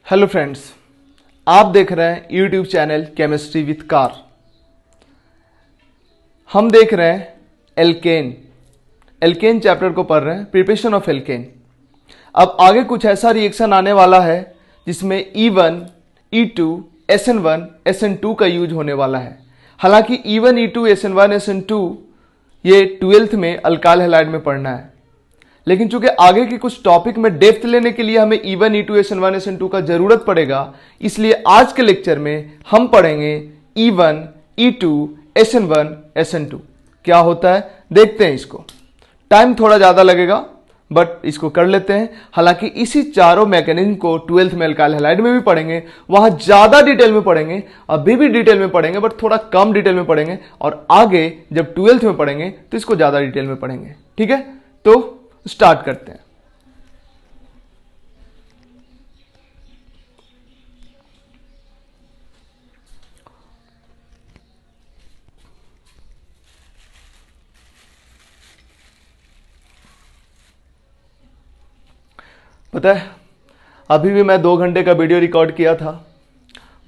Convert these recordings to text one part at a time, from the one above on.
Hello friends, आप देख रहे हैं YouTube channel chemistry with car. हम देख रहे हैं एल्केन चैप्टर को पढ़ रहे हैं, प्रिपरेशन ऑफ एल्केन। अब आगे कुछ ऐसा रिएक्शन आने वाला है जिसमें E1, E2, SN1, SN2 का यूज होने वाला है। हालांकि E1, E2, SN1, SN2 ये 12th में अल्काइल हैलाइड में पढ़ना है, लेकिन चूंकि आगे के कुछ टॉपिक में डेप्थ लेने के लिए हमें E1, E2, SN1, SN2 का जरूरत पड़ेगा, इसलिए आज के लेक्चर में हम पढ़ेंगे E1, E2, SN1, SN2 क्या होता है देखते हैं। इसको टाइम थोड़ा ज्यादा लगेगा बट इसको कर लेते हैं। हालांकि इसी चारों मैकेनिज्म को 12th में अल्काइल हैलाइड में भी पढ़ेंगे, वहां ज्यादा डिटेल में पढ़ेंगे, अभी भी डिटेल में पढ़ेंगे बट थोड़ा कम डिटेल में पढ़ेंगे, और आगे जब 12th में पढ़ेंगे तो इसको ज्यादा डिटेल में पढ़ेंगे। ठीक है, तो स्टार्ट करते हैं। पता है, अभी भी मैं 2 घंटे का वीडियो रिकॉर्ड किया था,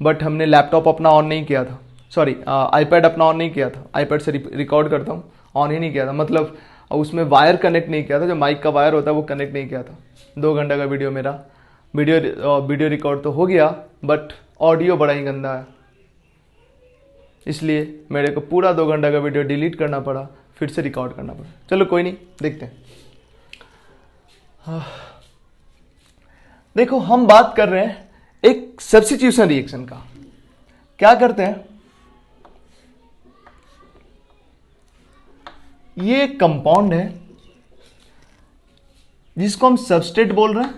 बट हमने लैपटॉप अपना ऑन नहीं किया था, सॉरी आईपैड अपना ऑन नहीं किया था। आईपैड से रिकॉर्ड करता हूँ, ऑन ही नहीं किया था, मतलब उसमें वायर कनेक्ट नहीं किया था, जो माइक का वायर होता है वो कनेक्ट नहीं किया था। 2 घंटे का वीडियो मेरा वीडियो रिकॉर्ड तो हो गया बट ऑडियो बड़ा ही गंदा है, इसलिए मेरे को पूरा 2 घंटा का वीडियो डिलीट करना पड़ा, फिर से रिकॉर्ड करना पड़ा। चलो कोई नहीं, देखते हैं। देखो, हम बात कर रहे हैं एक सब्स्टिट्यूशन रिएक्शन का। क्या करते हैं, ये एक कंपाउंड है जिसको हम सबस्ट्रेट बोल रहे हैं,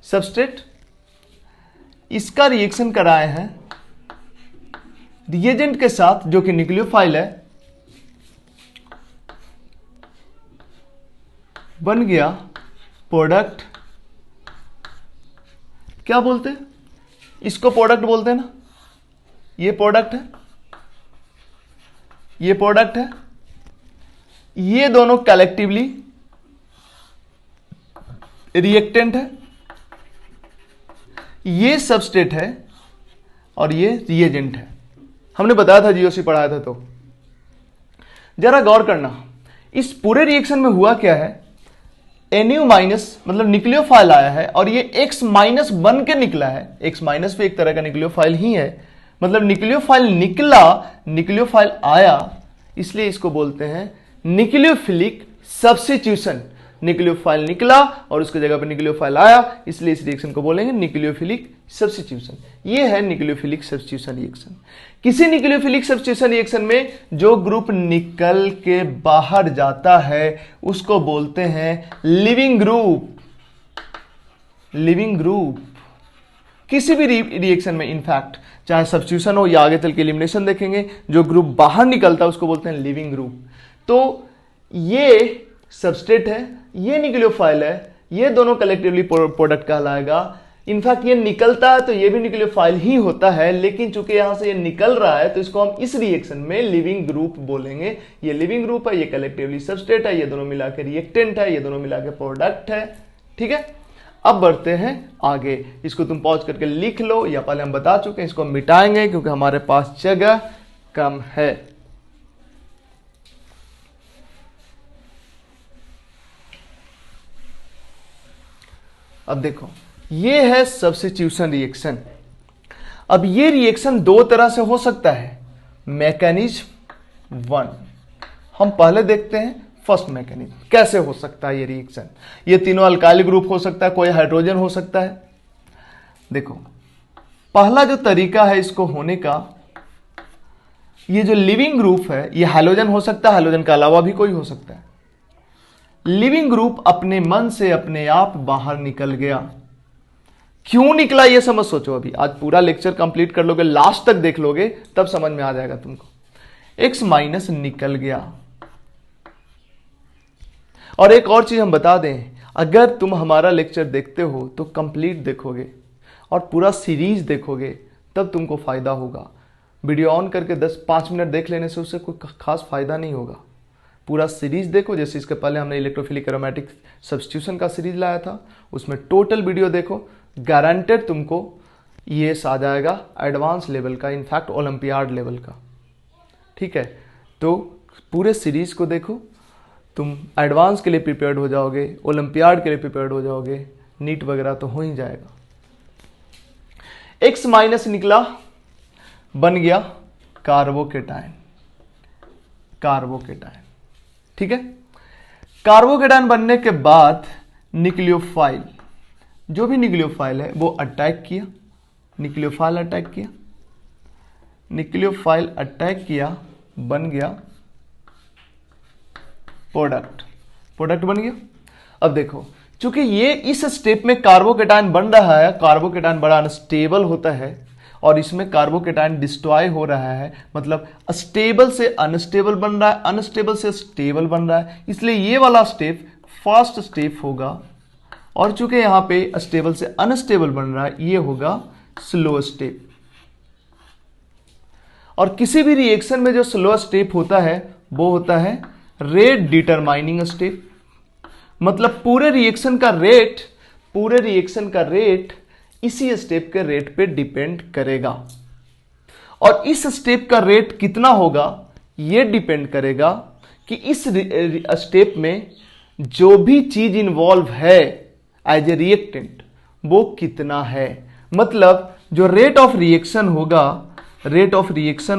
सबस्ट्रेट। इसका रिएक्शन कराए हैं रिएजेंट के साथ जो कि न्यूक्लियोफाइल है, बन गया प्रोडक्ट। क्या बोलते हैं इसको? प्रोडक्ट बोलते हैं ना। ये प्रोडक्ट है, ये प्रोडक्ट है, ये दोनों कलेक्टिवली रिएक्टेंट है, ये सबस्ट्रेट है और ये रिएजेंट है। हमने बताया था, जीओसी पढ़ाया था। तो जरा गौर करना, इस पूरे रिएक्शन में हुआ क्या है। NU माइनस मतलब न्यूक्लियोफाइल आया है और ये X माइनस बन के निकला है। X माइनस भी एक तरह का न्यूक्लियोफाइल ही है, मतलब न्यूक्लियोफाइल निकला, न्यूक्लियोफाइल आया, इसलिए इसको बोलते हैं न्यूक्लियोफिलिक सब्स्टिट्यूशन। न्यूक्लियोफाइल निकला और उसकी जगह पर न्यूक्लियोफाइल आया, इसलिए इस रिएक्शन को बोलेंगे न्यूक्लियोफिलिक सब्स्टिट्यूशन। ये है न्यूक्लियोफिलिक सब्स्टिट्यूशन रिएक्शन। किसी न्यूक्लियोफिलिक सब्स्टिट्यूशन रिएक्शन में जो ग्रुप निकल के बाहर जाता है उसको बोलते हैं लिविंग ग्रुप। लिविंग ग्रुप किसी भी रिएक्शन में, इनफैक्ट चाहे सब्स्टिट्यूशन हो या आगे चल के एलिमिनेशन देखेंगे, जो ग्रुप बाहर निकलता है उसको बोलते हैं लिविंग ग्रुप। तो ये सबस्ट्रेट है, ये न्यूक्लियोफाइल है, ये दोनों कलेक्टिवली प्रोडक्ट कहलाएगा। इनफैक्ट ये निकलता है तो ये भी न्यूक्लियोफाइल ही होता है, लेकिन चूंकि यहां से ये निकल रहा है तो इसको हम इस रिएक्शन में लिविंग ग्रुप बोलेंगे। ये लिविंग ग्रुप है, ये कलेक्टिवली सबस्ट्रेट है, ये दोनों मिलाकर रिएक्टेंट है, ये दोनों मिलाकर प्रोडक्ट है। ठीक है, अब बढ़ते हैं आगे। इसको तुम पॉज करके लिख लो, या पहले हम बता चुके हैं, इसको हम मिटाएंगे क्योंकि हमारे पास जगह कम है। अब देखो, ये है सब्स्टिट्यूशन रिएक्शन। अब ये रिएक्शन 2 तरह से हो सकता है। मैकेनिज्म 1 हम पहले देखते हैं। फर्स्ट मैकेनिज्म कैसे हो सकता है ये रिएक्शन। ये तीनों अल्काइल ग्रुप हो सकता है, कोई हाइड्रोजन हो सकता है। देखो, पहला जो तरीका है इसको होने का, ये जो लिविंग ग्रुप है ये हाइड्रोजन हो सकता है, हाइड्रोजन के अलावा भी कोई हो सकता है। लिविंग ग्रुप अपने मन से अपने आप बाहर निकल गया। क्यों निकला ये समझ सोचो। अभी आज पूरा लेक्चर कंप्लीट कर लोगे, लास्ट तक देख लोगे, तब समझ में आ जाएगा तुमको। X माइनस निकल गया। और एक और चीज हम बता दें, अगर तुम हमारा लेक्चर देखते हो तो कंप्लीट देखोगे और पूरा सीरीज देखोगे, तब तुमको फायदा होगा। वीडियो ऑन करके 10-5 मिनट देख लेने से उससे कोई खास फायदा नहीं होगा। पूरा सीरीज देखो, जैसे इसके पहले हमने इलेक्ट्रोफिलिक एरोमेटिक सब्स्टिट्यूशन का सीरीज लाया था, उसमें टोटल वीडियो देखो, गारंटेड तुमको ये आ जाएगा एडवांस लेवल का, इनफैक्ट ओलंपियाड लेवल का। ठीक है, तो पूरे सीरीज को देखो, तुम एडवांस के लिए प्रिपेयर्ड हो जाओगे, ओलंपियाड के लिए प्रिपेयर्ड हो जाओगे, नीट वगैरह तो हो ही जाएगा। X माइनस निकला, बन गया कार्बोकेटाइन, कार्बोकेटाइन। ठीक है, कार्बोकेटाइन बनने के बाद न्यूक्लियोफाइल, जो भी न्यूक्लियोफाइल है वो अटैक किया, न्यूक्लियोफाइल अटैक किया, न्यूक्लियोफाइल अटैक किया, बन गया प्रोडक्ट, प्रोडक्ट बन गया। अब देखो, चूंकि ये इस स्टेप में कार्बोकेटाइन बन रहा है, कार्बोकेटाइन बड़ा अनस्टेबल होता है और इसमें कार्बोकेटाइन डिस्ट्रॉय हो रहा है, मतलब स्टेबल से अनस्टेबल बन रहा है, अनस्टेबल से स्टेबल बन रहा है, इसलिए ये वाला स्टेप फास्ट स्टेप होगा। और चूंकि यहां पे स्टेबल से अनस्टेबल बन रहा है, ये होगा स्लो स्टेप। और किसी भी रिएक्शन में जो स्लो स्टेप होता है वो होता है रेट डिटरमाइनिंग स्टेप, मतलब पूरे रिएक्शन का रेट इसी स्टेप के रेट पे डिपेंड करेगा। और इस स्टेप का रेट कितना होगा ये डिपेंड करेगा कि इस स्टेप में जो भी चीज इन्वॉल्व है एज ए रिएक्टेंट वो कितना है। मतलब जो रेट ऑफ रिएक्शन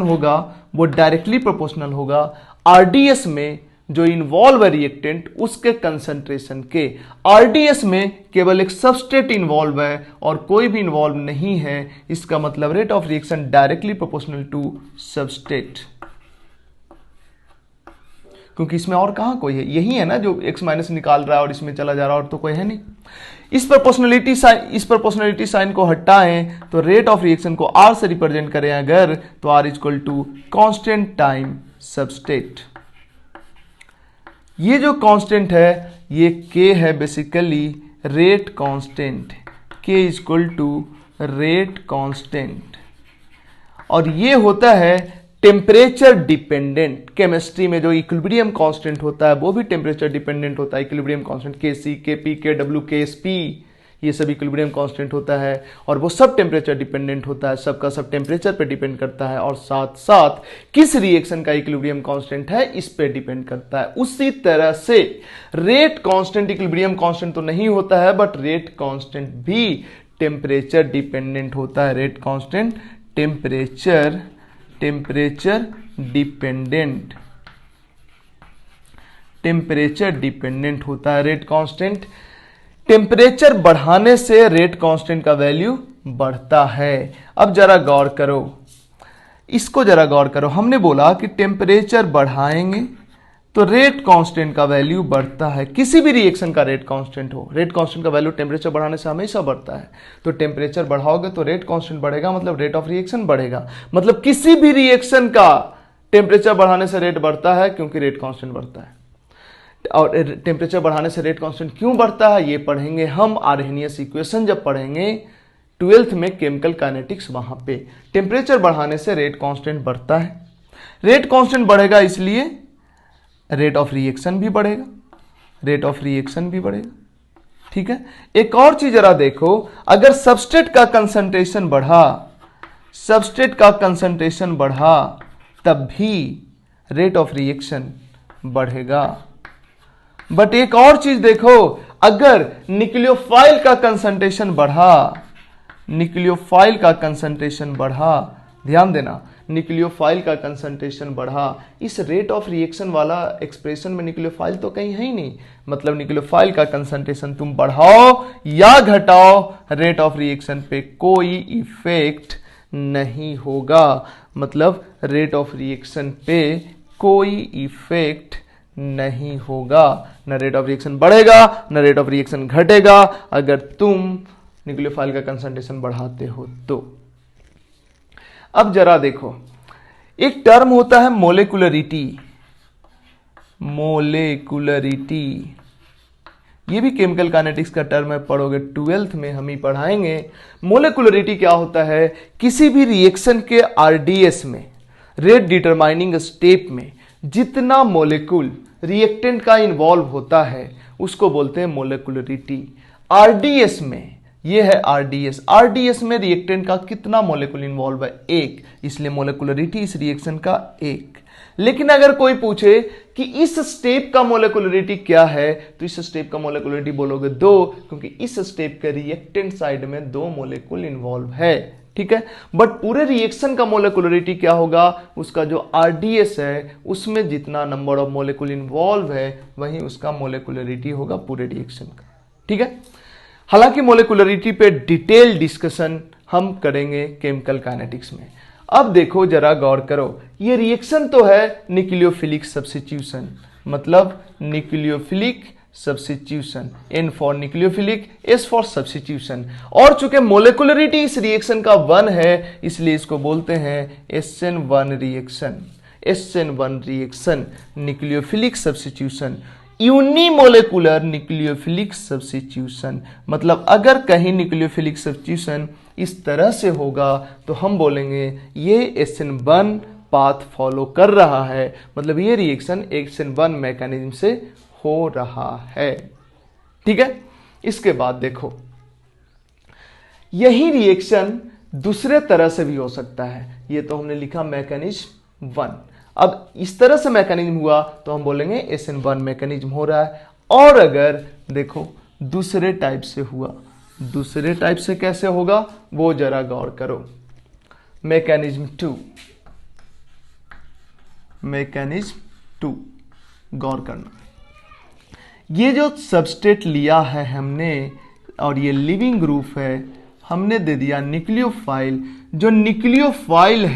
होगा वो डायरेक्टली प्रोपोर्शनल होगा आरडीएस में जो इन्वॉल्व है रिएक्टेंट उसके कंसंट्रेशन के। आरडीएस में केवल एक सबस्ट्रेट इन्वॉल्व है और कोई भी इन्वॉल्व नहीं है, इसका मतलब rate of reaction directly proportional to substrate, क्योंकि इसमें और कहां कोई है, यही है ना जो x माइनस निकाल रहा है और इसमें चला जा रहा है, और तो कोई है नहीं। इस प्रोपोर्शनलिटी साइन को हटाएं तो रेट ऑफ रिएक्शन को r से रिप्रेजेंट करें अगर, तो r equal to constant time substrate. ये जो कांस्टेंट है ये k है, basically rate constant, k equal to rate constant. और ये होता है टेम्परेचर डिपेंडेंट। केमिस्ट्री में जो इक्विलिब्रियम कांस्टेंट होता है वो भी टेम्परेचर डिपेंडेंट होता है। Equilibrium constant Kc, Kp, Kw, Ksp ये सब इक्विलिब्रियम कांस्टेंट होता है और वो सब टेम्परेचर डिपेंडेंट होता है, सबका सब टेम्परेचर पे डिपेंड करता है और साथ साथ किस रिएक्शन का इक्विलिब्रियम कांस्टेंट है इस पे डिपेंड करता है। उसी तरह से रेट कांस्टेंट इक्विलिब्रियम कांस्टेंट तो नहीं होता है, बट रेट कांस्टेंट भी टेम्परेचर डिपेंडेंट होता है। रेट कांस्टेंट टेम्परेचर डिपेंडेंट होता है। रेट कांस्टेंट टेम्परेचर बढ़ाने से रेट कांस्टेंट का वैल्यू बढ़ता है। अब जरा गौर करो, इसको जरा गौर करो। हमने बोला कि टेम्परेचर बढ़ाएंगे तो रेट कांस्टेंट का वैल्यू बढ़ता है। किसी भी रिएक्शन का रेट कांस्टेंट हो, रेट कांस्टेंट का वैल्यू टेम्परेचर बढ़ाने से हमेशा बढ़ता है। तो टेम्परेचर बढ़ाओगे तो रेट कांस्टेंट बढ़ेगा, मतलब रेट ऑफ रिएक्शन बढ़ेगा। मतलब किसी भी रिएक्शन का टेम्परेचर बढ़ाने से रेट बढ़ता है क्योंकि रेट कांस्टेंट बढ़ता है। और टेम्परेचर बढ़ाने से रेट कांस्टेंट क्यों बढ़ता है ये पढ़ेंगे हम आर्हेनियस इक्वेशन जब पढ़ेंगे 12th में केमिकल काइनेटिक्स। वहां पे टेम्परेचर बढ़ाने से रेट कांस्टेंट बढ़ता है। रेट कांस्टेंट बढ़ेगा इसलिए रेट ऑफ रिएक्शन भी बढ़ेगा, रेट ऑफ रिएक्शन भी बढ़ेगा। ठीक है, एक और चीज जरा देखो, अगर सबस्ट्रेट का कंसंट्रेशन बढ़ा तब भी रेट ऑफ रिएक्शन बढ़ेगा। बट एक और चीज देखो, अगर न्यूक्लियोफाइल का कंसंट्रेशन बढ़ा, ध्यान देना, न्यूक्लियोफाइल का कंसंट्रेशन बढ़ा, इस रेट ऑफ रिएक्शन वाला एक्सप्रेशन में न्यूक्लियोफाइल तो कहीं है ही नहीं। मतलब न्यूक्लियोफाइल का कंसंट्रेशन तुम बढ़ाओ या घटाओ, रेट ऑफ रिएक्शन पे कोई इफेक्ट नहीं होगा। मतलब रेट ऑफ रिएक्शन पे कोई इफेक्ट नहीं होगा, न रेट ऑफ रिएक्शन बढ़ेगा न रेट ऑफ रिएक्शन घटेगा अगर तुम न्यूक्लियोफाइल का कंसंट्रेशन बढ़ाते हो तो। अब जरा देखो, एक टर्म होता है मोलेकुलरिटी। ये भी केमिकल काइनेटिक्स का टर्म है, पढ़ोगे 12th में हम ही पढ़ाएंगे। मोलेकुलरिटी क्या होता है, किसी भी रिएक्शन के आरडीएस में, रेट डिटरमाइनिंग स्टेप में जितना मोलेक्यूल रिएक्टेंट का इन्वॉल्व होता है उसको बोलते हैं मोलेकुलरिटी। आरडीएस में, ये है आरडीएस, आरडीएस में रिएक्टेंट का कितना मोलेकुल इन्वॉल्व है? 1, इसलिए मोलेकुलरिटी इस रिएक्शन का 1। लेकिन अगर कोई पूछे कि इस स्टेप का मोलेकुलरिटी क्या है, तो इस स्टेप का मोलेकुलरिटी बोलोगे 2, क्योंकि इस स्टेप के रिएक्टेंट साइड में 2 मोलेकुल इन्वॉल्व है, ठीक है। बट पूरे रिएक्शन का मोलेकुलरिटी क्या होगा? उसका जो आरडीएस है उसमें जितना नंबर ऑफ मोलेकुल इन्वॉल्व है वही उसका मोलेकुलरिटी होगा पूरे रिएक्शन का, ठीक है। हालांकि मोलेकुलरिटी पे डिटेल डिस्कशन हम करेंगे केमिकल काइनेटिक्स में। अब देखो जरा गौर करो, ये रिएक्शन तो है न्यूक्लियोफिलिक सब्स्टिट्यूशन, मतलब nucleophilic substitution, N for nucleophilic, S for substitution. और चूंकि मोलेकुलरिटी इस रिएक्शन का 1 है इसलिए इसको बोलते हैं SN1 reaction, SN1 reaction, nucleophilic substitution, unimolecular nucleophilic substitution. मतलब अगर कहीं न्यूक्लियोफिलिक सब्स्टिट्यूशन इस तरह से होगा तो हम बोलेंगे ये SN1 पाथ फॉलो कर रहा है, मतलब ये रिएक्शन SN1 मैकेनिज्म से हो रहा है, ठीक है। इसके बाद देखो, यही रिएक्शन दूसरे तरह से भी हो सकता है। ये तो हमने लिखा मैकेनिज्म 1। अब इस तरह से मैकेनिज्म हुआ तो हम बोलेंगे SN1 मैकेनिज्म हो रहा है। और अगर देखो दूसरे टाइप से हुआ, दूसरे टाइप से कैसे होगा वो जरा गौर करो। मैकेनिज्म 2, मैकेनिज्म 2 गौर करना। ये जो सबस्ट्रेट लिया है हमने और ये लिविंग ग्रुप है, हमने दे दिया न्यूक्लियोफाइल। जो न्यूक्लियोफाइल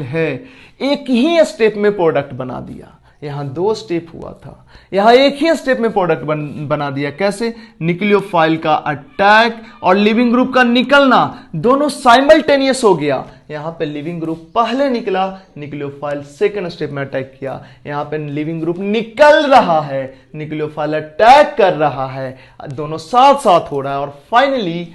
है एक ही स्टेप में प्रोडक्ट बना दिया। यहां 2 स्टेप हुआ था, यहां एक ही स्टेप में प्रोडक्ट बना दिया। कैसे? न्यूक्लियोफाइल का अटैक और लिविंग ग्रुप का निकलना दोनों साइमल्टेनियस हो गया। यहां पे लिविंग ग्रुप पहले निकला, न्यूक्लियोफाइल सेकंड स्टेप में अटैक किया। यहां पे लिविंग ग्रुप निकल रहा है, न्यूक्लियोफाइल अटैक कर रहा है, दोनों साथ साथ हो रहा है और फाइनली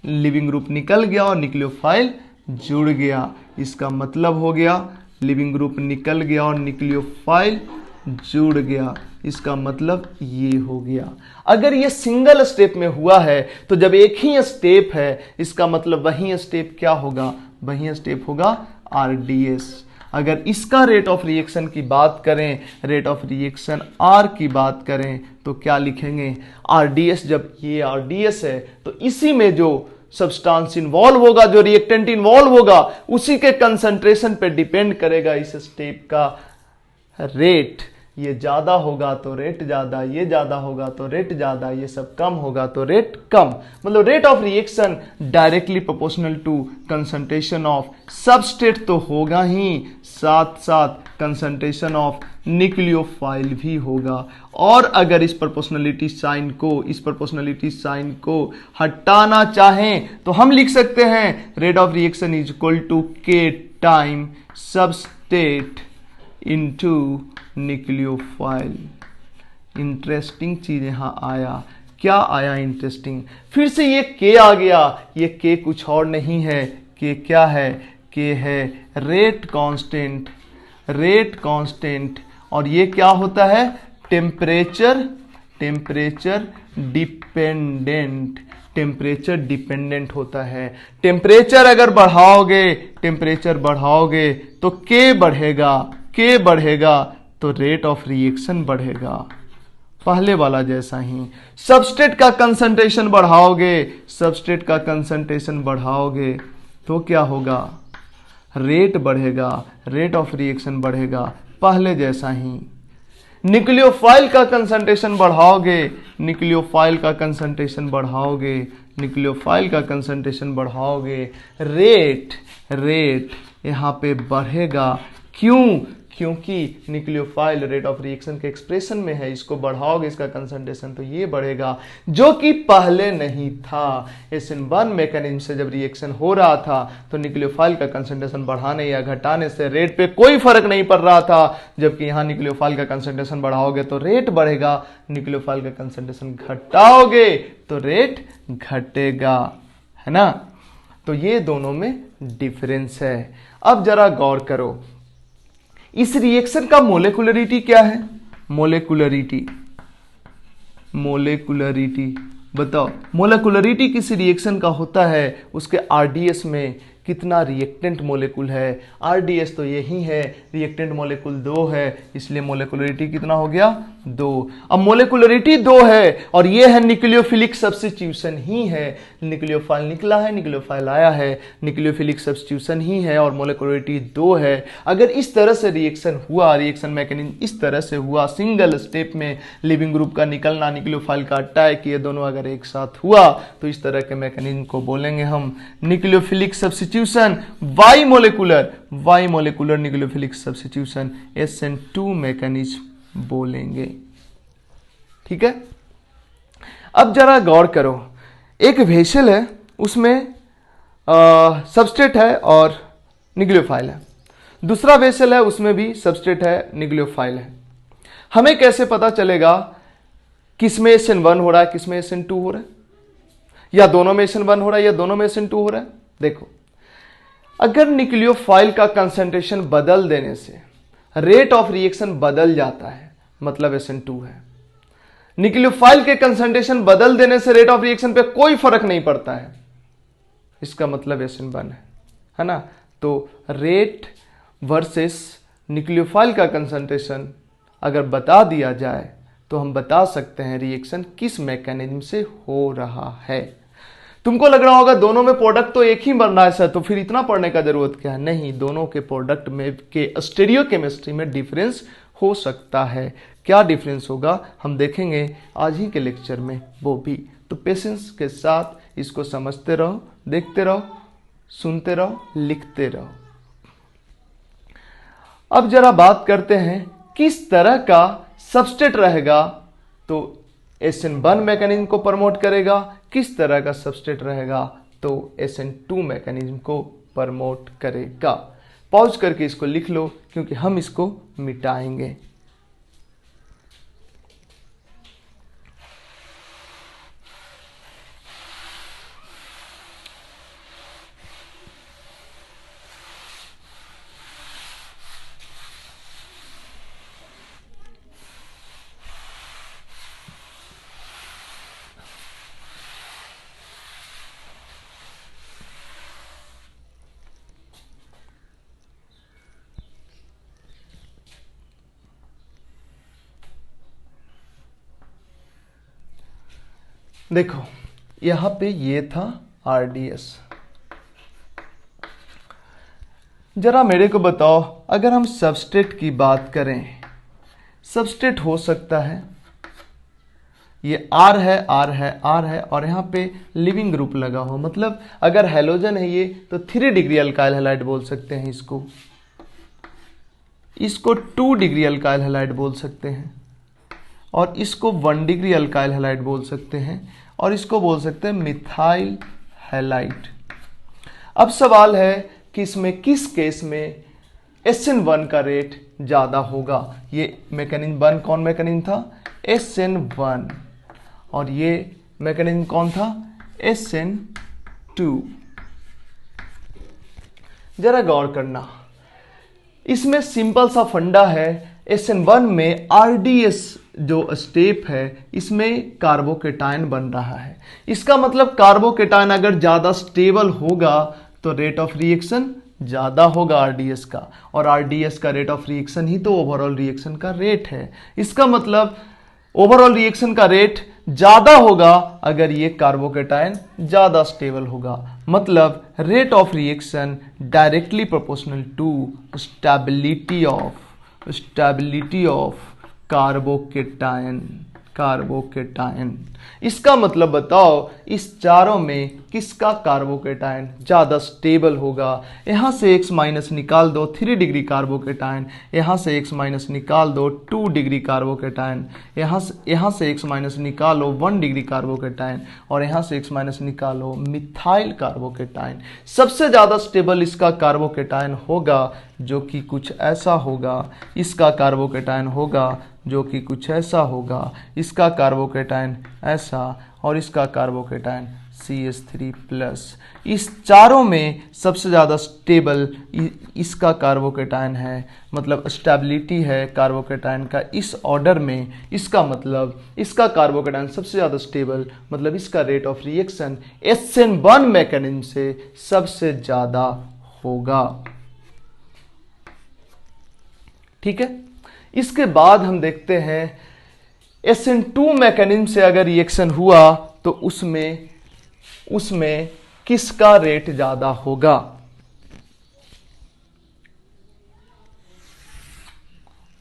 लिविंग ग्रुप निकल गया और न्यूक्लियोफाइल जुड़ गया। इसका मतलब हो गया लिविंग ग्रुप निकल गया और न्यूक्लियोफाइल जुड़ गया। इसका मतलब ये हो गया। अगर ये सिंगल स्टेप में हुआ है तो जब एक ही स्टेप है इसका मतलब वही स्टेप क्या होगा? वही स्टेप होगा आरडीएस। अगर इसका रेट ऑफ रिएक्शन की बात करें, रेट ऑफ रिएक्शन आर की बात करें तो क्या लिखेंगे? आरडीएस। जब ये आरडीएस है तो इसी में जो सब्सटेंस इन्वॉल्व होगा, जो रिएक्टेंट इन्वॉल्व होगा, उसी के कंसंट्रेशन पे डिपेंड करेगा इस स्टेप का रेट। ये ज्यादा होगा तो रेट ज्यादा, ये ज्यादा होगा तो रेट ज्यादा, ये सब कम होगा तो रेट कम। मतलब rate of reaction directly proportional to concentration of substrate तो होगा ही, साथ साथ कंसंट्रेशन ऑफ न्यूक्लियोफाइल भी होगा। और अगर इस प्रोपोर्शनलिटी साइन को हटाना चाहें तो हम लिख सकते हैं rate of reaction is equal to के times substrate into nucleophile. Interesting चीज यहां आया। क्या आया इंटरेस्टिंग? फिर से ये के आ गया। ये के कुछ और नहीं है, के क्या है? के है रेट कांस्टेंट, रेट कांस्टेंट। और ये क्या होता है? टेम्परेचर डिपेंडेंट, टेम्परेचर डिपेंडेंट होता है। टेम्परेचर अगर बढ़ाओगे तो के बढ़ेगा तो रेट ऑफ रिएक्शन बढ़ेगा, पहले वाला जैसा ही। सबस्ट्रेट का कंसंट्रेशन बढ़ाओगे तो क्या होगा? रेट बढ़ेगा, रेट ऑफ रिएक्शन बढ़ेगा, पहले जैसा ही। न्यूक्लियोफाइल का कंसंट्रेशन बढ़ाओगे, रेट यहां पे बढ़ेगा। क्यों? क्योंकि न्यूक्लियोफाइल रेट ऑफ रिएक्शन के एक्सप्रेशन में है। इसको बढ़ाओगे इसका कंसंट्रेशन तो ये बढ़ेगा, जो कि पहले नहीं था। SN1 मैकेनिज्म से जब रिएक्शन हो रहा था तो न्यूक्लियोफाइल का कंसंट्रेशन बढ़ाने या घटाने से रेट पे कोई फर्क नहीं पड़ रहा था, जबकि यहां न्यूक्लियोफाइल का कंसंट्रेशन बढ़ाओगे तो रेट बढ़ेगा, न्यूक्लियोफाइल का कंसंट्रेशन घटाओगे तो रेट घटेगा, है ना। तो ये दोनों में डिफरेंस है। अब जरा गौर करो, इस रिएक्शन का मोलेकुलरिटी क्या है? मोलेकुलरिटी बताओ, मोलेकुलरिटी किसी रिएक्शन का होता है उसके आरडीएस में कितना रिएक्टेंट मोलेकुल है। आरडीएस तो यही है, रिएक्टेंट मोलेकुल 2 है, इसलिए मोलेकुलरिटी कितना हो गया? 2। अब मोलेकुलरिटी 2 है और ये है न्यूक्लियोफिलिक सब्स्टिट्यूशन ही है। न्यूक्लियोफाइल निकला है, न्यूक्लियोफाइल आया है, न्यूक्लियोफिलिक सब्स्टिट्यूशन ही है और मोलेकुलरिटी 2 है। अगर इस तरह से रिएक्शन हुआ, रिएक्शन मैकेनिज्म इस तरह से हुआ, सिंगल स्टेप में लिविंग ग्रुप का निकलना, न्यूक्लियोफाइल का अटैक, ये दोनों अगर एक साथ हुआ तो इस तरह के मैकेनिज्म को बोलेंगे हम nucleophilic substitution. Bimolecular nucleophilic substitution SN2 mechanism बोलेंगे। ठीक है, अब जरा गौर करो, एक वेसल है, उसमें सबस्ट्रेट है और न्यूक्लियोफाइल है। दूसरा वेसल है, उसमें भी सबस्ट्रेट है, न्यूक्लियोफाइल है। हमें कैसे पता चलेगा किसमें SN1 हो रहा है, किसमें SN2 हो रहा है, या दोनों में SN1 हो रहा है या दोनों में SN2 हो रहा है? देखो, अगर न्यूक्लियोफाइल का कंसंट्रेशन बदल देने से रेट ऑफ रिएक्शन बदल जाता है, मतलब SN2 है। न्यूक्लियोफाइल के कंसंट्रेशन बदल देने से रेट ऑफ रिएक्शन पे कोई फर्क नहीं पड़ता है, इसका मतलब SN1 है ना? तो रेट वर्सेस न्यूक्लियोफाइल का कंसंट्रेशन अगर बता दिया जाए तो हम बता सकते हैं रिएक्शन किस मैकेनिज्म से हो रहा है। तुमको लग रहा होगा दोनों में प्रोडक्ट तो एक ही बन रहा है सर, तो फिर इतना पढ़ने का जरूरत क्या है? नहीं, दोनों के प्रोडक्ट में के स्टीरियोकेमिस्ट्री में डिफरेंस हो सकता है। क्या डिफरेंस होगा हम देखेंगे आज ही के लेक्चर में, वो भी। तो पेशेंस के साथ इसको समझते रहो, देखते रहो, सुनते रहो, लिखते रहो। अब जरा बात करते हैं किस तरह का सबस्ट्रेट रहेगा तो SN1 मैकेनिज्म को प्रमोट करेगा, किस तरह का सबस्ट्रेट रहेगा तो SN2 मैकेनिज्म को प्रमोट करेगा। पॉज करके इसको लिख लो क्योंकि हम इसको मिटाएंगे। देखो, यहां पे ये था RDS। जरा मेरे को बताओ, अगर हम सबस्ट्रेट की बात करें, सबस्ट्रेट हो सकता है ये R है, R है, R है और यहां पे लिविंग ग्रुप लगा हो, मतलब अगर हैलोजन है ये तो 3 डिग्री अल्काइल हैलाइड बोल सकते हैं इसको 2 डिग्री अल्काइल हैलाइड बोल सकते हैं, और इसको 1 डिग्री अल्काइल हैलाइड बोल सकते हैं, और इसको बोल सकते हैं मिथाइल हैलाइड। अब सवाल है कि इसमें किस केस में SN1 का रेट ज्यादा होगा। ये मैकेनिज्म 1 कौन मैकेनिज्म था? SN1। और ये मैकेनिज्म कौन था? SN2। जरा गौर करना, इसमें सिंपल सा फंडा है। SN1 में RDS जो स्टेप है इसमें कार्बोकेटायन बन रहा है। इसका मतलब कार्बोकेटायन अगर ज्यादा स्टेबल होगा तो रेट ऑफ रिएक्शन ज्यादा होगा RDS का, और RDS का रेट ऑफ रिएक्शन ही तो ओवरऑल रिएक्शन का रेट है। इसका मतलब ओवरऑल रिएक्शन का रेट ज्यादा होगा अगर ये कार्बोकेटायन ज्यादा स्टेबल होगा, मतलब rate of reaction directly proportional to stability of carbocation. इसका मतलब बताओ इस चारों में किसका कार्बोकेटायन ज्यादा स्टेबल होगा। यहां से X माइनस निकाल दो 3 डिग्री कार्बोकेटायन, यहां से X माइनस निकाल दो 2 डिग्री कार्बोकेटायन, यहां से X माइनस निकालो 1 डिग्री कार्बोकेटायन, और यहां से X माइनस निकालो मिथाइल कार्बोकेटायन। सबसे ज्यादा स्टेबल इसका कार्बोकेटायन होगा जो कि कुछ ऐसा होगा, इसका कार्बोकेटायन होगा जो कि कुछ ऐसा होगा, इसका कार्बोकेटायन ऐसा, और इसका कार्बोकेटायन CH3+। इस चारों में सबसे ज़्यादा स्टेबल इसका कार्बोकेटायन है, मतलब स्टेबिलिटी है कार्बोकेटायन का इस ऑर्डर में। इसका मतलब इसका कार्बोकेटायन सबसे ज़्यादा स्टेबल, मतलब इसका rate of reaction SN1 mechanism से सबसे ज़्यादा होगा। ठीक है, इसके बाद हम देखते हैं SN2 मैकेनिज्म से अगर रिएक्शन हुआ तो उसमें किसका रेट ज्यादा होगा।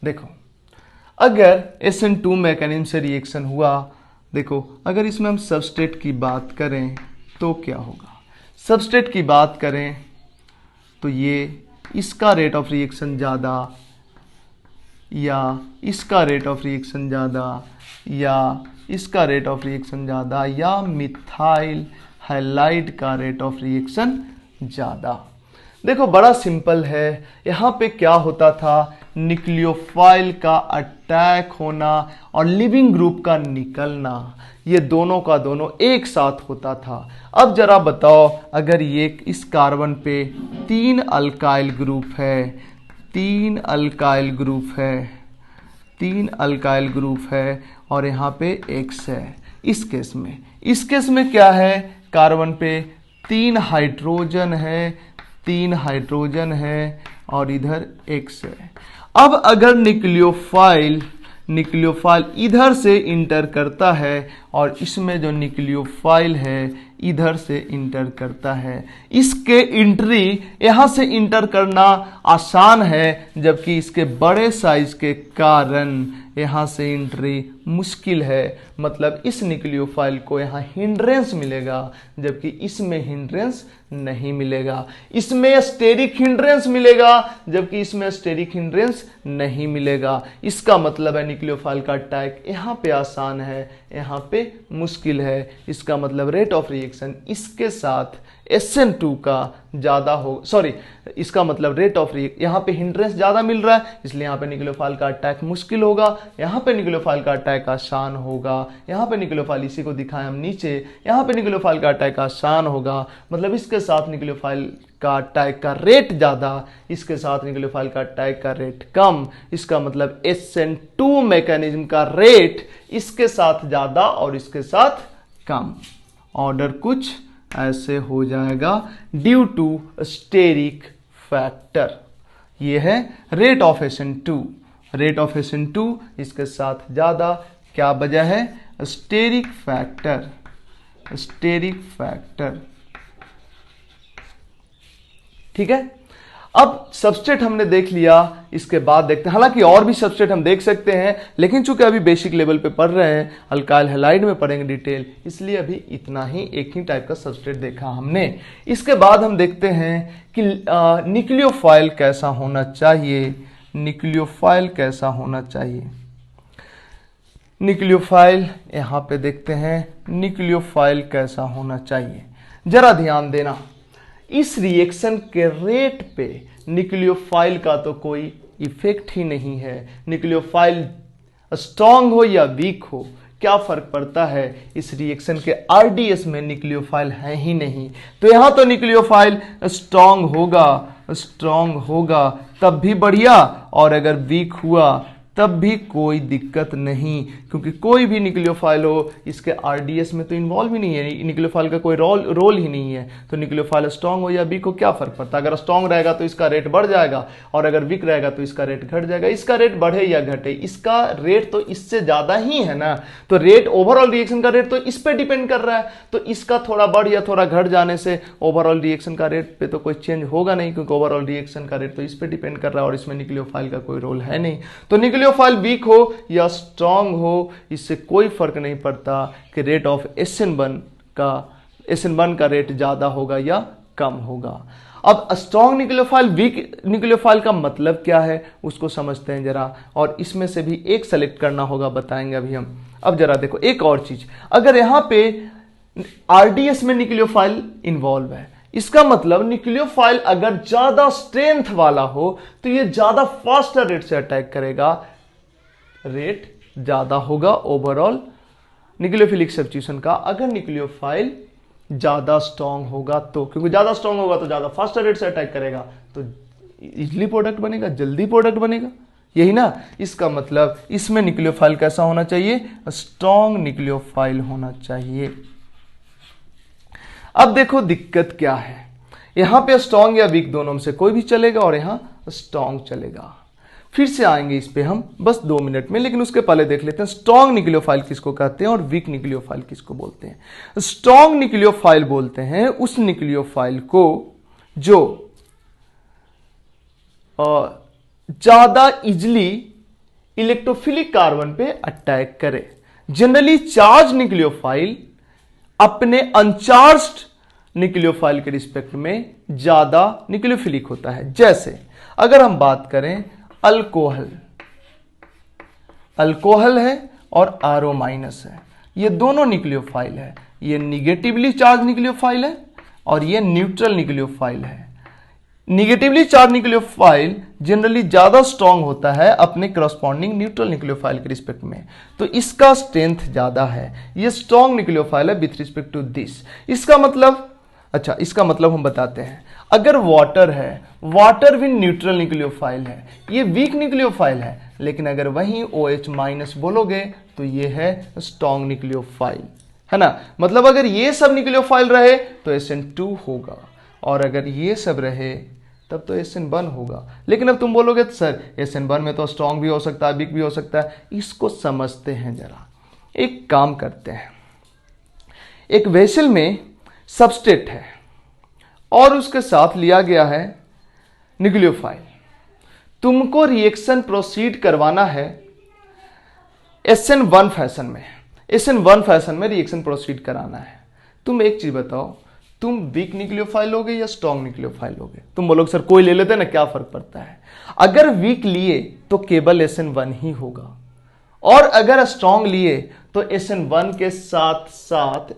देखो, अगर SN2 मैकेनिज्म से रिएक्शन हुआ, देखो अगर इसमें हम सबस्ट्रेट की बात करें तो क्या होगा। सबस्ट्रेट की बात करें तो ये इसका रेट ऑफ रिएक्शन ज़्यादा, या इसका रेट ऑफ रिएक्शन ज़्यादा, या इसका रेट ऑफ रिएक्शन ज़्यादा, या मिथाइल हैलाइड का रेट ऑफ रिएक्शन ज़्यादा। देखो बड़ा सिंपल है, यहाँ पे क्या होता था, न्यूक्लियोफाइल का अटैक होना और लिविंग ग्रुप का निकलना, ये दोनों का दोनों एक साथ होता था। अब जरा बताओ, अगर ये इस कार्बन पे 3 अल्काइल ग्रुप है, 3 अल्काइल ग्रुप है, 3 अल्काइल ग्रुप है और यहाँ पे X है, इस केस में क्या है, कार्बन पे 3 हाइड्रोजन है, 3 हाइड्रोजन है और इधर X है। अब अगर न्यूक्लियोफाइल इधर से इंटर करता है और इसमें जो न्यूक्लियोफाइल है इधर से इंटर करता है, इसके एंट्री यहां से इंटर करना आसान है, जबकि इसके बड़े साइज के कारण यहां से एंट्री मुश्किल है। मतलब इस न्यूक्लियोफाइल को यहां हिंड्रेंस मिलेगा, जबकि इसमें हिंड्रेंस नहीं मिलेगा। इसमें स्टेरिक हिंड्रेंस मिलेगा, जबकि इसमें स्टेरिक हिंड्रेंस नहीं मिलेगा। इसका मतलब है न्यूक्लियोफाइल का अटैक यहाँ पे आसान है, यहाँ पे मुश्किल है। इसका मतलब रेट ऑफ रिएक्शन इसके साथ SN2 का ज़्यादा हो, सॉरी, इसका मतलब रेट ऑफ रिएक्शन यहाँ पे हिंड्रेंस ज़्यादा मिल रहा है, इसलिए यहाँ पे न्यूक्लियोफाइल का अटैक मुश्किल होगा, यहाँ पे न्यूक्लियोफाइल का अटैक आसान होगा। यहाँ पे न्यूक्लियोफाइल, इसी को दिखाएं हम नीचे, यहाँ पे न्यूक्लियोफाइल का अटैक आसान होगा, मतलब इसके साथ न्यूक्लियोफाइल का अटैक का रेट ज़्यादा, इसके साथ न्यूक्लियोफाइल का अटैक का रेट कम। इसका मतलब SN2 मैकेनिज्म का रेट इसके साथ ज़्यादा और इसके साथ कम। ऑर्डर कुछ ऐसे हो जाएगा ड्यू टू स्टेरिक फैक्टर। ये है rate of SN2। Rate of SN2 इसके साथ ज्यादा, क्या वजह है, स्टेरिक फैक्टर, स्टेरिक फैक्टर। ठीक है, अब सबस्ट्रेट हमने देख लिया, इसके बाद देखते हैं, हालांकि और भी सबस्ट्रेट हम देख सकते हैं, लेकिन चूंकि अभी बेसिक लेवल पे पढ़ रहे हैं, अल्काइल हैलाइड में पढ़ेंगे डिटेल, इसलिए अभी इतना ही, एक ही टाइप का सबस्ट्रेट देखा हमने। इसके बाद हम देखते हैं कि न्यूक्लियोफाइल कैसा होना चाहिए, न्यूक्लियोफाइल कैसा होना चाहिए। न्यूक्लियोफाइल यहाँ पे देखते हैं, न्यूक्लियोफाइल कैसा होना चाहिए। जरा ध्यान देना, इस रिएक्शन के रेट पे न्यूक्लियोफाइल का तो कोई इफेक्ट ही नहीं है। न्यूक्लियोफाइल स्ट्रांग हो या वीक हो, क्या फर्क पड़ता है, इस रिएक्शन के RDS में न्यूक्लियोफाइल है ही नहीं। तो यहां तो न्यूक्लियोफाइल स्ट्रांग होगा तब भी बढ़िया, और अगर वीक हुआ तब भी कोई दिक्कत नहीं, क्योंकि कोई भी न्यूक्लियोफाइल हो इसके RDS में तो इन्वॉल्व ही नहीं है, न्यूक्लियोफाइल का कोई रोल ही नहीं है। तो न्यूक्लियोफाइल स्ट्रांग हो या वीक हो क्या फर्क पड़ता है। अगर स्ट्रांग रहेगा तो इसका रेट बढ़ जाएगा, और अगर वीक रहेगा तो इसका रेट घट जाएगा। इसका रेट बढ़े या घटे, इसका रेट तो इससे ज्यादा ही है ना। तो रेट, ओवरऑल रिएक्शन का रेट तो इस पे डिपेंड कर रहा है, तो इसका थोड़ा बढ़ या थोड़ा घट जाने से ओवरऑल रिएक्शन का रेट पे तो कोई चेंज होगा नहीं, क्योंकि ओवरऑल रिएक्शन का रेट तो इस पे डिपेंड कर रहा है और इसमें न्यूक्लियोफाइल का कोई रोल है नहीं। तो न्यूक्लियोफाइल वीक हो या स्ट्रांग हो, इससे कोई फर्क नहीं पड़ता कि रेट ऑफ SN1 का रेट ज्यादा होगा या कम होगा। अब स्ट्रांग न्यूक्लियोफाइल, वीक न्यूक्लियोफाइल का मतलब क्या है उसको समझते हैं जरा, और इसमें से भी एक सेलेक्ट करना होगा, बताएंगे अभी हम। अब जरा देखो एक और चीज, अगर यहां पे RDS में न्यूक्लियोफाइल इन्वॉल्व है, इसका मतलब न्यूक्लियोफाइल अगर ज्यादा स्ट्रेंथ वाला हो तो ये ज्यादा फास्टर रेट से अटैक करेगा, रेट ज्यादा होगा ओवरऑल न्यूक्लियोफिलिक सब्स्टिट्यूशन का। अगर न्यूक्लियोफाइल ज्यादा स्ट्रांग होगा तो, क्योंकि ज्यादा स्ट्रांग होगा तो ज्यादा फास्टर रेट से अटैक करेगा, तो इजली प्रोडक्ट बनेगा, जल्दी प्रोडक्ट बनेगा, यही ना। इसका मतलब इसमें न्यूक्लियोफाइल कैसा होना चाहिए, स्ट्रांग न्यूक्लियोफाइल होना चाहिए। अब देखो दिक्कत क्या है, यहां पे स्ट्रांग या वीक दोनों में से कोई भी चलेगा और यहां स्ट्रांग चलेगा। फिर से आएंगे इस पे हम बस 2 मिनट में, लेकिन उसके पहले देख लेते हैं स्ट्रांग न्यूक्लियोफाइल किसको कहते हैं और वीक न्यूक्लियोफाइल किसको बोलते हैं। स्ट्रांग न्यूक्लियोफाइल बोलते हैं उस न्यूक्लियोफाइल को जो ज्यादा इजली इलेक्ट्रोफिलिक कार्बन पे अटैक करे। जनरली चार्ज न्यूक्लियोफाइल अपने अनचार्ज्ड न्यूक्लियोफाइल के रिस्पेक्ट में ज्यादा न्यूक्लियोफिलिक होता है। जैसे अगर हम बात करें अल्कोहल, अल्कोहल है और आरओ माइनस है, ये दोनों न्यूक्लियोफाइल है, ये निगेटिवली चार्ज न्यूक्लियोफाइल है और ये न्यूट्रल न्यूक्लियोफाइल है। निगेटिवली चार्ज न्यूक्लियोफाइल जनरली ज्यादा स्ट्रांग होता है अपने करस्पॉन्डिंग न्यूट्रल न्यूक्लियोफाइल के रिस्पेक्ट में, तो इसका स्ट्रेंथ ज्यादा है, ये स्ट्रांग न्यूक्लियोफाइल है विथ रिस्पेक्ट टू दिस। इसका मतलब, अच्छा इसका मतलब हम बताते हैं, अगर वाटर है, वाटर भी न्यूट्रल न्यूक्लियोफाइल है, ये वीक न्यूक्लियोफाइल है, लेकिन अगर वहीं OH माइनस बोलोगे तो ये है स्ट्रांग न्यूक्लियोफाइल, है ना। मतलब अगर ये सब न्यूक्लियोफाइल रहे तो SN2 होगा, और अगर ये सब रहे तब तो SN1 होगा। लेकिन अब तुम बोलोगे तो सर SN1 में तो स्ट्रांग भी हो सकता है, वीक भी हो सकता है। इसको समझते हैं जरा, एक काम करते हैं, एक वेसल में सबस्ट्रेट है और उसके साथ लिया गया है न्यूक्लियोफाइल, तुमको रिएक्शन प्रोसीड करवाना है SN1 फैशन में, SN1 फैशन में रिएक्शन प्रोसीड कराना है। तुम एक चीज बताओ, तुम वीक न्यूक्लियोफाइल लोगे या स्ट्रांग न्यूक्लियोफाइल लोगे? तुम बोलोगे सर कोई ले लेते ना, क्या फर्क पड़ता है। अगर वीक लिए तो केवल SN1 ही होगा, और अगर स्ट्रांग लिए तो SN1 के साथ साथ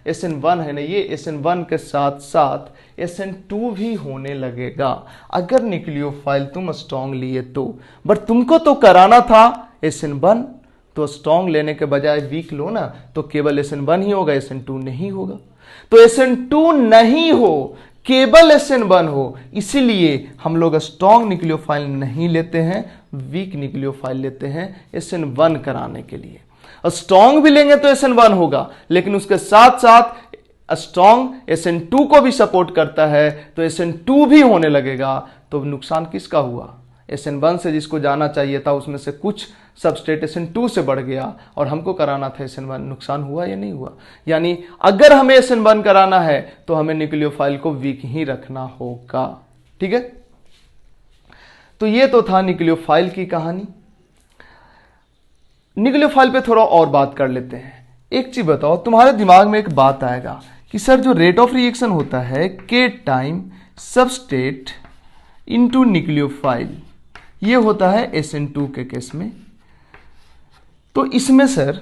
SN1 है ना, ये SN1 के साथ साथ SN2 भी होने लगेगा अगर न्यूक्लियोफाइल तुम स्ट्रांग लिए तो। बट तुमको तो कराना था SN1, तो स्ट्रांग लेने के बजाय वीक लो ना, तो केवल SN1 ही होगा, SN2 नहीं होगा। तो SN2 नहीं हो, केवल SN1 हो, इसीलिए हम लोग स्ट्रांग न्यूक्लियोफाइल नहीं लेते हैं, वीक न्यूक्लियोफाइल लेते हैं SN1 कराने के लिए। स्ट्रांग भी लेंगे तो SN1 होगा, लेकिन उसके साथ साथ स्ट्रांग SN2 को भी सपोर्ट करता है, तो SN2 भी होने लगेगा। तो नुकसान किसका हुआ? SN1 से जिसको जाना चाहिए था उसमें से कुछ सबस्ट्रेट SN2 से बढ़ गया, और हमको कराना था SN1। नुकसान हुआ या नहीं हुआ? यानी अगर हमें SN1 कराना है तो हमें न्यूक्लियोफाइल को वीक ही रखना होगा, ठीक है। तो ये तो था न्यूक्लियोफाइल की कहानी। न्यूक्लियोफाइल पे थोड़ा और बात कर लेते हैं। एक चीज बताओ, तुम्हारे दिमाग में एक बात आएगा कि सर जो रेट ऑफ रिएक्शन होता है के टाइम सबस्ट्रेट इनटू न्यूक्लियोफाइल, ये होता है SN2 के केस में। तो इसमें सर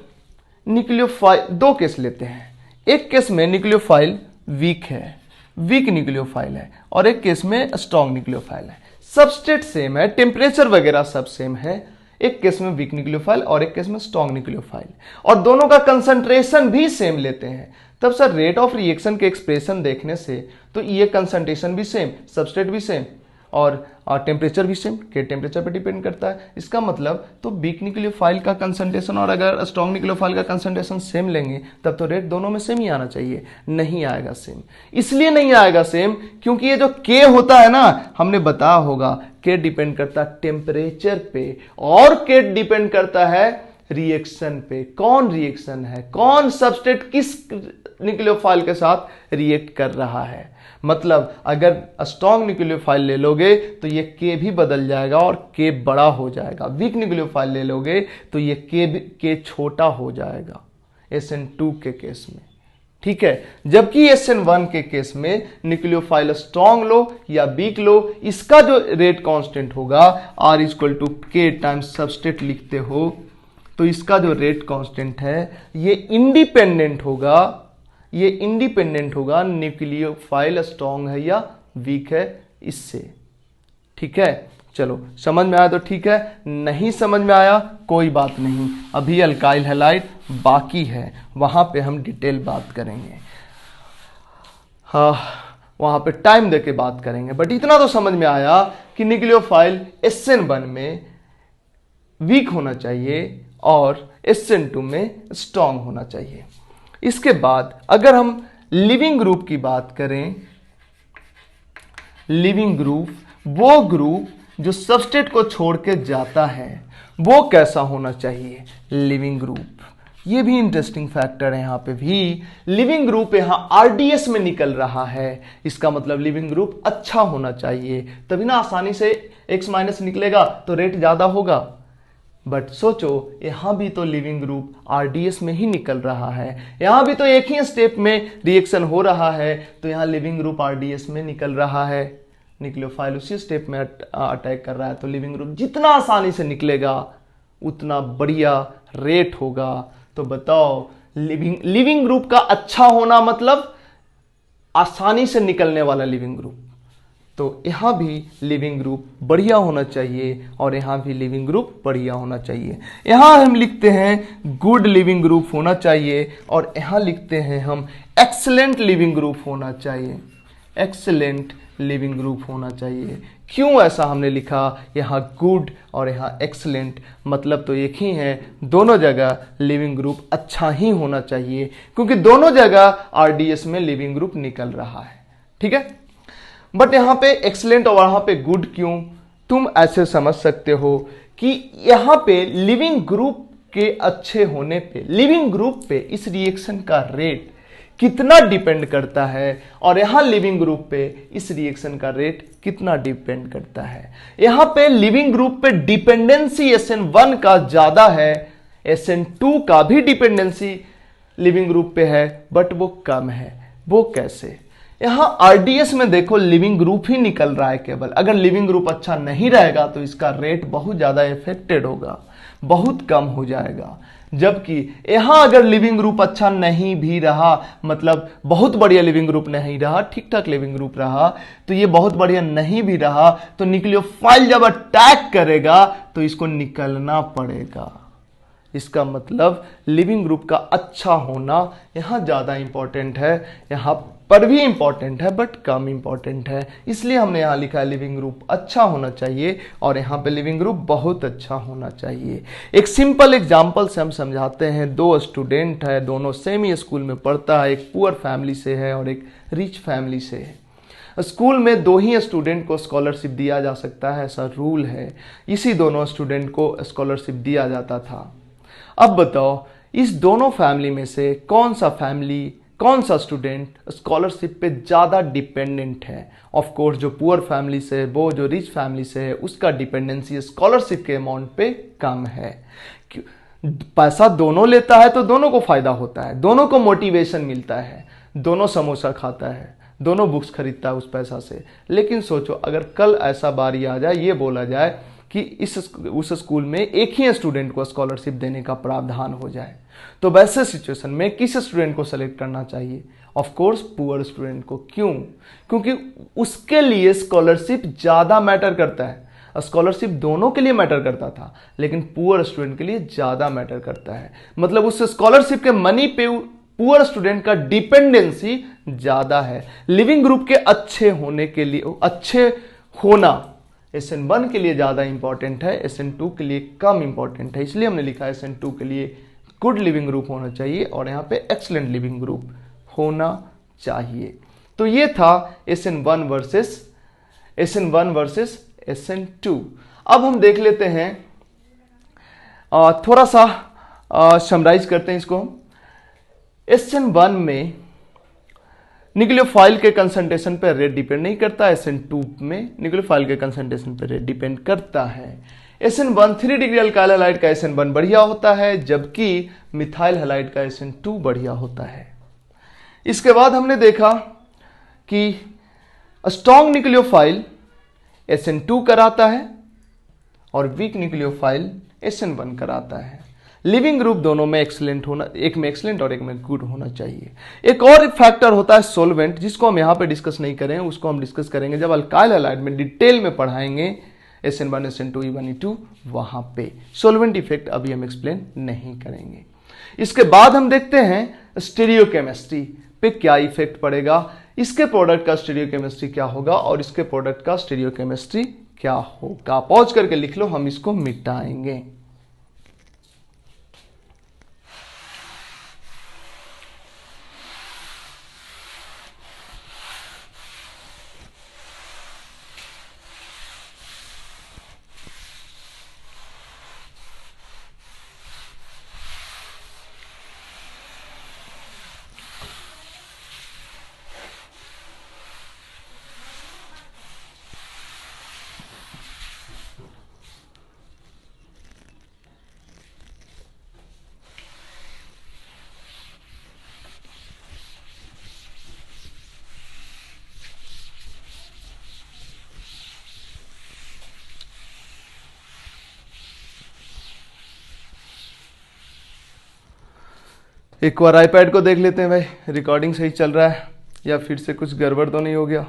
न्यूक्लियोफाइल दो केस लेते हैं, एक केस में न्यूक्लियोफाइल वीक है, वीक न्यूक्लियोफाइल है, और एक केस में स्ट्रांग न्यूक्लियोफाइल है। सबस्ट्रेट सेम है, टेम्परेचर वगैरह सब सेम है, एक केस में वीक न्यूक्लियोफाइल और एक केस में स्ट्रांग न्यूक्लियोफाइल, और दोनों का कंसंट्रेशन भी सेम लेते हैं। तब सर रेट ऑफ रिएक्शन के एक्सप्रेशन देखने से तो ये कंसंट्रेशन भी सेम, सबस्ट्रेट भी सेम और टेम्परेचर भी सेम, के टेम्परेचर पे डिपेंड करता है। इसका मतलब तो वीक न्यूक्लियोफाइल का कंसंट्रेशन और अगर स्ट्रांग न्यूक्लियोफाइल का कंसंट्रेशन सेम लेंगे तब तो रेट दोनों में सेम ही आना चाहिए। नहीं आएगा सेम, इसलिए नहीं आएगा सेम क्योंकि ये जो के होता है ना, हमने बताया होगा के डिपेंड करता है टेम्परेचर पे, और के डिपेंड करता है रिएक्शन पे। कौन रिएक्शन है, कौन सबस्ट्रेट किस न्यूक्लियोफाइल के साथ रिएक्ट कर रहा है। मतलब अगर स्ट्रांग न्यूक्लियोफाइल ले लोगे तो ये के भी बदल जाएगा और के बड़ा हो जाएगा। वीक न्यूक्लियोफाइल ले लोगे तो ये के छोटा हो जाएगा SN2 के केस में, ठीक है। जबकि SN1 के केस में न्यूक्लियोफाइल स्ट्रांग लो या वीक लो, इसका जो रेट कांस्टेंट होगा R=K टाइम्स सबस्ट्रेट लिखते हो, तो इसका जो रेट कांस्टेंट है ये इंडिपेंडेंट होगा, ये इंडिपेंडेंट होगा न्यूक्लियोफाइल स्ट्रांग है या वीक है इससे, ठीक है। चलो समझ में आया तो ठीक है, नहीं समझ में आया कोई बात नहीं, अभी अल्काइल हैलाइड बाकी है, वहां पे हम डिटेल बात करेंगे। वहां पे टाइम देके बात करेंगे। बट इतना तो समझ में आया कि न्यूक्लियोफाइल SN1 में वीक होना चाहिए और SN2 में स्ट्रांग होना चाहिए। इसके बाद अगर हम लिविंग ग्रुप की बात करें, लिविंग ग्रुप वो ग्रुप जो सबस्ट्रेट को छोड़ के जाता है वो कैसा होना चाहिए, लिविंग ग्रुप। ये भी इंटरेस्टिंग फैक्टर है। यहां पे भी लिविंग ग्रुप यहां RDS में निकल रहा है, इसका मतलब लिविंग ग्रुप अच्छा होना चाहिए, तभी ना आसानी से X- निकलेगा तो रेट ज्यादा होगा। बट सोचो यहां भी तो लिविंग ग्रुप RDS में ही निकल रहा है, यहां भी तो एक ही स्टेप में रिएक्शन हो रहा है, तो यहां लिविंग ग्रुप RDS में निकल रहा है, न्यूक्लियोफाइल उसी स्टेप में अटैक कर रहा है, तो लिविंग ग्रुप जितना आसानी से निकलेगा उतना बढ़िया रेट होगा। तो बताओ लिविंग ग्रुप का अच्छा होना मतलब आसानी से निकलने वाला लिविंग ग्रुप, तो यहां भी लिविंग ग्रुप बढ़िया होना चाहिए और यहां भी लिविंग ग्रुप बढ़िया होना चाहिए। यहां हम लिखते हैं गुड लिविंग ग्रुप होना चाहिए और यहां लिखते हैं हम एक्सीलेंट लिविंग ग्रुप होना चाहिए, एक्सीलेंट लिविंग ग्रुप होना चाहिए। क्यों ऐसा हमने लिखा, यहाँ गुड और यहाँ एक्सीलेंट मतलब तो एक ही है, दोनों जगह लिविंग ग्रुप अच्छा ही होना चाहिए क्योंकि दोनों जगह RDS में लिविंग ग्रुप निकल रहा है। ठीक है, बट यहाँ पे एक्सीलेंट और वहां पे गुड क्यों, तुम ऐसे समझ सकते हो कि यहाँ पे लिविंग ग्रुप के अच्छे होने पे, लिविंग ग्रुप पे इस रिएक्शन का रेट कितना डिपेंड करता है और यहां लिविंग ग्रुप पे इस रिएक्शन का रेट कितना डिपेंड करता है। यहां पे लिविंग ग्रुप पे डिपेंडेंसी SN1 का ज्यादा है, SN2 का भी डिपेंडेंसी लिविंग ग्रुप पे है बट वो कम है। वो कैसे, यहां RDS में देखो लिविंग ग्रुप ही निकल रहा है केवल, अगर लिविंग ग्रुप अच्छा नहीं रहेगा तो इसका रेट बहुत ज्यादा इफेक्टेड होगा, बहुत कम हो जाएगा। जबकि यहां अगर लिविंग ग्रुप अच्छा नहीं भी रहा, मतलब बहुत बढ़िया लिविंग ग्रुप नहीं रहा, ठीक ठाक लिविंग ग्रुप रहा, तो ये बहुत बढ़िया नहीं भी रहा तो न्यूक्लियोफाइल जब अटैक करेगा तो इसको निकलना पड़ेगा। इसका मतलब लिविंग ग्रुप का अच्छा होना यहां ज्यादा इंपॉर्टेंट है, यहां पर भी इंपॉर्टेंट है बट कम इंपॉर्टेंट है, इसलिए हमने यहां लिखा है लिविंग ग्रुप अच्छा होना चाहिए और यहां पे लिविंग ग्रुप बहुत अच्छा होना चाहिए। एक सिंपल एग्जांपल से हम समझाते हैं। दो स्टूडेंट है, दोनों सेम ही स्कूल में पढ़ता है, एक पुअर फैमिली से है और एक रिच फैमिली से है। स्कूल में दो ही स्टूडेंट को स्कॉलरशिप दिया जा सकता है, ऐसा रूल है, इसी दोनों स्टूडेंट को स्कॉलरशिप दिया जाता था। अब बताओ इस दोनों फैमिली में से कौन सा स्टूडेंट स्कॉलरशिप पे ज्यादा डिपेंडेंट है। ऑफ कोर्स जो पुअर फैमिली से है, वो जो रिच फैमिली से है, उसका डिपेंडेंसी स्कॉलरशिप के अमाउंट पे कम है। पैसा दोनों लेता है तो दोनों को फायदा होता है, दोनों को मोटिवेशन मिलता है, दोनों समोसा खाता है, दोनों बुक्स खरीदता है उस पैसा से। लेकिन सोचो अगर कल ऐसा बारी आ जाए, ये बोला जाए कि उस स्कूल में एक ही स्टूडेंट को स्कॉलरशिप देने का प्रावधान हो जाए, तो वैसे सिचुएशन में किस स्टूडेंट को सेलेक्ट करना चाहिए? ऑफ कोर्स पुअर स्टूडेंट को। क्यों? क्योंकि उसके लिए स्कॉलरशिप ज्यादा मैटर करता है। स्कॉलरशिप दोनों के लिए मैटर करता था लेकिन पुअर स्टूडेंट के लिए ज्यादा मैटर करता है, मतलब उस स्कॉलरशिप के मनी पे पुअर स्टूडेंट का डिपेंडेंसी ज्यादा है। लिविंग ग्रुप के अच्छे होने के लिए, अच्छे होना SN1 के लिए ज्यादा इंपॉर्टेंट है, SN2 के लिए कम इंपॉर्टेंट है, इसलिए हमने लिखा है SN2 के लिए गुड लिविंग ग्रुप होना चाहिए और यहां पे एक्सीलेंट लिविंग ग्रुप होना चाहिए। तो ये था SN1 वर्सेस SN2। अब हम देख लेते हैं, थोड़ा सा समराइज करते हैं इसको। SN1 में न्यूक्लियोफाइल के कंसंट्रेशन पर रेट डिपेंड नहीं करता, SN2 में न्यूक्लियोफाइल के कंसंट्रेशन पर रेट डिपेंड करता है। SN1 3 डिग्री अल्काइल हैलाइड का SN1 बढ़िया होता है, जबकि मिथाइल हैलाइड का SN2 बढ़िया होता है। इसके बाद हमने देखा कि स्ट्रॉन्ग न्यूक्लियोफाइल SN2 कराता है और वीक न्यूक्लियोफाइल SN1 कराता है। लिविंग ग्रुप दोनों में एक्सीलेंट होना, एक में एक्सीलेंट और एक में गुड होना चाहिए। एक और फैक्टर होता है सोलवेंट, जिसको हम यहां पे डिस्कस नहीं करें, उसको हम डिस्कस करेंगे जब अल्काइल हैलाइड में डिटेल में पढ़ाएंगे SN1 SN2 E1 E2, वहां पे सोलवेंट इफेक्ट अभी हम एक्सप्लेन नहीं करेंगे। इसके बाद हम देखते हैं स्टीरियोकेमिस्ट्री पे क्या इफेक्ट पड़ेगा। इसके प्रोडक्ट का स्टीरियोकेमिस्ट्री क्या होगा और इसके प्रोडक्ट का स्टीरियोकेमिस्ट्री क्या होगा। पॉज करके लिख लो, हम इसको मिटाएंगे। एक बार आईपैड को देख लेते हैं भाई, रिकॉर्डिंग सही चल रहा है या फिर से कुछ गड़बड़ तो नहीं हो गया?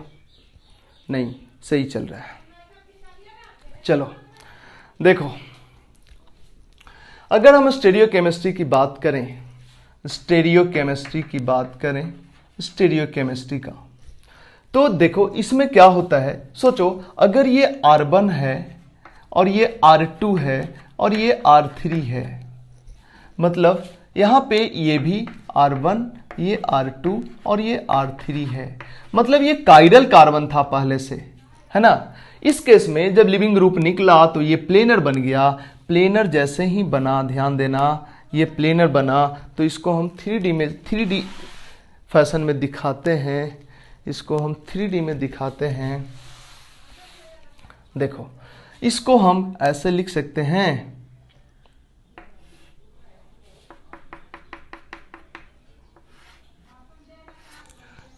नहीं, सही चल रहा है। चलो देखो, अगर हम स्टीरियोकेमिस्ट्री की बात करें, स्टीरियोकेमिस्ट्री का, तो देखो इसमें क्या होता है। सोचो अगर ये R1 है और ये R2 है और ये R3 है, मतलब यहां पे ये भी R1, ये R2 और ये R3 है, मतलब ये कायरल कार्बन था पहले से, है ना। इस केस में जब लिविंग ग्रुप निकला तो ये प्लेनर बन गया। प्लेनर जैसे ही बना, ध्यान देना, ये प्लेनर बना तो इसको हम 3D फैशन में दिखाते हैं। इसको हम 3D में दिखाते हैं। देखो इसको हम ऐसे लिख सकते हैं,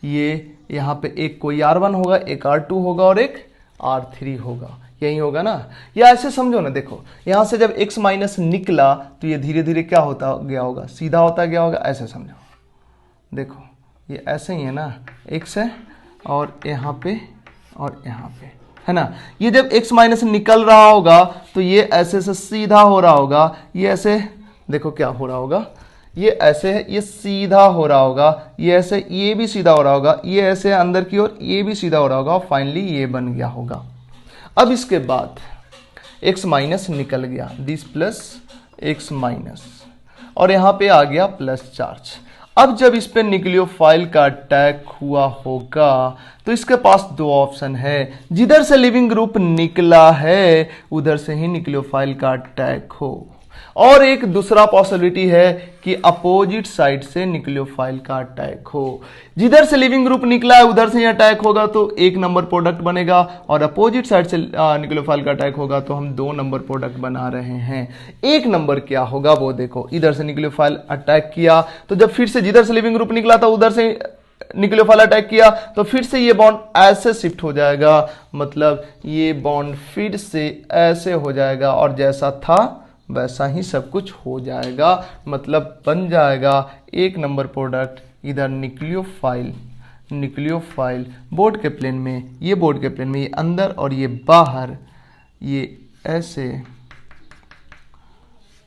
ये यहां पे एक कोई R1 होगा, एक R2 होगा और एक R3 होगा, यही होगा ना। या ऐसे समझो ना, देखो यहां से जब x माइनस निकला तो ये धीरे धीरे क्या होता गया होगा, सीधा होता गया होगा, ऐसे समझो। देखो ये ऐसे ही है ना, x है और यहाँ पे और यहाँ पे, है ना। ये जब x माइनस निकल रहा होगा तो ये ऐसे से सीधा हो रहा होगा, ये ऐसे देखो क्या हो रहा होगा, ये ऐसे है, ये सीधा हो रहा होगा, ये ऐसे, ये भी सीधा हो रहा होगा, ये ऐसे अंदर की ओर, ये भी सीधा हो रहा होगा और फाइनली ये बन गया होगा। अब इसके बाद x माइनस निकल गया, दिस प्लस x माइनस, और यहाँ पे आ गया प्लस चार्ज। अब जब इस पे न्यूक्लियोफाइल का अटैक हुआ होगा तो इसके पास दो ऑप्शन है, जिधर से लिविंग ग्रुप निकला है उधर से ही न्यूक्लियोफाइल का अटैक हो, और एक दूसरा पॉसिबिलिटी है कि अपोजिट साइड से न्यूक्लियोफाइल का अटैक हो। जिधर से लिविंग ग्रुप निकला है उधर से ही अटैक होगा तो एक नंबर प्रोडक्ट बनेगा, और अपोजिट साइड से न्यूक्लियोफाइल का अटैक होगा तो हम दो नंबर प्रोडक्ट बना रहे हैं। एक नंबर क्या होगा वो देखो, इधर से न्यूक्लियोफाइल अटैक किया तो जब फिर से जिधर से लिविंग ग्रुप निकला था उधर से न्यूक्लियोफाइल अटैक किया तो फिर से ये बॉन्ड ऐसे शिफ्ट हो जाएगा, मतलब ये बॉन्ड फिर से ऐसे हो जाएगा और जैसा था वैसा ही सब कुछ हो जाएगा, मतलब बन जाएगा एक नंबर प्रोडक्ट। इधर न्यूक्लियोफाइल बोर्ड के प्लेन में, ये बोर्ड के प्लेन में, ये अंदर और ये बाहर, ये ऐसे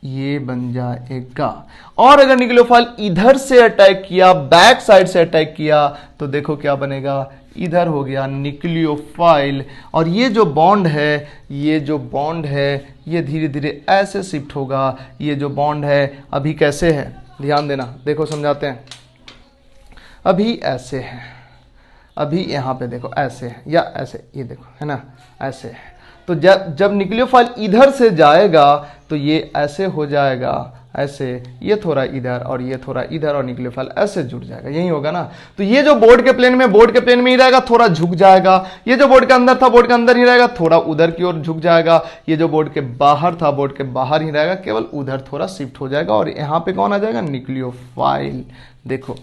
ये बन जाएगा। और अगर न्यूक्लियोफाइल इधर से अटैक किया, बैक साइड से अटैक किया तो देखो क्या बनेगा, इधर हो गया न्यूक्लियोफाइल, और ये जो बॉन्ड है ये धीरे धीरे ऐसे शिफ्ट होगा। ये जो बॉन्ड है अभी कैसे है, ध्यान देना, देखो समझाते हैं। अभी ऐसे है, अभी यहाँ पे देखो ऐसे है या ऐसे, ये देखो है ना ऐसे है। तो जब न्यूक्लियोफाइल इधर से जाएगा तो ये ऐसे हो जाएगा, ऐसे, ये थोड़ा इधर और ये थोड़ा इधर, और न्यूक्लियोफाइल ऐसे जुड़ जाएगा, यही होगा ना। तो ये जो बोर्ड के प्लेन में ही रहेगा, थोड़ा झुक जाएगा। ये जो बोर्ड के अंदर था बोर्ड के अंदर ही रहेगा, थोड़ा उधर की ओर झुक जाएगा। ये जो बोर्ड के बाहर था बोर्ड के बाहर ही रहेगा, केवल उधर थोड़ा शिफ्ट हो जाएगा। और यहाँ पे कौन आ जाएगा, न्यूक्लियोफाइल। देखो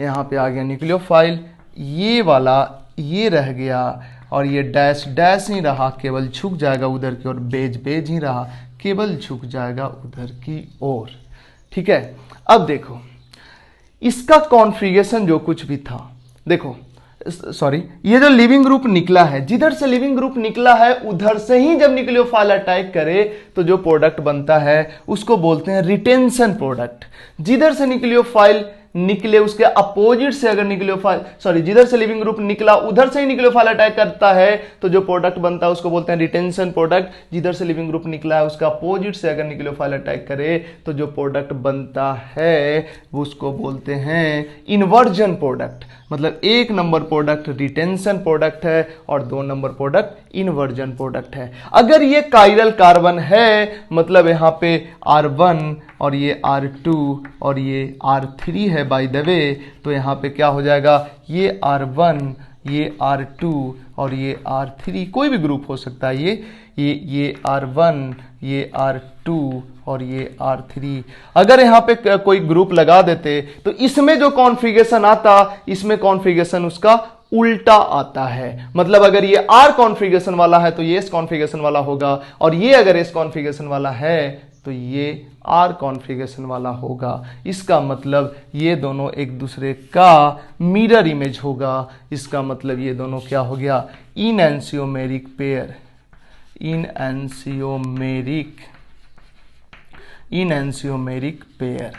यहाँ पे आ गया न्यूक्लियोफाइल, ये वाला ये रह गया, और ये डैश डैश ही रहा, केवल झुक जाएगा उधर की ओर, बेज ही रहा, केवल झुक जाएगा उधर की ओर। ठीक है, अब देखो इसका कॉन्फ़िगरेशन जो कुछ भी था, देखो सॉरी, ये जो लिविंग ग्रुप निकला है, जिधर से लिविंग ग्रुप निकला है उधर से ही जब न्यूक्लियोफाइल अटैक करे तो जो प्रोडक्ट बनता है उसको बोलते हैं रिटेंशन प्रोडक्ट। जिधर से न्यूक्लियोफाइल निकले उसके अपोजिट से अगर न्यूक्लियोफाइल जिधर से लिविंग ग्रुप निकला उधर से ही न्यूक्लियोफाइल अटैक करता है तो जो प्रोडक्ट बनता है उसको बोलते हैं रिटेंशन प्रोडक्ट। जिधर से लिविंग ग्रुप निकला है उसका अपोजिट से अगर न्यूक्लियोफाइल अटैक करे तो जो प्रोडक्ट बनता है उसको बोलते हैं इन्वर्जन प्रोडक्ट। मतलब 1 नंबर प्रोडक्ट रिटेंशन प्रोडक्ट है और 2 नंबर प्रोडक्ट इन्वर्जन प्रोडक्ट है। अगर ये कायरल कार्बन है मतलब यहाँ पे R1 और ये R2 और ये R3 है बाय द वे, तो यहाँ पे क्या हो जाएगा, ये R1 ये R2 और ये R3 कोई भी ग्रुप हो सकता है, ये R1 ये R2 और ये R3। अगर यहाँ पे कोई ग्रुप लगा देते तो इसमें जो कॉन्फ़िगरेशन आता इसमें कॉन्फ़िगरेशन उसका उल्टा आता है। मतलब अगर ये R कॉन्फ़िगरेशन वाला है तो ये S कॉन्फ़िगरेशन वाला होगा और ये अगर S कॉन्फ़िगरेशन वाला है तो ये R कॉन्फ़िगरेशन वाला होगा। इसका मतलब ये दोनों एक दूसरे का मिरर इमेज होगा। इसका मतलब ये दोनों क्या हो गया, इनएंशियोमेरिक पेयर, इनएंशियोमेरिक पेयर।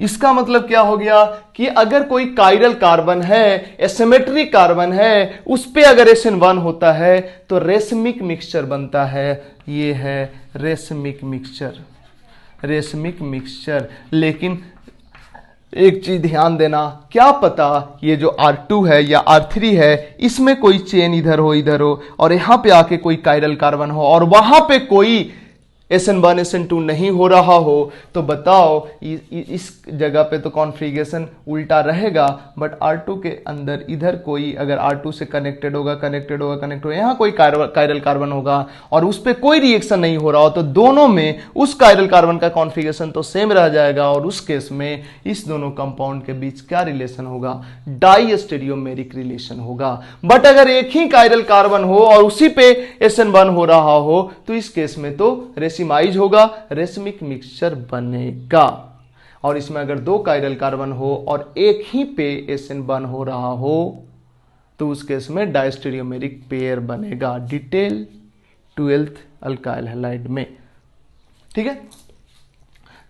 इसका मतलब क्या हो गया कि अगर कोई कायरल कार्बन है, एसिमेट्रिक कार्बन है, उस पे अगर SN1 होता है तो रेशमिक मिक्सचर बनता है। ये है रेशमिक मिक्सचर। लेकिन एक चीज ध्यान देना, क्या पता ये जो R2 है या R3 है इसमें कोई चेन इधर हो और यहां पे आके कोई कायरल कार्बन हो और वहां पे कोई SN1 SN2 नहीं हो रहा हो, तो बताओ इस जगह पे तो कॉन्फ़िगरेशन उल्टा रहेगा। बट R2 के अंदर इधर कोई अगर R2 से कनेक्टेड होगा यहाँ कोई कायरल कार्बन होगा और उस पर कोई रिएक्शन नहीं हो रहा हो तो दोनों में उस कायरल कार्बन का कॉन्फ़िगरेशन तो सेम रह जाएगा और उस केस में इस दोनों कंपाउंड के बीच क्या रिलेशन होगा, डाइस्टेरियोमेरिक रिलेशन होगा। बट अगर एक ही कायरल कार्बन हो और उसी पे SN1 हो रहा हो तो इस केस में तो रेसिमाइज होगा, रेशमिक मिक्सचर बनेगा। और इसमें अगर 2 कायरल कार्बन हो और एक ही पे SN1 हो रहा हो तो उस केस में डायस्टेरियोमेरिक पेयर बनेगा डिटेल 12th अल्काइल हैलाइड में। ठीक है,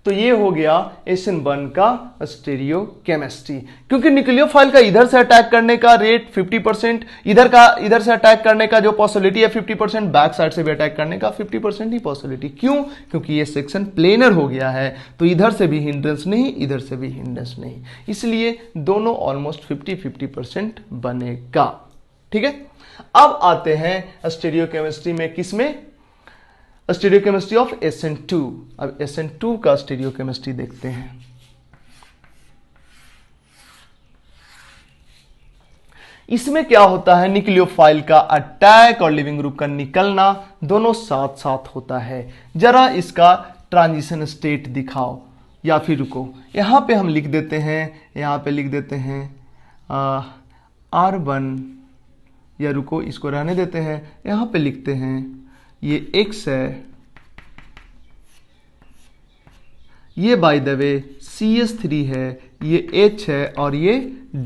तो ये हो गया SN1 का स्टीरियोकेमिस्ट्री। क्योंकि न्यूक्लियोफाइल का इधर से अटैक करने का रेट 50%, इधर से अटैक करने का जो पॉसिबिलिटी है 50%, बैक साइड से भी अटैक करने का 50% ही पॉसिबिलिटी। क्यों? क्योंकि ये सेक्शन प्लेनर हो गया है तो इधर से भी हिंड्रेंस नहीं, इधर से भी हिंड्रेंस नहीं, इसलिए दोनों ऑलमोस्ट 50-50% बनेगा। ठीक है, अब आते हैं स्टीरियोकेमिस्ट्री में, किसमें, स्टीरियोकेमिस्ट्री ऑफ SN2। अब SN2 का स्टीरियोकेमिस्ट्री देखते हैं। इसमें क्या होता है, न्यूक्लियोफाइल का अटैक और लिविंग ग्रुप का निकलना दोनों साथ साथ होता है। जरा इसका ट्रांजिशन स्टेट दिखाओ या फिर रुको, यहां पे हम लिख देते हैं R1, या रुको इसको रहने देते हैं, यहां पे लिखते हैं ये X है, ये बाय द वे CH3 है, ये H है और ये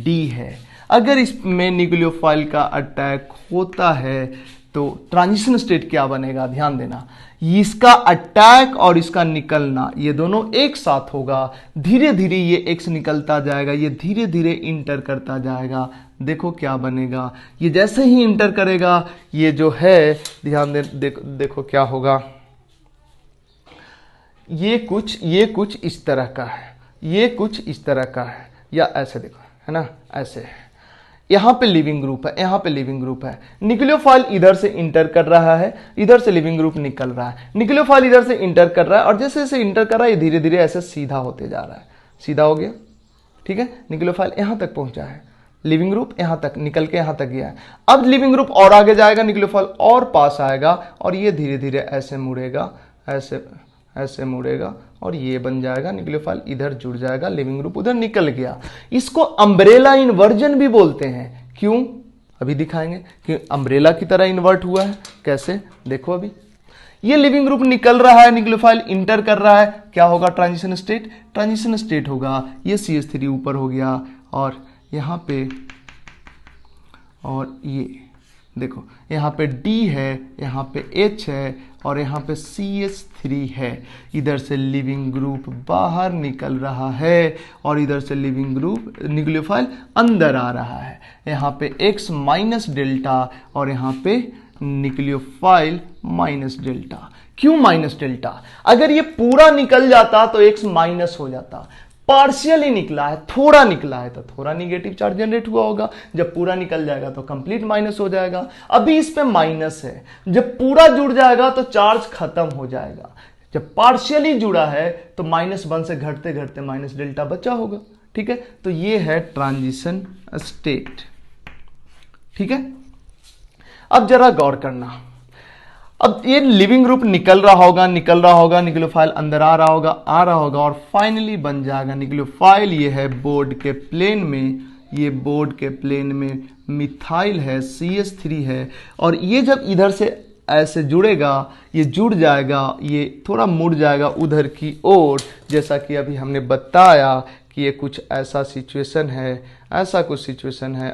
D है। अगर इसमें न्यूक्लियोफाइल का अटैक होता है तो ट्रांजिशन स्टेट क्या बनेगा, ध्यान देना, इसका अटैक और इसका निकलना ये दोनों एक साथ होगा। धीरे धीरे ये X निकलता जाएगा, ये धीरे धीरे इंटर करता जाएगा। देखो क्या बनेगा, ये जैसे ही इंटर करेगा ये जो है, ध्यान दे, देखो क्या होगा, ये कुछ इस तरह का है, ये कुछ इस तरह का है, या ऐसे देखो, है ना, ऐसे है। यहाँ पे लिविंग ग्रुप है, यहाँ पे लिविंग ग्रुप है। न्यूक्लियोफाइल इधर से इंटर कर रहा है, इधर से लिविंग ग्रुप निकल रहा है। न्यूक्लियोफाइल इधर से इंटर कर रहा है और जैसे जैसे इंटर कर रहा है ये धीरे धीरे ऐसे सीधा होते जा रहा है, सीधा हो गया। ठीक है, न्यूक्लियोफाइल यहाँ तक पहुंचा है, लिविंग ग्रुप यहाँ तक निकल के यहाँ तक गया है। अब लिविंग ग्रुप और आगे जाएगा, न्यूक्लियोफाइल और पास आएगा और ये धीरे धीरे ऐसे मुड़ेगा, ऐसे मुड़ेगा और ये बन जाएगा, न्यूक्लियोफाइल इधर जुड़ जाएगा, लिविंग ग्रुप उधर निकल गया। इसको अम्ब्रेला इन्वर्जन भी बोलते हैं। क्यों, अभी दिखाएंगे कि अम्ब्रेला की तरह इन्वर्ट हुआ है कैसे। देखो अभी ये लिविंग ग्रुप निकल रहा है, न्यूक्लियोफाइल इंटर कर रहा है, क्या होगा, ट्रांजिशन स्टेट होगा। ये CH3 ऊपर हो गया और यहाँ पे, और ये देखो यहाँ पे D है, यहाँ पे H है और यहाँ पे CH3 है। इधर से लिविंग ग्रुप बाहर निकल रहा है और इधर से लिविंग ग्रुप न्यूक्लियोफाइल अंदर आ रहा है। यहाँ पे X माइनस डेल्टा और यहाँ पे न्यूक्लियोफाइल माइनस डेल्टा। क्यों माइनस डेल्टा? अगर ये पूरा निकल जाता तो X माइनस हो जाता, पार्शियली निकला है, थोड़ा निकला है तो थोड़ा निगेटिव चार्ज जनरेट हुआ होगा, जब पूरा निकल जाएगा तो कंप्लीट माइनस हो जाएगा। अभी इस पे माइनस है, जब पूरा जुड़ जाएगा तो चार्ज खत्म हो जाएगा। जब पार्शियली जुड़ा है तो -1 से घटते घटते माइनस डेल्टा बचा होगा। ठीक है, तो ये है ट्रांजिशन स्टेट। ठीक है, अब जरा गौर करना। अब ये लिविंग ग्रुप निकल रहा होगा, न्यूक्लियोफाइल अंदर आ रहा होगा और फाइनली बन जाएगा न्यूक्लियोफाइल। ये है बोर्ड के प्लेन में, मिथाइल है, CH3 है और ये जब इधर से ऐसे जुड़ेगा, ये जुड़ जाएगा, ये थोड़ा मुड़ जाएगा उधर की ओर, जैसा कि अभी हमने बताया कि ये कुछ ऐसा सिचुएशन है।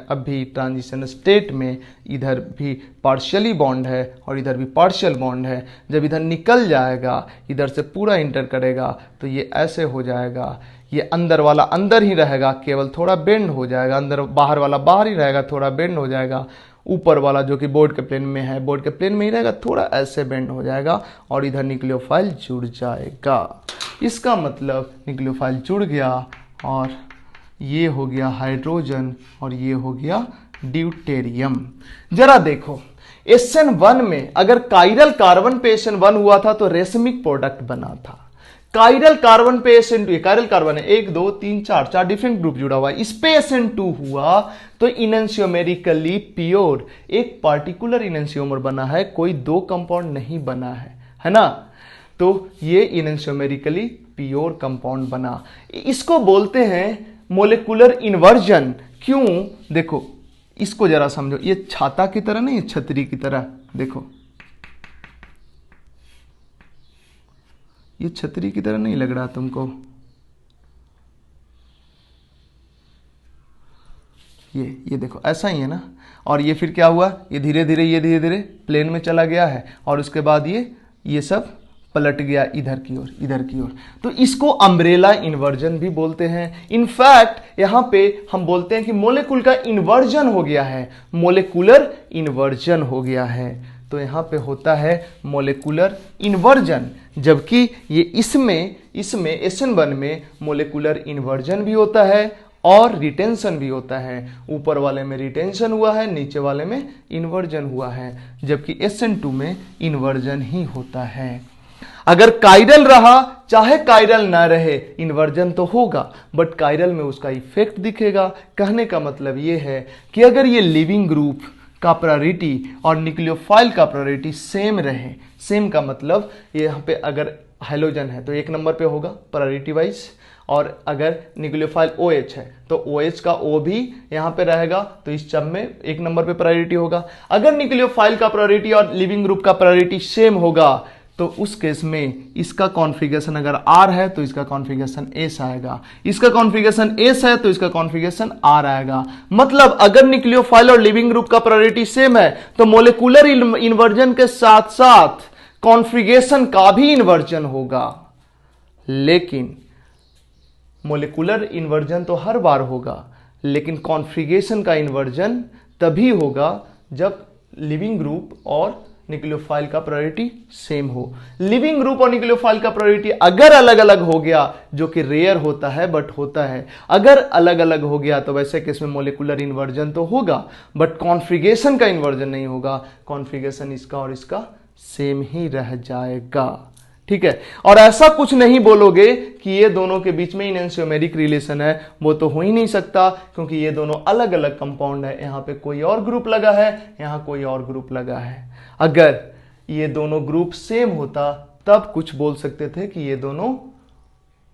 अभी ट्रांजिशन स्टेट में इधर भी पार्शियली बॉन्ड है और इधर भी पार्शियल बॉन्ड है। जब इधर निकल जाएगा, इधर से पूरा इंटर करेगा तो ये ऐसे हो जाएगा। ये अंदर वाला अंदर ही रहेगा, केवल थोड़ा बेंड हो जाएगा। अंदर बाहर वाला बाहर ही रहेगा, थोड़ा बेंड हो जाएगा। ऊपर वाला जो कि बोर्ड के प्लेन में है, बोर्ड के प्लेन में ही रहेगा, थोड़ा ऐसे बेंड हो जाएगा और इधर न्यूक्लियोफाइल जुड़ जाएगा। इसका मतलब न्यूक्लियोफाइल जुड़ गया और ये हो गया हाइड्रोजन और ये हो गया ड्यूटेरियम। जरा देखो, SN1 में अगर कायरल कार्बन पे SN1 हुआ था तो रेशमिक प्रोडक्ट बना था। कायरल कार्बन पे SN2, कायरल कार्बन है 1 2 3 4 डिफरेंट ग्रुप जुड़ा हुआ है, इस पे SN2 हुआ तो इनएंशियोमेरिकली प्योर एक पार्टिकुलर इनएंशियोमर बना है, कोई 2 कंपाउंड नहीं बना है ना। तो ये इनएंशियोमेरिकली प्योर कंपाउंड बना। इसको बोलते हैं मोलेकुलर इन्वर्जन। क्यों? देखो इसको जरा समझो, ये छाता की तरह नहीं, छतरी की तरह। देखो ये छतरी की तरह नहीं लग रहा तुमको? ये देखो ऐसा ही है ना। और ये फिर क्या हुआ, ये धीरे धीरे प्लेन में चला गया है और उसके बाद ये सब पलट गया इधर की ओर। तो इसको अम्ब्रेला इन्वर्जन भी बोलते हैं। इनफैक्ट यहां पे हम बोलते हैं कि मोलेकुल का इन्वर्जन हो गया है, मोलेकुलर इन्वर्जन हो गया है। तो यहां पे होता है मोलेकुलर इन्वर्जन, जबकि ये इसमें SN1 में मोलेकुलर इन्वर्जन भी होता है और रिटेंशन भी होता है। ऊपर वाले में रिटेंशन हुआ है, नीचे वाले में इन्वर्जन हुआ है, जबकि SN2 में इन्वर्जन ही होता है। अगर कायरल रहा चाहे कायरल ना रहे, इन्वर्जन तो होगा, बट कायरल में उसका इफेक्ट दिखेगा। कहने का मतलब ये है कि अगर ये लिविंग ग्रुप का प्रायोरिटी और न्यूक्लियोफाइल का प्रायोरिटी सेम रहे, सेम का मतलब ये यहाँ पे अगर हाइड्रोजन है तो 1 नंबर पे होगा प्रायोरिटी वाइज, और अगर न्यूक्लियोफाइल OH है तो OH का O भी यहाँ पे रहेगा, तो इस टर्म में 1 नंबर पे प्रायोरिटी होगा। अगर न्यूक्लियोफाइल का प्रायोरिटी और लिविंग ग्रुप का प्रायोरिटी सेम होगा तो उस केस में इसका कॉन्फ़िगरेशन अगर R है तो इसका कॉन्फ़िगरेशन S आएगा, इसका कॉन्फ़िगरेशन S है तो इसका कॉन्फ़िगरेशन R आएगा। मतलब अगर न्यूक्लियोफाइल और लिविंग ग्रुप का प्रायोरिटी सेम है तो मोलेकुलर इन्वर्जन के साथ साथ कॉन्फ़िगरेशन का भी इन्वर्जन होगा। लेकिन मोलेकुलर इन्वर्जन तो हर बार होगा, लेकिन कॉन्फ़िगरेशन का इन्वर्जन तभी होगा जब लिविंग ग्रुप और न्यूक्लियोफाइल का प्रायोरिटी सेम हो। लिविंग ग्रुप और न्यूक्लियोफाइल का प्रायोरिटी अगर अलग अलग हो गया, जो कि रेयर होता है बट होता है, अगर अलग अलग हो गया तो वैसे केस में मोलेकुलर इन्वर्जन तो होगा बट कॉन्फ़िगरेशन का इन्वर्जन नहीं होगा। कॉन्फ़िगरेशन इसका और इसका सेम ही रह जाएगा। ठीक है, और ऐसा कुछ नहीं बोलोगे कि ये दोनों के बीच में इनएंशियोमेरिक रिलेशन है, वो तो हो ही नहीं सकता, क्योंकि ये दोनों अलग अलग कंपाउंड है। यहां पे कोई और ग्रुप लगा है, यहां कोई और ग्रुप लगा है। अगर ये दोनों ग्रुप सेम होता तब कुछ बोल सकते थे कि ये दोनों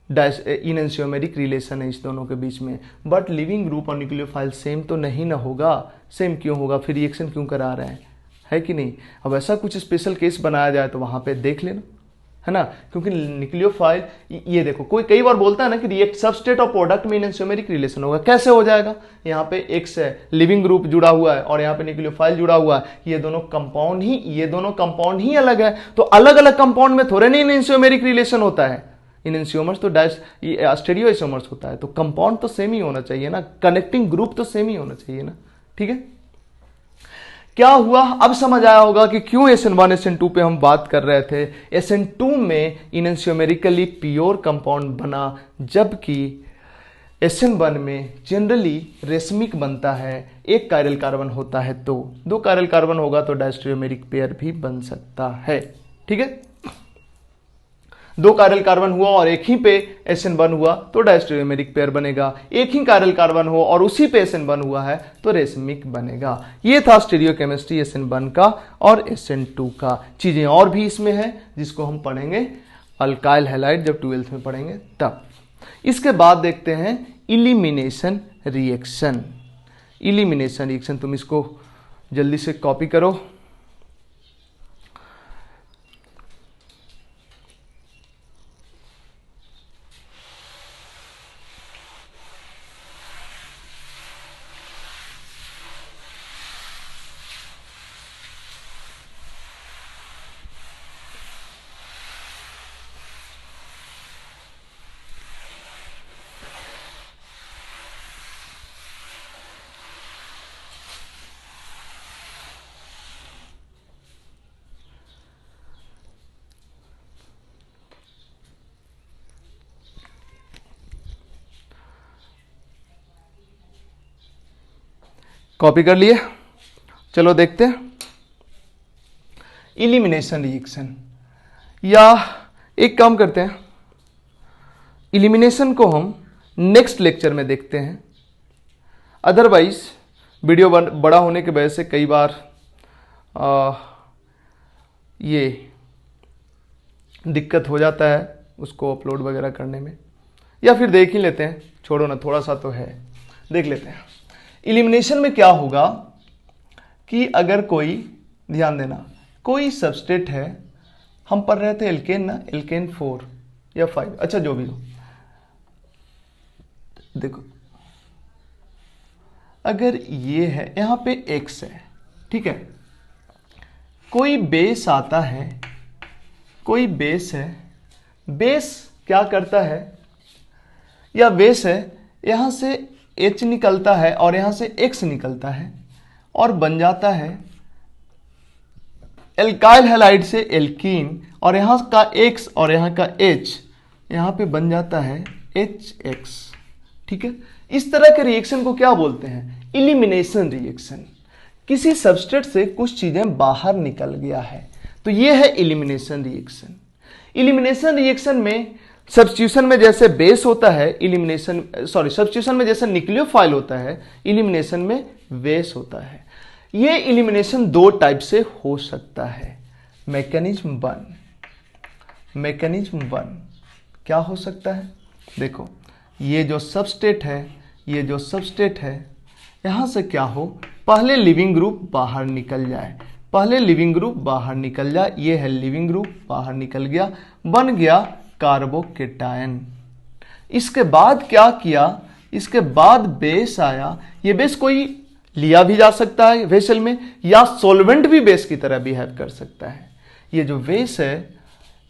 इनएंशियोमेरिक रिलेशन है इस दोनों के बीच में, बट लिविंग ग्रुप और न्यूक्लियोफाइल सेम तो नहीं ना होगा। सेम क्यों होगा, फिर रिएक्शन क्यों करा रहे हैं, है कि नहीं। अब ऐसा कुछ स्पेशल केस बनाया जाए तो वहां पे देख लेना, है ना, क्योंकि न्यूक्लियोफाइल, ये देखो कोई कई बार बोलता है ना कि रिएक्ट सबस्ट्रेट और प्रोडक्ट में एनेंटियोमेरिक रिलेशन होगा, कैसे हो जाएगा? यहाँ पे एक्स है, लिविंग ग्रुप जुड़ा हुआ है, और यहाँ पे न्यूक्लियोफाइल जुड़ा हुआ है, ये दोनों कंपाउंड ही अलग है, तो अलग अलग कंपाउंड में थोड़े नहीं एनेंटियोमेरिक रिलेशन होता है। एनेंटियोमर्स तो स्टीरियोइसोमर्स होता है, तो कंपाउंड तो सेम ही होना चाहिए ना, कनेक्टिंग ग्रुप तो सेम ही होना चाहिए ना, ठीक है। क्या हुआ, अब समझ आया होगा कि क्यों SN1 SN2 पे हम बात कर रहे थे। SN2 में इनेंशियोमेरिकली प्योर कंपाउंड बना, जबकि SN1 में जनरली रेशमिक बनता है, एक कायरल कार्बन होता है, तो दो कायरल कार्बन होगा तो डायस्टेरियोमेरिक पेयर भी बन सकता है, ठीक है। दो कायरल कार्बन हुआ और एक ही पे SN1 हुआ तो डायस्टेरियोमेरिक पेयर बनेगा, एक ही कायरल कार्बन हो और उसी पे SN1 हुआ है तो रेशमिक बनेगा। ये था स्टीरियोकेमिस्ट्री SN1 का और SN2 का। चीजें और भी इसमें है जिसको हम पढ़ेंगे अल्काइल हैलाइड जब 12th में पढ़ेंगे तब। इसके बाद देखते हैं इलिमिनेशन रिएक्शन। इलिमिनेशन रिएक्शन, तुम इसको जल्दी से कॉपी करो। कॉपी कर लिए, चलो देखते हैं इलिमिनेशन रिएक्शन। या एक काम करते हैं, इलिमिनेशन को हम नेक्स्ट लेक्चर में देखते हैं। अदरवाइज वीडियो बड़ा होने की वजह से कई बार ये दिक्कत हो जाता है उसको अपलोड वगैरह करने में, या फिर देख ही लेते हैं, छोड़ो ना, थोड़ा सा तो है, देख लेते हैं। इलिमिनेशन में क्या होगा कि अगर कोई, ध्यान देना, कोई सबस्ट्रेट है, हम पढ़ रहे थे एल्केन ना, एल्केन 4 या 5, अच्छा जो भी हो, देखो अगर ये है, यहां पे X है, ठीक है, कोई बेस आता है, कोई बेस है, बेस क्या करता है, या बेस है, यहां से H निकलता है और यहां से X निकलता है और बन जाता है एल्काइल हैलाइड से एल्कीन, और यहां का X और यहां का H, यहां पे बन जाता है HX, ठीक है। इस तरह के रिएक्शन को क्या बोलते हैं? Elimination reaction. किसी सबस्ट्रेट से कुछ चीजें बाहर निकल गया है, तो ये है इलिमिनेशन रिएक्शन। इलिमिनेशन रिएक्शन में सब्स्टिट्यूशन में जैसे बेस होता है, सब्स्टिट्यूशन में जैसे न्यूक्लियोफाइल होता है, इलिमिनेशन में बेस होता है। ये इलिमिनेशन दो टाइप से हो सकता है। मैकेनिज्म वन क्या हो सकता है? देखो ये जो सबस्ट्रेट है, यहां से क्या हो, पहले लिविंग ग्रुप बाहर निकल जाए, ये है लिविंग ग्रुप, बाहर निकल गया, बन गया कार्बोकेटायन। इसके बाद क्या किया, इसके बाद बेस आया, ये बेस कोई लिया भी जा सकता है वेसल में, या सॉल्वेंट भी बेस की तरह बिहेव कर सकता है। ये जो बेस है,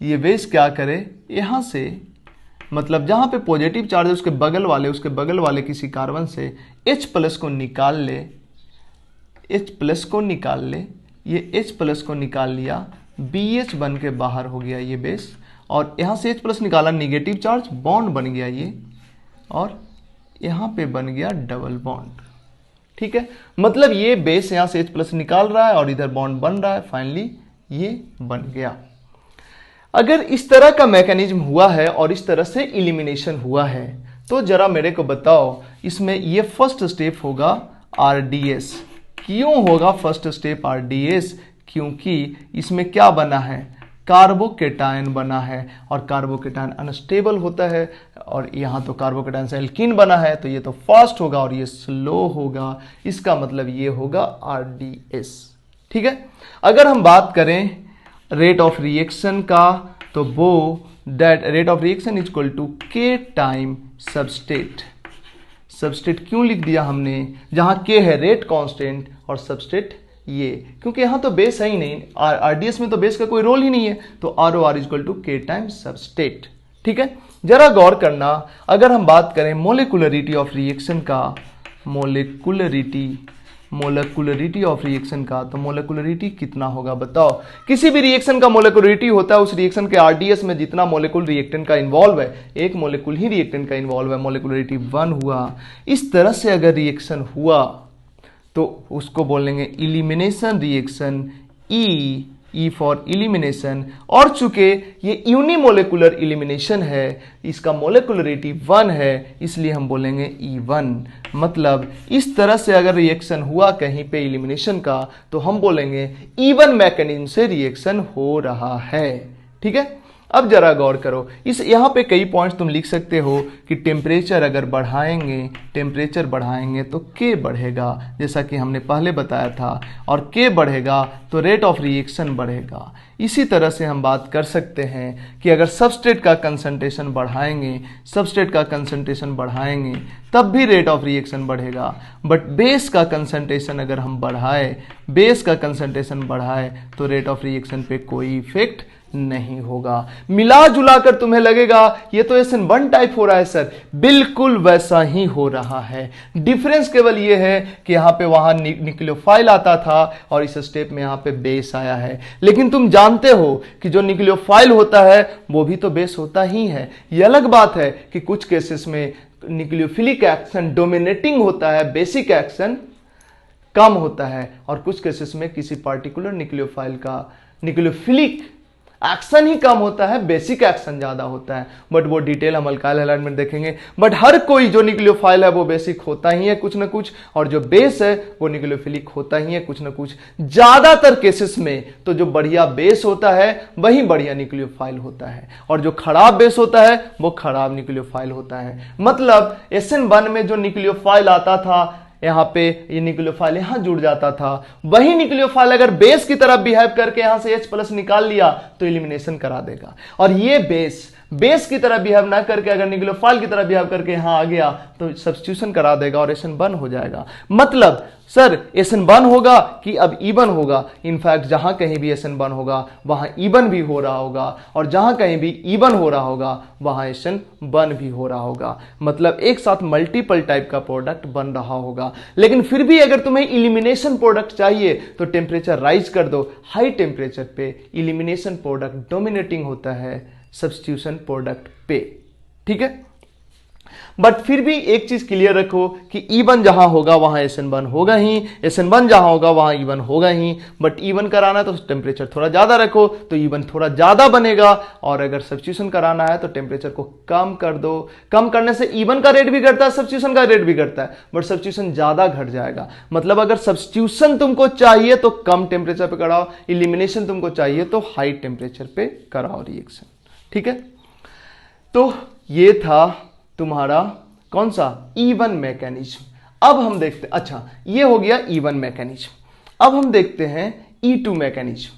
ये बेस क्या करे, यहां से, मतलब जहां पे पॉजिटिव चार्ज है उसके बगल वाले किसी कार्बन से H प्लस को निकाल ले, ये H प्लस को निकाल लिया, BH बन के बाहर हो गया ये बेस, और यहां से H प्लस निकाला, निगेटिव चार्ज, बॉन्ड बन गया ये, और यहां पे बन गया डबल बॉन्ड, ठीक है। मतलब ये बेस यहां से H प्लस निकाल रहा है और इधर बॉन्ड बन रहा है, फाइनली ये बन गया। अगर इस तरह का मैकेनिज्म हुआ है और इस तरह से इलिमिनेशन हुआ है, तो जरा मेरे को बताओ, इसमें ये फर्स्ट स्टेप होगा RDS। क्यों होगा फर्स्ट स्टेप RDS? क्योंकि इसमें क्या बना है, कार्बोकेटायन बना है, और कार्बोकेटायन अनस्टेबल होता है, और यहां तो कार्बोकेटायन से एल्कीन बना है, तो ये तो फास्ट होगा और ये स्लो होगा, इसका मतलब ये होगा RDS, ठीक है। अगर हम बात करें रेट ऑफ रिएक्शन का, तो वो that rate of reaction is equal to के टाइम सबस्टेट। सबस्टेट क्यों लिख दिया हमने, जहां के है रेट कांस्टेंट और सबस्टेट ये, क्योंकि यहां तो बेस है ही नहीं, आरडीएस में तो बेस का कोई रोल ही नहीं है, तो R O R is equal to के टाइम सबस्टेट। ठीक है, जरा गौर करना, अगर हम बात करें मोलिकुलरिटी ऑफ रिएक्शन का, मोलिकुलरिटी ऑफ रिएक्शन का, तो मोलिकुलरिटी कितना होगा बताओ। किसी भी रिएक्शन का मोलिकुलरिटी होता है उस रिएक्शन के आरडीएस में जितना मोलिकुल रिएक्टेंट का इन्वॉल्व है, एक मोलिकुल ही रिएक्टेंट का इन्वॉल्व है, मोलिकुलरिटी 1 हुआ। इस तरह से अगर रिएक्शन हुआ तो उसको बोलेंगे elimination reaction, E for elimination. और चूंकि ये यूनिमोलिकुलर इलिमिनेशन है, इसका मोलिकुलरिटी 1 है, इसलिए हम बोलेंगे E1। मतलब इस तरह से अगर रिएक्शन हुआ कहीं पे इलिमिनेशन का, तो हम बोलेंगे E1 मैकेनिज्म से रिएक्शन हो रहा है। ठीक है, अब जरा गौर करो, इस यहाँ पे कई पॉइंट्स तुम लिख सकते हो कि टेम्परेचर अगर बढ़ाएंगे तो K बढ़ेगा, जैसा कि हमने पहले बताया था, और K बढ़ेगा तो रेट ऑफ रिएक्शन बढ़ेगा। इसी तरह से हम बात कर सकते हैं कि अगर सबस्ट्रेट का कंसंट्रेशन बढ़ाएंगे तब भी रेट ऑफ रिएक्शन बढ़ेगा, बट बेस का कंसंट्रेशन अगर हम बढ़ाए तो रेट ऑफ रिएक्शन पे कोई इफेक्ट नहीं होगा। मिला जुला कर तुम्हें लगेगा ये तो SN1 टाइप हो रहा है सर, बिल्कुल वैसा ही हो रहा है। डिफरेंस केवल ये है कि यहाँ पे वहां न्यूक्लियोफाइल आता था और इस स्टेप में यहाँ पे बेस आया है, लेकिन तुम जानते हो कि जो न्यूक्लियोफाइल होता है वो भी तो बेस होता ही है। ये अलग बात है कि कुछ केसेस में न्यूक्लियोफिलिक एक्शन डोमिनेटिंग होता है, बेसिक एक्शन कम होता है, और कुछ केसेस में किसी पार्टिकुलर न्यूक्लियोफाइल का न्यूक्लियोफिलिक एक्शन ही कम होता है, बेसिक एक्शन ज्यादा होता है। बट वो डिटेल हम अल्काइल हैलाइड में देखेंगे। बट हर कोई जो न्यूक्लियोफाइल है वो बेसिक होता ही है कुछ ना कुछ, और जो बेस है वो न्यूक्लियोफिलिक होता ही है कुछ ना कुछ। ज्यादातर केसेस में तो जो बढ़िया बेस होता है वही बढ़िया न्यूक्लियोफाइल होता है, और जो खराब बेस होता है वो खराब न्यूक्लियोफाइल होता है। मतलब SN1 में जो न्यूक्लियोफाइल आता था, यहाँ पे ये न्यूक्लियोफाइल यहाँ जुड़ जाता था, वही न्यूक्लियोफाइल अगर बेस की तरफ बिहेव करके यहाँ से H+ निकाल लिया तो एलिमिनेशन करा देगा। और ये बेस की तरह बिहेव ना करके अगर न्यूक्लियोफाइल की तरह बिहेव करके यहाँ आ गया तो सब्स्टिट्यूशन करा देगा और SN1 हो जाएगा। मतलब सर SN1 होगा कि अब E1 होगा? इनफैक्ट जहां कहीं भी SN1 होगा वहां E1 भी हो रहा होगा, और जहां कहीं भी E1 हो रहा होगा वहां SN1 भी हो रहा होगा। मतलब एक साथ मल्टीपल टाइप का प्रोडक्ट बन रहा होगा। लेकिन फिर भी अगर तुम्हें इलिमिनेशन प्रोडक्ट चाहिए तो टेम्परेचर राइज कर दो। हाई टेम्परेचर पे इलिमिनेशन प्रोडक्ट डोमिनेटिंग होता है सब्स्टिट्यूशन प्रोडक्ट पे। ठीक है, बट फिर भी एक चीज क्लियर रखो कि E1 जहां होगा वहां SN1 होगा ही, SN1 जहां होगा वहां E1 होगा ही। बट E1 कराना है तो टेम्परेचर थोड़ा ज्यादा रखो तो E1 थोड़ा ज्यादा बनेगा, और अगर सब्स्टिट्यूशन कराना है तो टेम्परेचर को कम कर दो। कम करने से E1 का रेट भी घटता है, सब्स्टिट्यूशन का रेट भी घटता है, बट सब्स्टिट्यूशन ज्यादा घट जाएगा। मतलब अगर सब्स्टिट्यूशन तुमको चाहिए तो कम टेम्परेचर पे कराओ, इलिमिनेशन तुमको चाहिए तो हाई टेम्परेचर पे कराओ रिएक्शन। ठीक है, तो ये था तुम्हारा कौन सा E1 मैकेनिज्म। अब हम देखते, अच्छा ये हो गया E1 मैकेनिज्म। अब हम देखते हैं E2 मैकेनिज्म।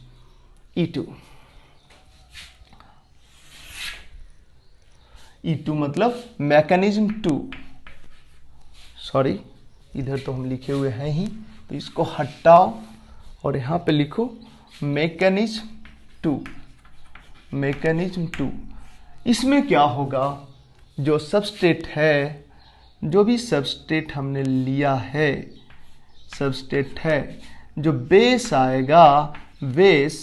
E2 मतलब मैकेनिज्म 2। सॉरी, इधर तो हम लिखे हुए हैं ही, तो इसको हटाओ और यहां पे लिखो मैकेनिज्म 2। इसमें क्या होगा, जो सबस्ट्रेट है, जो भी सबस्ट्रेट हमने लिया है, जो बेस आएगा, बेस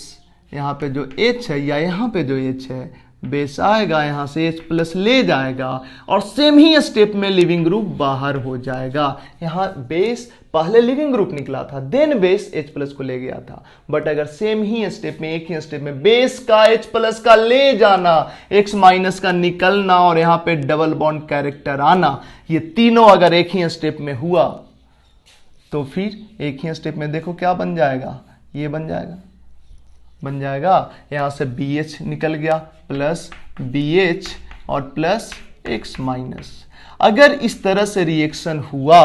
यहाँ पे जो H है या यहाँ पे जो H है, बेस आएगा यहाँ से H+ ले जाएगा और सेम ही स्टेप में लिविंग ग्रुप बाहर हो जाएगा। यहाँ बेस पहले लिविंग ग्रुप निकला था, देन बेस H+ को ले गया था। बट अगर सेम ही स्टेप में, एक ही स्टेप में बेस का H+ का ले जाना, X- का निकलना और यहाँ पे डबल बॉन्ड कैरेक्टर आना, ये तीनों अगर एक ही स्टेप में हुआ तो फिर एक ही स्टेप में देखो क्या बन जाएगा, ये बन जाएगा यहां से BH निकल गया प्लस BH और प्लस X-। अगर इस तरह से रिएक्शन हुआ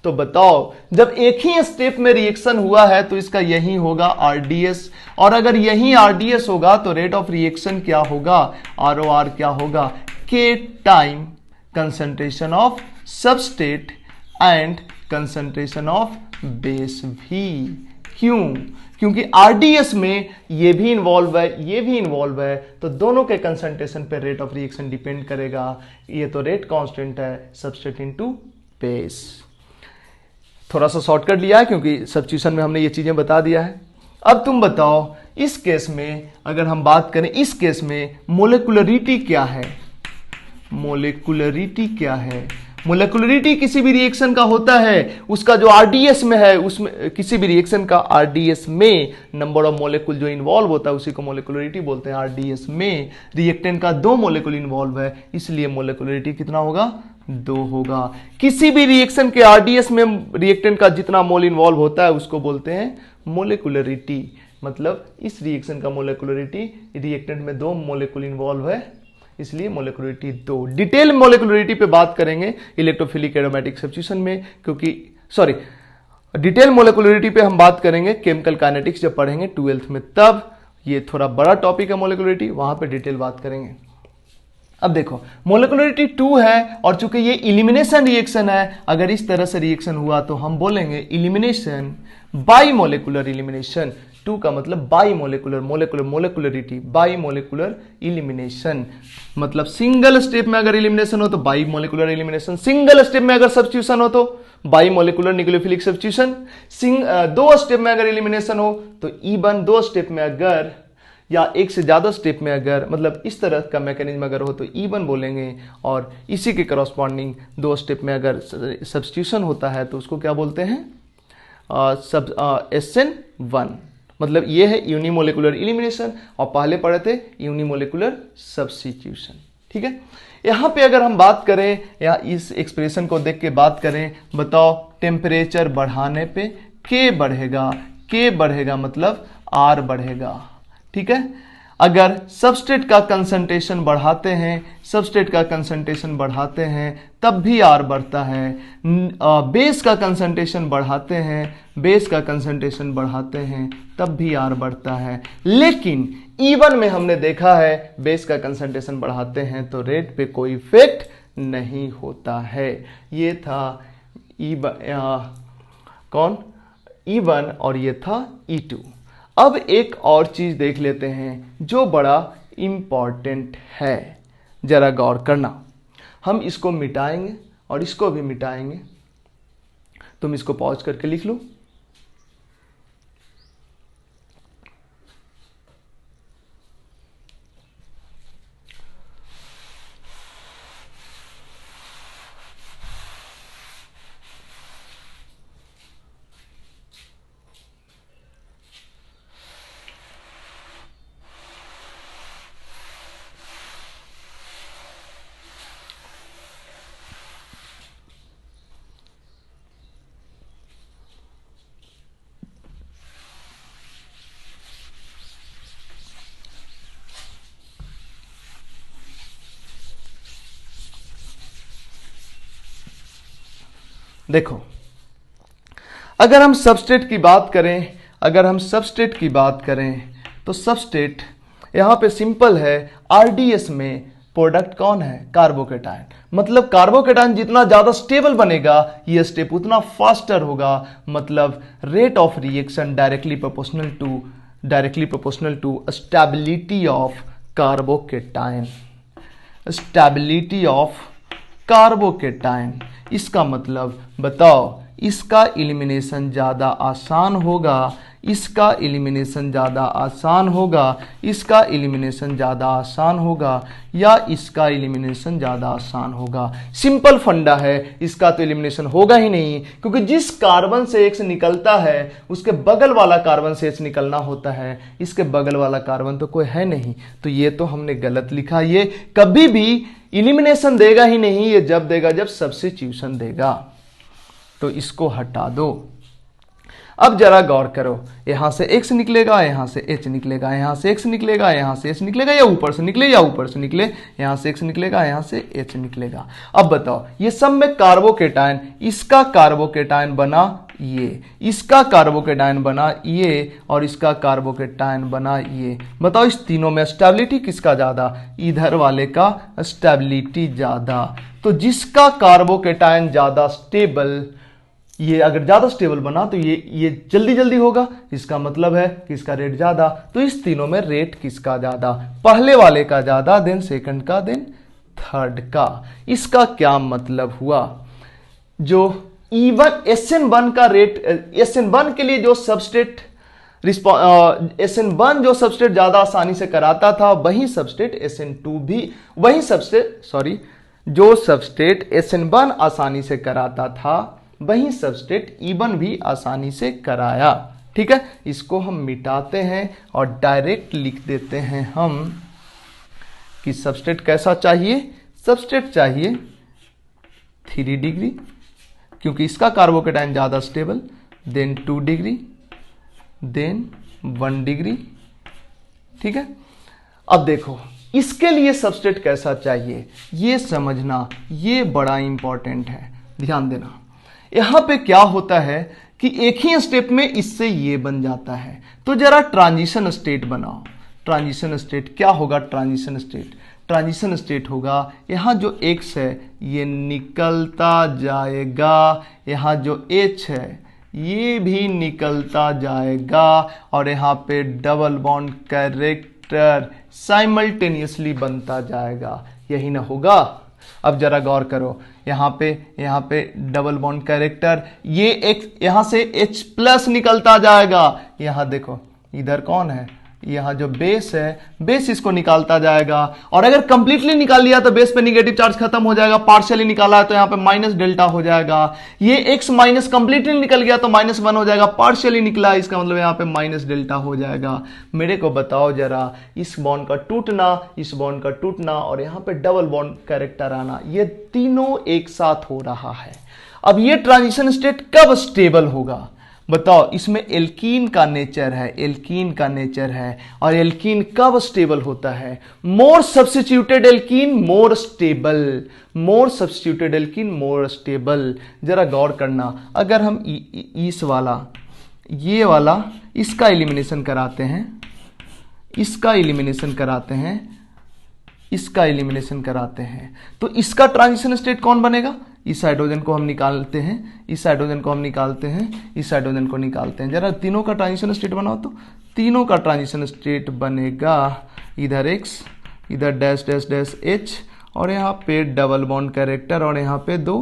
तो बताओ, जब एक ही स्टेप में रिएक्शन हुआ है तो इसका यही होगा आरडीएस, और अगर यही आरडीएस होगा तो रेट ऑफ रिएक्शन क्या होगा, आरओआर क्या होगा, के time concentration of substrate and concentration of base भी। क्यों? क्योंकि आरडीएस में ये भी इन्वॉल्व है, ये भी इन्वॉल्व है, तो दोनों के कंसंट्रेशन पे रेट ऑफ रिएक्शन डिपेंड करेगा। ये तो रेट कांस्टेंट है, सबस्टेट इनटू बेस। थोड़ा सा शॉर्टकट लिया है क्योंकि सब्स्टिट्यूशन में हमने ये चीजें बता दिया है। अब तुम बताओ, इस केस में अगर हम बात करें, इस केस में मोलेकुलरिटी क्या है, मोलेकुलरिटी क्या है? मोलेकुलरिटी किसी भी रिएक्शन का होता है, उसका जो आरडीएस में है, उसमें किसी भी रिएक्शन का आरडीएस में नंबर ऑफ मोलेकुल जो इन्वॉल्व होता है उसी को मोलेकुलरिटी बोलते हैं। आरडीएस में रिएक्टेंट का 2 मोलेकुल इन्वॉल्व है, इसलिए मोलेकुलरिटी कितना होगा, 2 होगा। किसी भी रिएक्शन के आरडीएस में रिएक्टेंट का जितना मोल इन्वॉल्व होता है उसको बोलते हैं मोलेकुलरिटी। मतलब इस रिएक्शन का मोलेकुलरिटी, रिएक्टेंट में 2 मोलेकुल इन्वॉल्व है, इसलिए मोलेकुलरिटी 2। डिटेल मोलेकुलरिटी पे बात करेंगे इलेक्ट्रोफिलिक एरोमेटिक सब्स्टिट्यूशन में, क्योंकि डिटेल मोलेकुलरिटी पे हम बात करेंगे केमिकल काइनेटिक्स जब पढ़ेंगे 12th में, तब ये थोड़ा बड़ा टॉपिक है मोलेकुलरिटी, वहां पे डिटेल बात करेंगे। अब देखो, मोलेकुलरिटी 2 है और चूंकि ये इलिमिनेशन रिएक्शन है, अगर इस तरह से रिएक्शन हुआ तो हम बोलेंगे इलिमिनेशन, बाई मोलेकुलर इलिमिनेशन। 2 का मतलब bimolecular, molecular molecularity, bimolecular elimination. मतलब सिंगल स्टेप में अगर इलिमिनेशन हो तो bimolecular elimination, single step में अगर सब्स्टिट्यूशन हो तो bimolecular nucleophilic substitution, 2 step में अगर इलिमिनेशन हो तो इवन 2 स्टेप में अगर, या एक से ज्यादा स्टेप में अगर, मतलब इस तरह का मैकेनिज्म अगर हो तो इवन बोलेंगे, और इसी के करस्पॉन्डिंग 2 स्टेप में अगर सब्स्टिट्यूशन होता है तो उसको क्या बोलते हैं, SN1। मतलब ये है यूनिमोलेकुलर इलिमिनेशन, और पहले पढ़े थे यूनिमोलेकुलर सब्स्टिट्यूशन। ठीक है, यहां पे अगर हम बात करें या इस एक्सप्रेशन को देख के बात करें, बताओ टेम्परेचर बढ़ाने पे K बढ़ेगा, K बढ़ेगा मतलब R बढ़ेगा। ठीक है, अगर सबस्ट्रेट का कंसंट्रेशन बढ़ाते हैं, सबस्ट्रेट का कंसंट्रेशन बढ़ाते हैं तब भी R बढ़ता है। बेस का कंसंट्रेशन बढ़ाते हैं, बेस का कंसंट्रेशन बढ़ाते हैं तब भी R बढ़ता है। लेकिन इवन में हमने देखा है बेस का कंसंट्रेशन बढ़ाते हैं तो रेट पे कोई इफेक्ट नहीं होता है। ये था कौन, E1, और ये था E2। अब एक और चीज देख लेते हैं जो बड़ा इंपॉर्टेंट है, जरा गौर करना। हम इसको मिटाएंगे और इसको भी मिटाएंगे, तुम इसको पॉज करके लिख लो। देखो, अगर हम सबस्ट्रेट की बात करें, अगर हम सबस्ट्रेट की बात करें तो सबस्ट्रेट यहां पे सिंपल है। आरडीएस में प्रोडक्ट कौन है, कार्बोकेटायन। मतलब कार्बोकेटायन जितना ज्यादा स्टेबल बनेगा ये स्टेप उतना फास्टर होगा। मतलब rate of reaction directly proportional to stability of carbocation, stability of carbocation. इसका मतलब बताओ, इसका एलिमिनेशन ज्यादा आसान होगा, इसका एलिमिनेशन ज्यादा आसान होगा, इसका एलिमिनेशन ज्यादा आसान होगा, या इसका एलिमिनेशन ज्यादा आसान होगा। सिंपल फंडा है, इसका तो एलिमिनेशन होगा ही नहीं, क्योंकि जिस कार्बन से X निकलता है उसके बगल वाला कार्बन से H निकलना होता है, इसके बगल वाला कार्बन तो कोई है नहीं। तो ये तो हमने गलत लिखा, ये कभी भी एलिमिनेशन देगा ही नहीं, ये जब देगा जब सब्स्टिट्यूशन देगा। तो इसको हटा दो। अब जरा गौर करो, यहां से x निकलेगा, यहां से h निकलेगा, यहां से x निकलेगा, यहां से h निकलेगा, या ऊपर से निकले या ऊपर से निकले, यहां से x निकलेगा, यहां से h निकलेगा। अब बताओ ये सब में कार्बोकेटायन, इसका कार्बोकेटायन बना ये, इसका कार्बोकेटायन बना ये, और इसका कार्बोकेटायन बना ये। बताओ इस तीनों में स्टेबिलिटी किसका ज्यादा? इधर वाले का स्टेबिलिटी ज्यादा। तो जिसका कार्बोकेटायन ज्यादा स्टेबल, ये अगर ज्यादा स्टेबल बना तो ये जल्दी जल्दी होगा, इसका मतलब है कि इसका रेट ज्यादा। तो इस तीनों में रेट किसका ज्यादा? पहले वाले का ज्यादा, देन सेकंड का, देन थर्ड का। इसका क्या मतलब हुआ? जो E1 SN1 का रेट, SN1 के लिए जो सबस्ट्रेट SN1 जो सबस्ट्रेट ज्यादा आसानी से कराता था, वही सबस्ट्रेट SN2 भी, वही सबस्ट्रेट जो सबस्ट्रेट SN1 आसानी से कराता था, वही सबस्ट्रेट E1 भी आसानी से कराया। ठीक है, इसको हम मिटाते हैं और डायरेक्ट लिख देते हैं हम कि सबस्ट्रेट कैसा चाहिए? सबस्ट्रेट चाहिए 3 डिग्री, क्योंकि इसका कार्बोकेटायन ज्यादा stable, then 2 degree, then 1 degree. ठीक है, अब देखो इसके लिए सबस्ट्रेट कैसा चाहिए ये समझना, ये बड़ा इंपॉर्टेंट है, ध्यान देना। यहां पे क्या होता है कि एक ही स्टेप में इससे ये बन जाता है। तो जरा ट्रांजिशन स्टेट बनाओ। ट्रांजिशन स्टेट क्या होगा? ट्रांजिशन स्टेट होगा, यहां जो X है ये निकलता जाएगा, यहां जो H है ये भी निकलता जाएगा, और यहां पे डबल बॉन्ड कैरेक्टर साइमल्टेनियसली बनता जाएगा। यही ना होगा? अब जरा गौर करो, यहां पे डबल बॉन्ड कैरेक्टर, ये X, यहां से H प्लस निकलता जाएगा। यहां देखो इधर कौन है? यहां जो बेस है, बेस इसको निकालता जाएगा, और अगर कंप्लीटली निकाल लिया तो बेस पे निगेटिव चार्ज खत्म हो जाएगा। पार्शियली निकाला है तो यहां पे माइनस डेल्टा हो जाएगा। ये x माइनस कंप्लीटली निकल गया तो -1 हो जाएगा। पार्शियली निकला इसका मतलब यहां पे माइनस डेल्टा हो जाएगा। मेरे को बताओ जरा, इस बॉन्ड का टूटना, इस बॉन्ड का टूटना, और यहां पे डबल बॉन्ड कैरेक्टर आना, ये तीनों एक साथ हो रहा है। अब ये ट्रांजिशन स्टेट कब स्टेबल होगा? बताओ, इसमें एल्कीन का नेचर है, एल्कीन का नेचर है, और एल्कीन कब स्टेबल होता है? मोर सब्स्टिट्यूटेड एल्कीन मोर स्टेबल, मोर सब्स्टिट्यूटेड एल्कीन मोर स्टेबल। जरा गौर करना, अगर हम इस वाला, ये वाला, इसका एलिमिनेशन कराते हैं, इसका एलिमिनेशन कराते हैं, इसका एलिमिनेशन कराते हैं, तो इसका ट्रांजिशन स्टेट कौन बनेगा? इस हाइड्रोजन को हम निकालते हैं, इस हाइड्रोजन को हम निकालते हैं, इस हाइड्रोजन को निकालते हैं। जरा तीनों का ट्रांजिशन स्टेट बनाओ तो तीनों का ट्रांजिशन स्टेट बनेगा, इधर X, इधर डैश डैश डैश H, और यहाँ पे डबल बॉन्ड कैरेक्टर, और यहाँ पे 2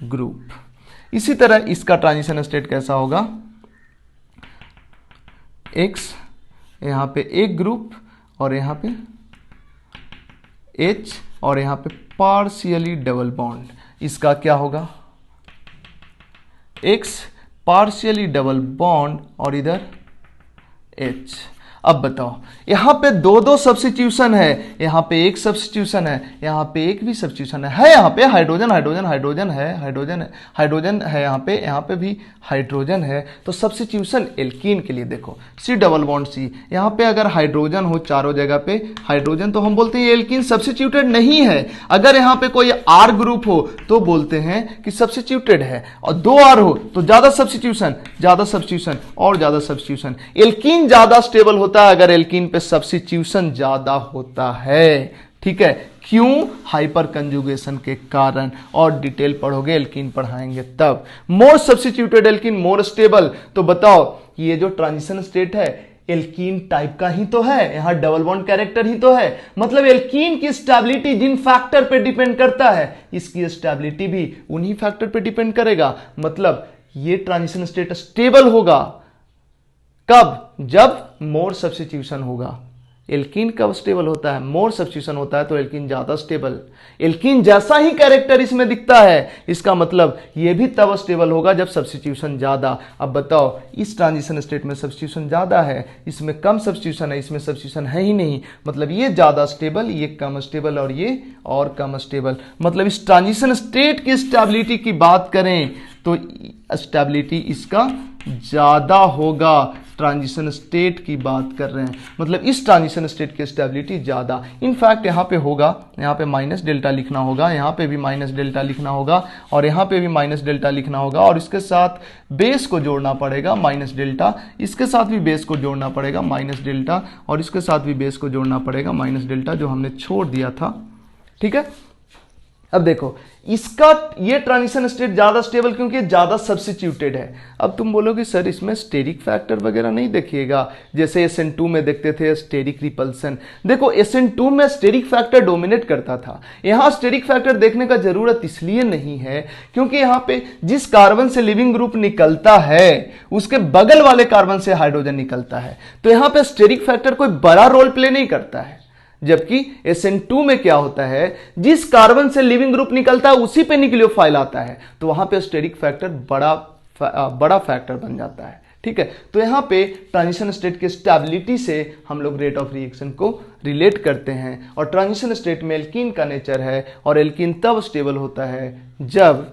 ग्रुप। इसी तरह इसका ट्रांजिशन स्टेट कैसा होगा? X, यहाँ पे एक ग्रुप, और यहाँ पे H, और यहाँ पे पार्शियली डबल बॉन्ड। इसका क्या होगा? X पार्शियली डबल बॉन्ड, और इधर H। अब बताओ, यहां पे 2 सब्स्टिट्यूशन है, यहां पे एक सब्स्टिट्यूशन है, यहां पे एक भी सब्स्टिट्यूशन है, यहां पे हाइड्रोजन हाइड्रोजन हाइड्रोजन है, हाइड्रोजन है, यहां पे भी हाइड्रोजन है। तो सब्स्टिट्यूशन एल्कीन के लिए देखो, C डबल बॉन्ड C, यहां पे अगर हाइड्रोजन हो चारों जगह पे हाइड्रोजन, तो हम बोलते हैं एल्कीन सब्स्टिट्यूटेड नहीं है। अगर यहां पे कोई R ग्रुप हो तो बोलते हैं कि सब्स्टिट्यूटेड है, और 2 R हो तो ज्यादा सब्स्टिट्यूशन और ज्यादा सब्स्टिट्यूशन। एल्कीन ज्यादा स्टेबल होता है अगर एल्कीन पे सब्स्टिट्यूशन ज्यादा होता है। ठीक है, क्यों? हाइपर कंजुगेशन के कारण, और डिटेल पढ़ोगे, एल्कीन पढ़ाएंगे तब। मोर सब्स्टिट्यूटेड एल्कीन मोर स्टेबल। तो बताओ, ये जो ट्रांजिशन स्टेट है एल्कीन टाइप का ही तो है, यहां डबल बॉन्ड कैरेक्टर ही तो है, मतलब एल्कीन की स्टेबिलिटी जिन फैक्टर पे डिपेंड करता है, इसकी स्टेबिलिटी भी उन्हीं फैक्टर पे डिपेंड करेगा। मतलब ये ट्रांजिशन स्टेट स्टेबल होगा कब? जब मोर सब्स्टिट्यूशन होगा। एल्कीन कब स्टेबल होता है? मोर सब्स्टिट्यूशन होता है तो एल्कीन ज्यादा स्टेबल। एल्कीन जैसा ही कैरेक्टर इसमें दिखता है, इसका मतलब ये भी तब स्टेबल होगा जब सब्स्टिट्यूशन ज्यादा। अब बताओ, इस ट्रांजिशन स्टेट में सब्स्टिट्यूशन ज्यादा है, इसमें कम सब्स्टिट्यूशन है, इसमें सब्स्टिट्यूशन है ही नहीं, मतलब ये ज्यादा स्टेबल, ये कम स्टेबल, और ये और कम स्टेबल। मतलब इस ट्रांजिशन स्टेट की स्टेबिलिटी की बात करें तो स्टेबिलिटी इसका ज्यादा होगा। ट्रांजिशन स्टेट की बात कर रहे हैं, मतलब इस ट्रांजिशन स्टेट की स्टेबिलिटी ज्यादा। इनफैक्ट यहाँ पे होगा, यहाँ पे माइनस डेल्टा लिखना होगा, यहाँ पे भी माइनस डेल्टा लिखना होगा, और यहाँ पे भी माइनस डेल्टा लिखना होगा, और इसके साथ बेस को जोड़ना पड़ेगा माइनस डेल्टा, इसके साथ भी बेस को जोड़ना पड़ेगा माइनस डेल्टा, और इसके साथ भी बेस को जोड़ना पड़ेगा माइनस डेल्टा, जो हमने छोड़ दिया था। ठीक है, अब देखो इसका ये ट्रांजिशन स्टेट ज्यादा स्टेबल क्योंकि ज्यादा सब्स्टिट्यूटेड है। अब तुम बोलोगे सर इसमें स्टेरिक फैक्टर वगैरह नहीं देखिएगा, जैसे SN2 में देखते थे स्टेरिक रिपल्सन। देखो SN2 में स्टेरिक फैक्टर डोमिनेट करता था, यहां स्टेरिक फैक्टर देखने का जरूरत इसलिए नहीं है क्योंकि यहां पे जिस कार्बन से लिविंग ग्रुप निकलता है उसके बगल वाले कार्बन से हाइड्रोजन निकलता है, तो यहां पे स्टेरिक फैक्टर कोई बड़ा रोल प्ले नहीं करता है। जबकि SN2 में क्या होता है, जिस कार्बन से लिविंग ग्रुप निकलता है उसी पे न्यूक्लियोफाइल आता है, तो वहां पे स्टेरिक फैक्टर बड़ा फैक्टर बन जाता है। ठीक है, तो यहां पे ट्रांजिशन स्टेट की स्टेबिलिटी से हम लोग रेट ऑफ रिएक्शन को रिलेट करते हैं, और ट्रांजिशन स्टेट में एल्कीन का नेचर है, और एल्कीन तब स्टेबल होता है जब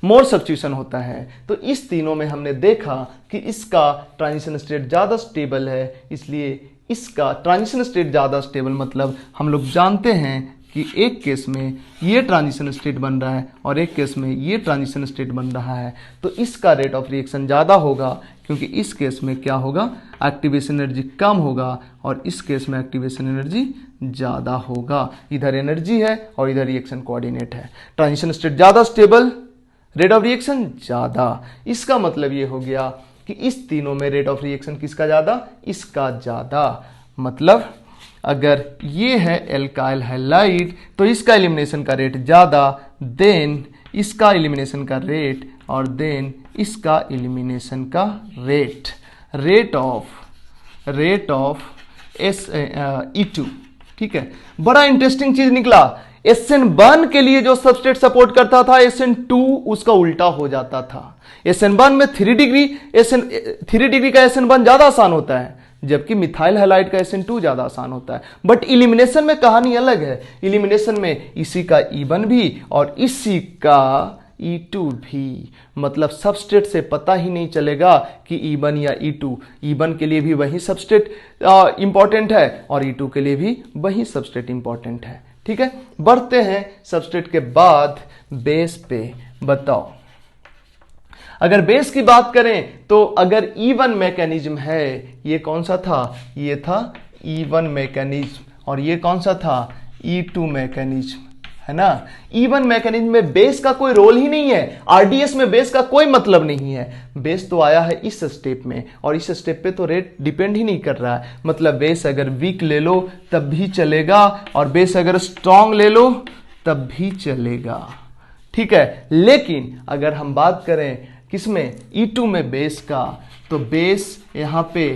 मोर सब्स्टिट्यूशन होता है। तो इस तीनों में हमने देखा कि इसका ट्रांजिशन स्टेट ज्यादा स्टेबल है, इसलिए इसका ट्रांजिशन स्टेट ज्यादा स्टेबल मतलब हम लोग जानते हैं कि एक केस में ये ट्रांजिशन स्टेट बन रहा है और एक केस में ये ट्रांजिशन स्टेट बन रहा है, तो इसका रेट ऑफ रिएक्शन ज्यादा होगा, क्योंकि इस केस में क्या होगा, एक्टिवेशन एनर्जी कम होगा, और इस केस में एक्टिवेशन एनर्जी ज्यादा होगा। इधर एनर्जी है और इधर रिएक्शन कोऑर्डिनेट है। ट्रांजिशन स्टेट ज्यादा स्टेबल, रेट ऑफ रिएक्शन ज्यादा। इसका मतलब ये हो गया कि इस तीनों में रेट ऑफ रिएक्शन किसका ज्यादा, इसका ज्यादा। मतलब अगर ये है एल्काइल हैलाइड तो इसका एलिमिनेशन का रेट ज्यादा, देन इसका एलिमिनेशन का रेट, और देन इसका एलिमिनेशन का रेट, रेट ऑफ E2। ठीक है, बड़ा इंटरेस्टिंग चीज निकला। SN1 के लिए जो सबस्ट्रेट सपोर्ट करता था SN2 उसका उल्टा हो जाता था। SN1 में 3 डिग्री का SN1 ज्यादा आसान होता है, जबकि मिथाइल हैलाइड का SN2 ज्यादा आसान होता है। बट इलिमिनेशन में कहानी अलग है। इलिमिनेशन में इसी का E1 भी और इसी का E2 भी, मतलब सबस्ट्रेट से पता ही नहीं चलेगा कि E1 या E2। E1 के लिए भी वही सबस्ट्रेट इंपॉर्टेंट है और E2 के लिए भी वही सबस्ट्रेट इंपॉर्टेंट है। ठीक है, बढ़ते हैं सबस्ट्रेट के बाद बेस पे। बताओ, अगर बेस की बात करें तो अगर E1 मैकेनिज्म है, ये कौन सा था, ये था E1 मैकेनिज्म, और ये कौन सा था, E2 मैकेनिज्म, है ना। E1 मैकेनिज्म में बेस का कोई रोल ही नहीं है, RDS में बेस का कोई मतलब नहीं है। बेस तो आया है इस स्टेप में, और इस स्टेप पे तो रेट डिपेंड ही नहीं कर रहा है। मतलब बेस अगर वीक ले लो तब भी चलेगा, और बेस अगर स्ट्रांग ले लो तब भी चलेगा। ठीक है, लेकिन अगर हम बात करें किसमें, E2 में बेस का, तो बेस यहां पे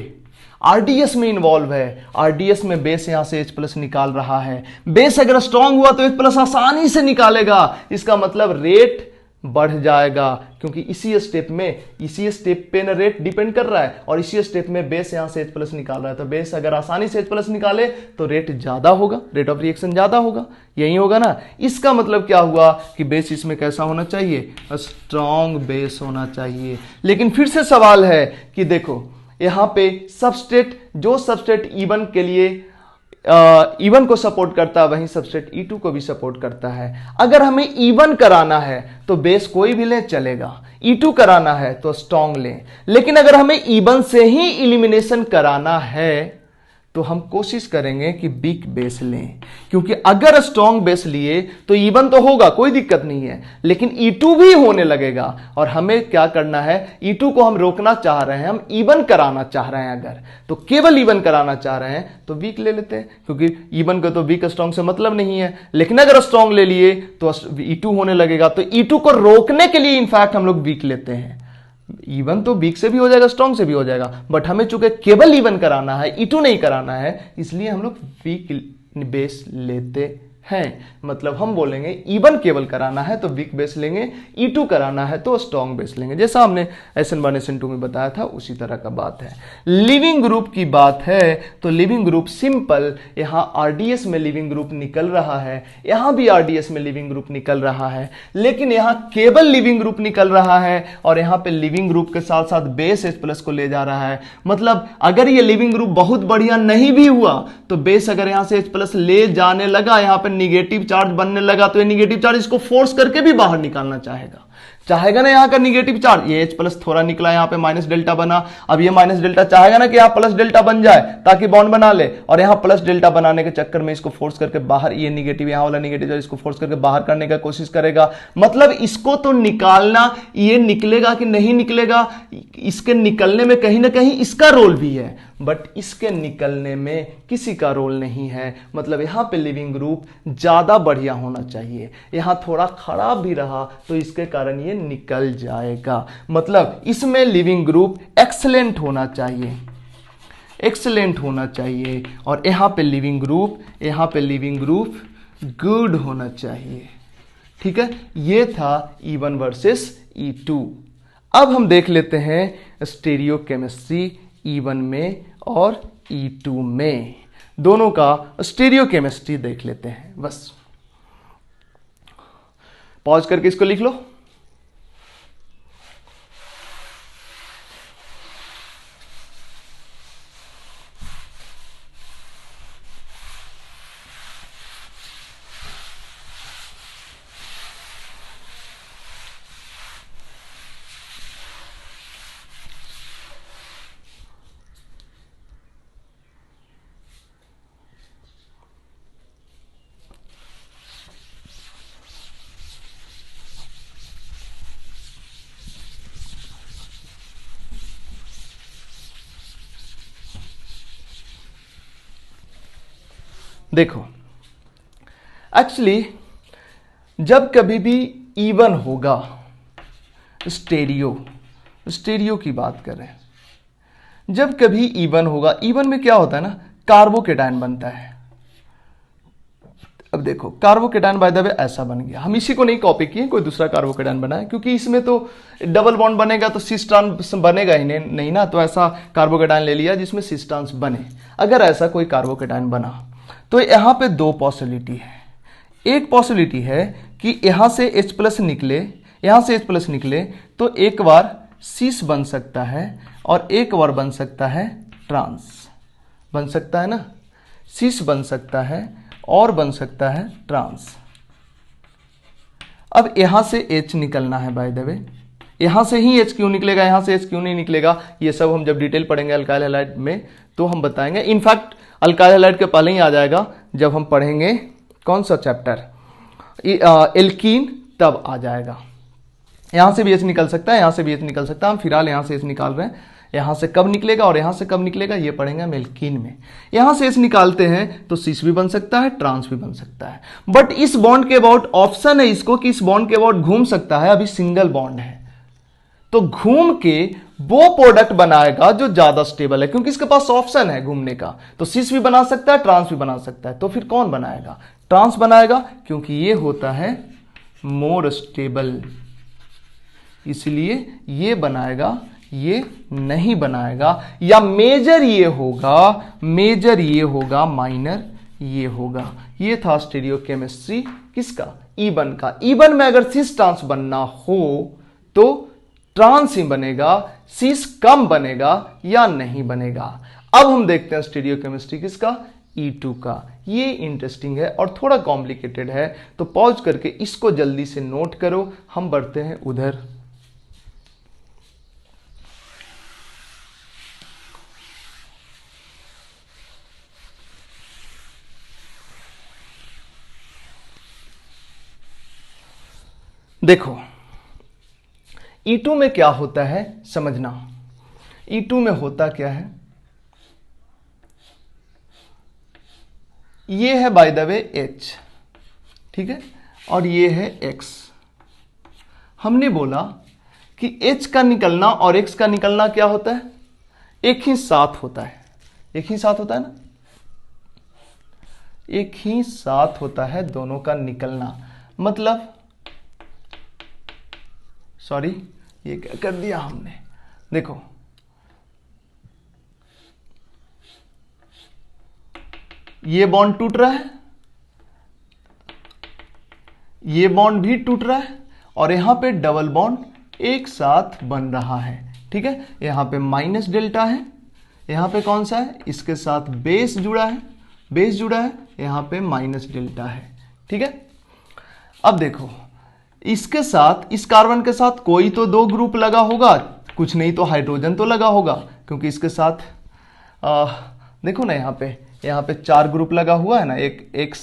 RDS में इन्वॉल्व है। RDS में बेस यहां से H+ निकाल रहा है। बेस अगर स्ट्रांग हुआ तो H+ आसानी से निकालेगा, इसका मतलब रेट बढ़ जाएगा, क्योंकि इसी स्टेप पे ना रेट डिपेंड कर रहा है, और इसी स्टेप में बेस यहां से H+ निकाल रहा है। तो बेस अगर आसानी से H+ निकाले तो रेट ज्यादा होगा, रेट ऑफ रिएक्शन ज्यादा होगा, यही होगा ना। इसका मतलब क्या हुआ कि बेस इसमें कैसा होना चाहिए, स्ट्रांग बेस होना चाहिए। लेकिन फिर से सवाल है कि देखो यहां पे सबस्ट्रेट, जो सबस्ट्रेट E1 के लिए E1 को सपोर्ट करता है वही सबस्ट्रेट E2 को भी सपोर्ट करता है। अगर हमें E1 कराना है तो बेस कोई भी ले चलेगा, E2 कराना है तो स्ट्रांग लें। लेकिन अगर हमें E1 से ही इलिमिनेशन कराना है तो हम कोशिश करेंगे कि वीक बेस लें, क्योंकि अगर स्ट्रांग बेस लिए तो E1 तो होगा, कोई दिक्कत नहीं है, लेकिन E2 भी होने लगेगा। और हमें क्या करना है, E2 को हम रोकना चाह रहे हैं, हम E1 कराना चाह रहे हैं। अगर तो केवल E1 कराना चाह रहे हैं तो वीक ले लेते हैं, क्योंकि E1 को तो वीक स्ट्रांग से मतलब नहीं है। लेकिन अगर स्ट्रांग ले लिए तो E2 होने लगेगा, तो E2 को रोकने के लिए इनफैक्ट हम लोग वीक लेते हैं। E1 तो वीक से भी हो जाएगा, स्ट्रांग से भी हो जाएगा, बट हमें चूंकि केवल E1 कराना है, E2 नहीं कराना है, इसलिए हम लोग वीक बेस लेते हैं, मतलब हम बोलेंगे इवन केबल कराना है तो वीक बेस लेंगे, E2 कराना है तो स्ट्रॉन्ग बेस लेंगे, जैसा हमने SN1 SN2 में बताया था उसी तरह का बात है। लिविंग ग्रुप की बात है तो लिविंग ग्रुप सिंपल, यहां RDS में लिविंग ग्रुप निकल रहा है, यहां भी RDS में लिविंग ग्रुप निकल रहा है, लेकिन यहां केवल लिविंग ग्रुप निकल रहा है और यहां पे लिविंग ग्रुप के साथ साथ बेस H+ को ले जा रहा है। मतलब अगर ये लिविंग ग्रुप बहुत बढ़िया नहीं भी हुआ तो बेस अगर यहां से H+ ले जाने लगा, यहां पे निगेटिव चार्ज बनने लगा, तो ये निगेटिव चार्ज इसको फोर्स करके भी बाहर निकालना चाहेगा ना यहाँ का निगेटिव चार्ज। ये H+ थोड़ा निकला, यहाँ पे माइनस डेल्टा बना, अब ये माइनस डेल्टा चाहेगा ना कि यहाँ प्लस डेल्टा बन जाए ताकि बॉन्ड बना ले, और यहाँ प्लस डेल्टा बनाने के चक्कर में इसको फोर्स करके बाहर, ये निगेटिव यहाँ वाला निगेटिव चार्ज इसको फोर्स करके बाहर करने का कोशिश करेगा। मतलब इसको तो निकालना, ये निकलेगा कि नहीं निकलेगा, इसके निकलने में कहीं ना कहीं इसका रोल भी है, बट इसके निकलने में किसी का रोल नहीं है। मतलब यहां पे लिविंग ग्रुप ज्यादा बढ़िया होना चाहिए, यहां थोड़ा खराब भी रहा तो इसके कारण ये निकल जाएगा। मतलब इसमें लिविंग ग्रुप एक्सीलेंट होना चाहिए, एक्सीलेंट होना चाहिए, और यहां पे लिविंग ग्रुप गुड होना चाहिए। ठीक है, ये था E1 वर्सेस E2। अब हम देख लेते हैं स्टीरियोकेमिस्ट्री E1 में और E2 में, दोनों का स्टीरियोकेमिस्ट्री देख लेते हैं। बस पॉज करके इसको लिख लो। देखो, एक्चुअली जब कभी भी E1 होगा, स्टेरियो की बात करें, जब कभी E1 होगा, E1 में क्या होता है ना, कार्बोकेटायन बनता है। अब देखो, कार्बोकेटायन बाय द वे ऐसा बन गया, हम इसी को नहीं कॉपी किए, कोई दूसरा कार्बोकेटायन बना है, क्योंकि इसमें तो डबल बॉन्ड बनेगा तो सिस ट्रांस बनेगा ही नहीं ना, तो ऐसा कार्बोकेटायन ले लिया जिसमें सिस ट्रांस बने। अगर ऐसा कोई कार्बोकेटायन बना तो यहां पे दो पॉसिबिलिटी है। एक पॉसिबिलिटी है कि यहां से H+ निकले, यहां से H+ निकले तो एक बार सिस बन सकता है और एक बार बन सकता है ट्रांस, बन सकता है ना, सिस बन सकता है और बन सकता है ट्रांस। अब यहां से H निकलना है, बाय द वे यहां से ही H क्यों निकलेगा, यहां से H क्यों नहीं निकलेगा, ये सब हम जब डिटेल पढ़ेंगे अल्काइल हैलाइड में तो हम बताएंगे। इनफैक्ट अल्काइल हैलाइड के पहले ही आ जाएगा जब हम पढ़ेंगे कौन सा चैप्टर, एल्कीन, तब आ जाएगा। यहां से भी H निकल सकता है, यहां से भी H निकल सकता है, हम फिलहाल यहां से H निकाल रहे हैं। यहां से कब निकलेगा और यहां से कब निकलेगा ये पढ़ेंगे हम एल्कीन में। यहां से H निकालते हैं तो सिस भी बन सकता है, ट्रांस भी बन सकता है, बट इस बॉन्ड के अबाउट ऑप्शन है इसको कि इस बॉन्ड के अबाउट घूम सकता है, अभी सिंगल बॉन्ड है तो घूम के वो प्रोडक्ट बनाएगा जो ज्यादा स्टेबल है, क्योंकि इसके पास ऑप्शन है घूमने का, तो सिस भी बना सकता है, ट्रांस भी बना सकता है। तो फिर कौन बनाएगा, ट्रांस बनाएगा, क्योंकि ये होता है मोर स्टेबल, इसलिए ये बनाएगा, ये नहीं बनाएगा। या मेजर ये होगा, माइनर ये होगा। ये था स्टीरियोकेमिस्ट्री किसका, E1 का। E1 में अगर सिस ट्रांस बनना हो तो ट्रांस ही बनेगा, सिस कम बनेगा या नहीं बनेगा। अब हम देखते हैं स्टीरियोकेमिस्ट्री किसका, E2 का। ये इंटरेस्टिंग है और थोड़ा कॉम्प्लिकेटेड है, तो पॉज करके इसको जल्दी से नोट करो, हम बढ़ते हैं उधर। देखो E2 में क्या होता है समझना, E2 में होता क्या है, ये है बाय द वे H, ठीक है, और ये है X। हमने बोला कि H का निकलना और X का निकलना क्या होता है, एक ही साथ होता है, एक ही साथ होता है ना। एक ही साथ होता है दोनों का निकलना। मतलब सॉरी, ये क्या कर दिया हमने, देखो ये बॉन्ड टूट रहा है, ये बॉन्ड भी टूट रहा है, और यहां पे डबल बॉन्ड एक साथ बन रहा है। ठीक है, यहां पे माइनस डेल्टा है, यहां पे कौन सा है, इसके साथ बेस जुड़ा है, बेस जुड़ा है, यहां पे माइनस डेल्टा है। ठीक है, अब देखो इसके साथ, इस कार्बन के साथ कोई तो दो ग्रुप लगा होगा, कुछ नहीं तो हाइड्रोजन तो लगा होगा, क्योंकि इसके साथ देखो ना यहाँ पे चार ग्रुप लगा हुआ है ना, एक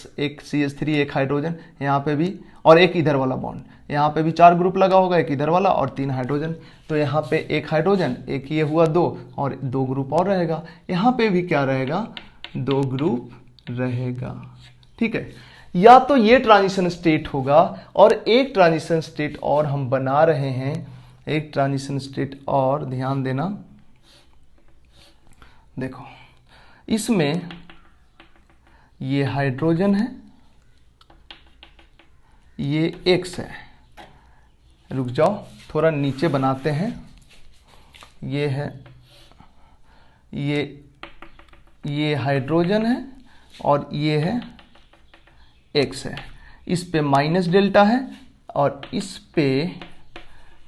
CH3, एक हाइड्रोजन यहाँ पे भी, और एक इधर वाला बॉन्ड, यहाँ पे भी चार ग्रुप लगा होगा, एक इधर वाला और तीन हाइड्रोजन। तो यहाँ पे एक हाइड्रोजन, एक ये हुआ दो, और दो ग्रुप और रहेगा। यहाँ पे भी क्या रहेगा, दो ग्रुप रहेगा। ठीक है, या तो ये ट्रांजिशन स्टेट होगा, और एक ट्रांजिशन स्टेट और हम बना रहे हैं, एक ट्रांजिशन स्टेट और, ध्यान देना, देखो इसमें ये हाइड्रोजन है, ये X है, रुक जाओ थोड़ा नीचे बनाते हैं, ये है, ये हाइड्रोजन है, और ये है X है, इस पे माइनस डेल्टा है, और इस पे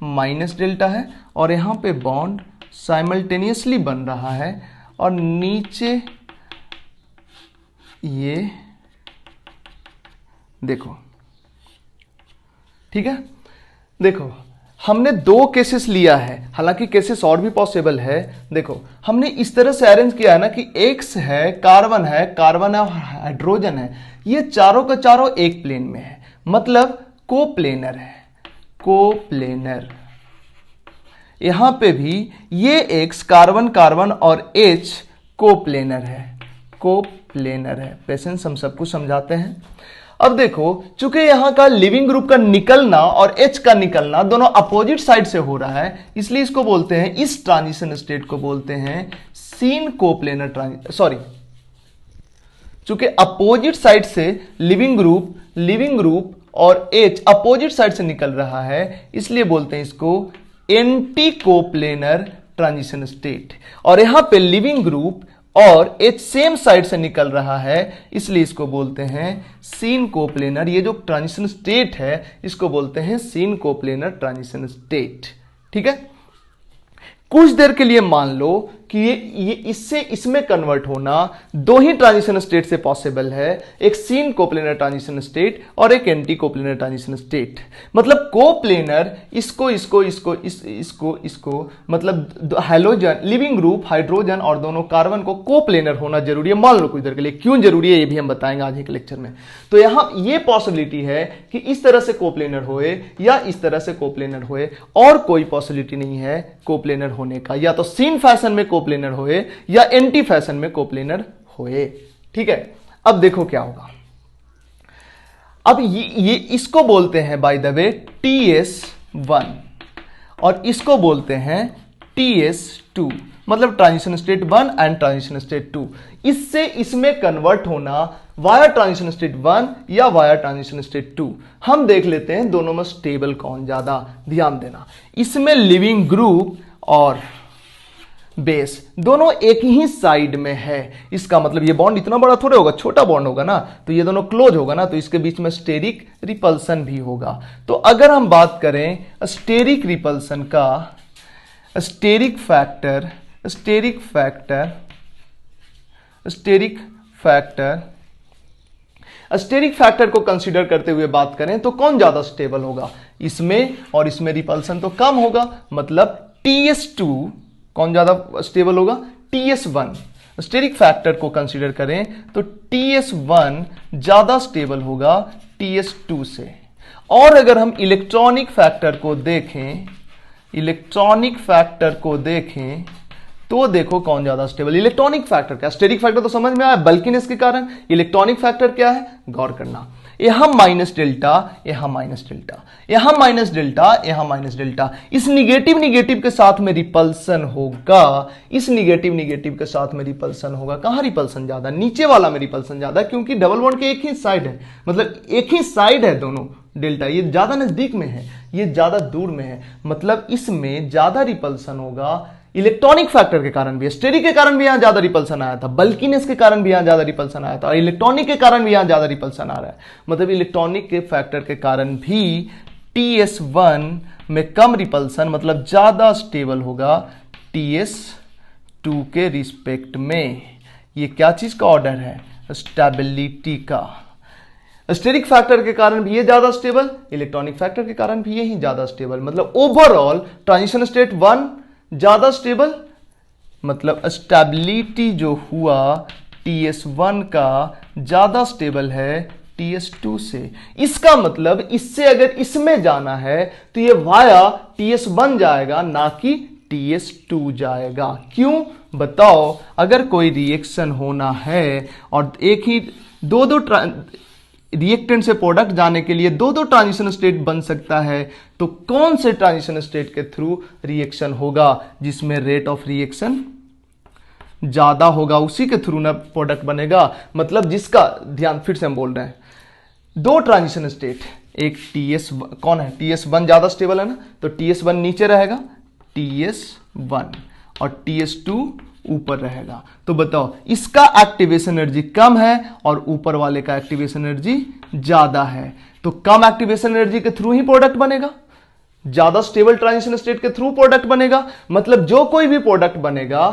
माइनस डेल्टा है, और यहाँ पे बॉन्ड साइमल्टेनियसली बन रहा है, और नीचे ये देखो। ठीक है, देखो हमने दो केसेस लिया है, हालांकि केसेस और भी पॉसिबल है। देखो हमने इस तरह से अरेंज किया है ना कि X है, कार्बन है, कार्बन है, हाइड्रोजन है, ये चारों का चारों एक प्लेन में है, मतलब कोप्लेनर है, कोप्लेनर। यहां पे भी ये X कार्बन कार्बन और H कोप्लेनर है, कोप्लेनर है। पेशेंस, हम सब कुछ समझाते हैं। अब देखो चूंकि यहां का लिविंग ग्रुप का निकलना और H का निकलना दोनों अपोजिट साइड से हो रहा है, इसलिए इसको बोलते हैं, इस ट्रांजिशन स्टेट को बोलते हैं सीन कोप्लेनर ट्रांजिशन। सॉरी, चूंकि अपोजिट साइड से लिविंग ग्रुप और H अपोजिट साइड से निकल रहा है, इसलिए बोलते हैं इसको एंटी कोप्लेनर ट्रांजिशन स्टेट। और यहां पे लिविंग ग्रुप और H सेम साइड से निकल रहा है, इसलिए इसको बोलते हैं सीन कोप्लेनर। ये जो ट्रांजिशन स्टेट है इसको बोलते हैं सीन कोप्लेनर ट्रांजिशन स्टेट। ठीक है, कुछ देर के लिए मान लो कि ये इससे इसमें कन्वर्ट होना दो ही ट्रांजिशन स्टेट से पॉसिबल है, एक सीन कोप्लेनर ट्रांजिशन स्टेट और एक एंटी कोप्लेनर ट्रांजिशन स्टेट। मतलब कोप्लेनर इसको मतलब हैलोजन, लिविंग ग्रुप, हाइड्रोजन और दोनों कार्बन को कोप्लेनर होना जरूरी है। मान लो कुछ देर के लिए, क्यों जरूरी है ये भी हम बताएंगे आज के लेक्चर में। तो यहां ये पॉसिबिलिटी है कि इस तरह से कोप्लेनर होए या इस तरह से कोप्लेनर होए, और कोई पॉसिबिलिटी नहीं है कोप्लेनर होने का, या तो सीन फैशन में कोप्लेनर होए या एंटी फैशन में कोप्लेनर होए। ठीक है, अब देखो क्या होगा। अब ये इसको बोलते हैं बाय द वे TS1 और इसको बोलते हैं TS2, मतलब transition state 1 and transition state 2। इससे इसमें कन्वर्ट होना वाया ट्रांजिशन स्टेट 1 या वाया ट्रांजिशन स्टेट 2। हम देख लेते हैं दोनों में स्टेबल कौन ज्यादा। ध्यान देना, इसमें लिविंग ग्रुप और बेस दोनों एक ही साइड में है। इसका मतलब ये बॉन्ड इतना बड़ा थोड़ा होगा, छोटा बॉन्ड होगा ना, तो ये दोनों क्लोज होगा ना, तो इसके बीच में स्टेरिक रिपल्सन भी होगा। तो अगर हम बात करें स्टेरिक रिपल्सन का, स्टेरिक फैक्टर को कंसीडर करते हुए बात करें तो कौन ज्यादा स्टेबल होगा, इसमें और इसमें रिपल्सन तो कम होगा, मतलब TS2 कौन ज्यादा स्टेबल होगा, TS1। स्टेरिक फैक्टर को कंसीडर करें तो TS1 ज्यादा स्टेबल होगा TS2 से। और अगर हम इलेक्ट्रॉनिक फैक्टर को देखें तो देखो कौन ज्यादा स्टेबल। इलेक्ट्रॉनिक फैक्टर क्या, स्टेरिक फैक्टर तो समझ में आया, बल्किनेस के कारण। इलेक्ट्रॉनिक फैक्टर क्या है, गौर करना। यहां माइनस डेल्टा, यहां माइनस डेल्टा, यहां माइनस डेल्टा, यहां माइनस डेल्टा। इस निगेटिव निगेटिव के साथ में रिपल्सन होगा, इस निगेटिव निगेटिव के साथ में रिपल्सन होगा। कहां रिपल्सन ज्यादा? नीचे वाला में रिपल्सन ज्यादा, क्योंकि डबल बॉन्ड के एक ही साइड है, मतलब एक ही साइड है दोनों डेल्टा। ये ज्यादा नजदीक में है, ये ज्यादा दूर में है, मतलब इसमें ज्यादा रिपल्सन होगा। इलेक्ट्रॉनिक फैक्टर के कारण भी, स्टेरिक के कारण भी यहां ज्यादा रिपल्सन आया था, बल्कीनेस के कारण भी यहां ज्यादा रिपल्सन आया था, और इलेक्ट्रॉनिक के कारण भी यहां ज्यादा रिपल्सन आ रहा है। मतलब इलेक्ट्रॉनिक के फैक्टर के कारण भी TS1 में कम रिपल्सन, मतलब ज्यादा स्टेबल होगा TS2 के रिस्पेक्ट में। ये क्या चीज का ऑर्डर है? स्टेबिलिटी का। स्टेरिक फैक्टर के कारण भी ये ज्यादा स्टेबल, इलेक्ट्रॉनिक फैक्टर के कारण भी यही ज्यादा स्टेबल। मतलब ओवरऑल ट्रांजिशन स्टेट 1 ज्यादा स्टेबल, मतलब स्टेबिलिटी जो हुआ TS1 का ज्यादा स्टेबल है TS2 से। इसका मतलब इससे अगर इसमें जाना है तो ये वाया TS1 जाएगा, ना कि TS2 जाएगा। क्यों बताओ? अगर कोई रिएक्शन होना है और एक ही दो रिएक्टेंट से प्रोडक्ट जाने के लिए दो ट्रांजिशन स्टेट बन सकता है, तो कौन से ट्रांजिशन स्टेट के थ्रू रिएक्शन होगा जिसमें रेट ऑफ रिएक्शन ज्यादा होगा, उसी के थ्रू ना प्रोडक्ट बनेगा। मतलब जिसका, ध्यान फिर से हम बोल रहे हैं, दो ट्रांजिशन स्टेट, एक TS कौन है? TS1 ज्यादा स्टेबल है ना, तो TS1 नीचे रहेगा, TS1, और TS2 ऊपर रहेगा। तो बताओ इसका एक्टिवेशन एनर्जी कम है और ऊपर वाले का एक्टिवेशन एनर्जी ज्यादा है, तो कम एक्टिवेशन एनर्जी के थ्रू ही प्रोडक्ट बनेगा, ज्यादा स्टेबल ट्रांजिशन स्टेट के थ्रू प्रोडक्ट बनेगा। मतलब जो कोई भी प्रोडक्ट बनेगा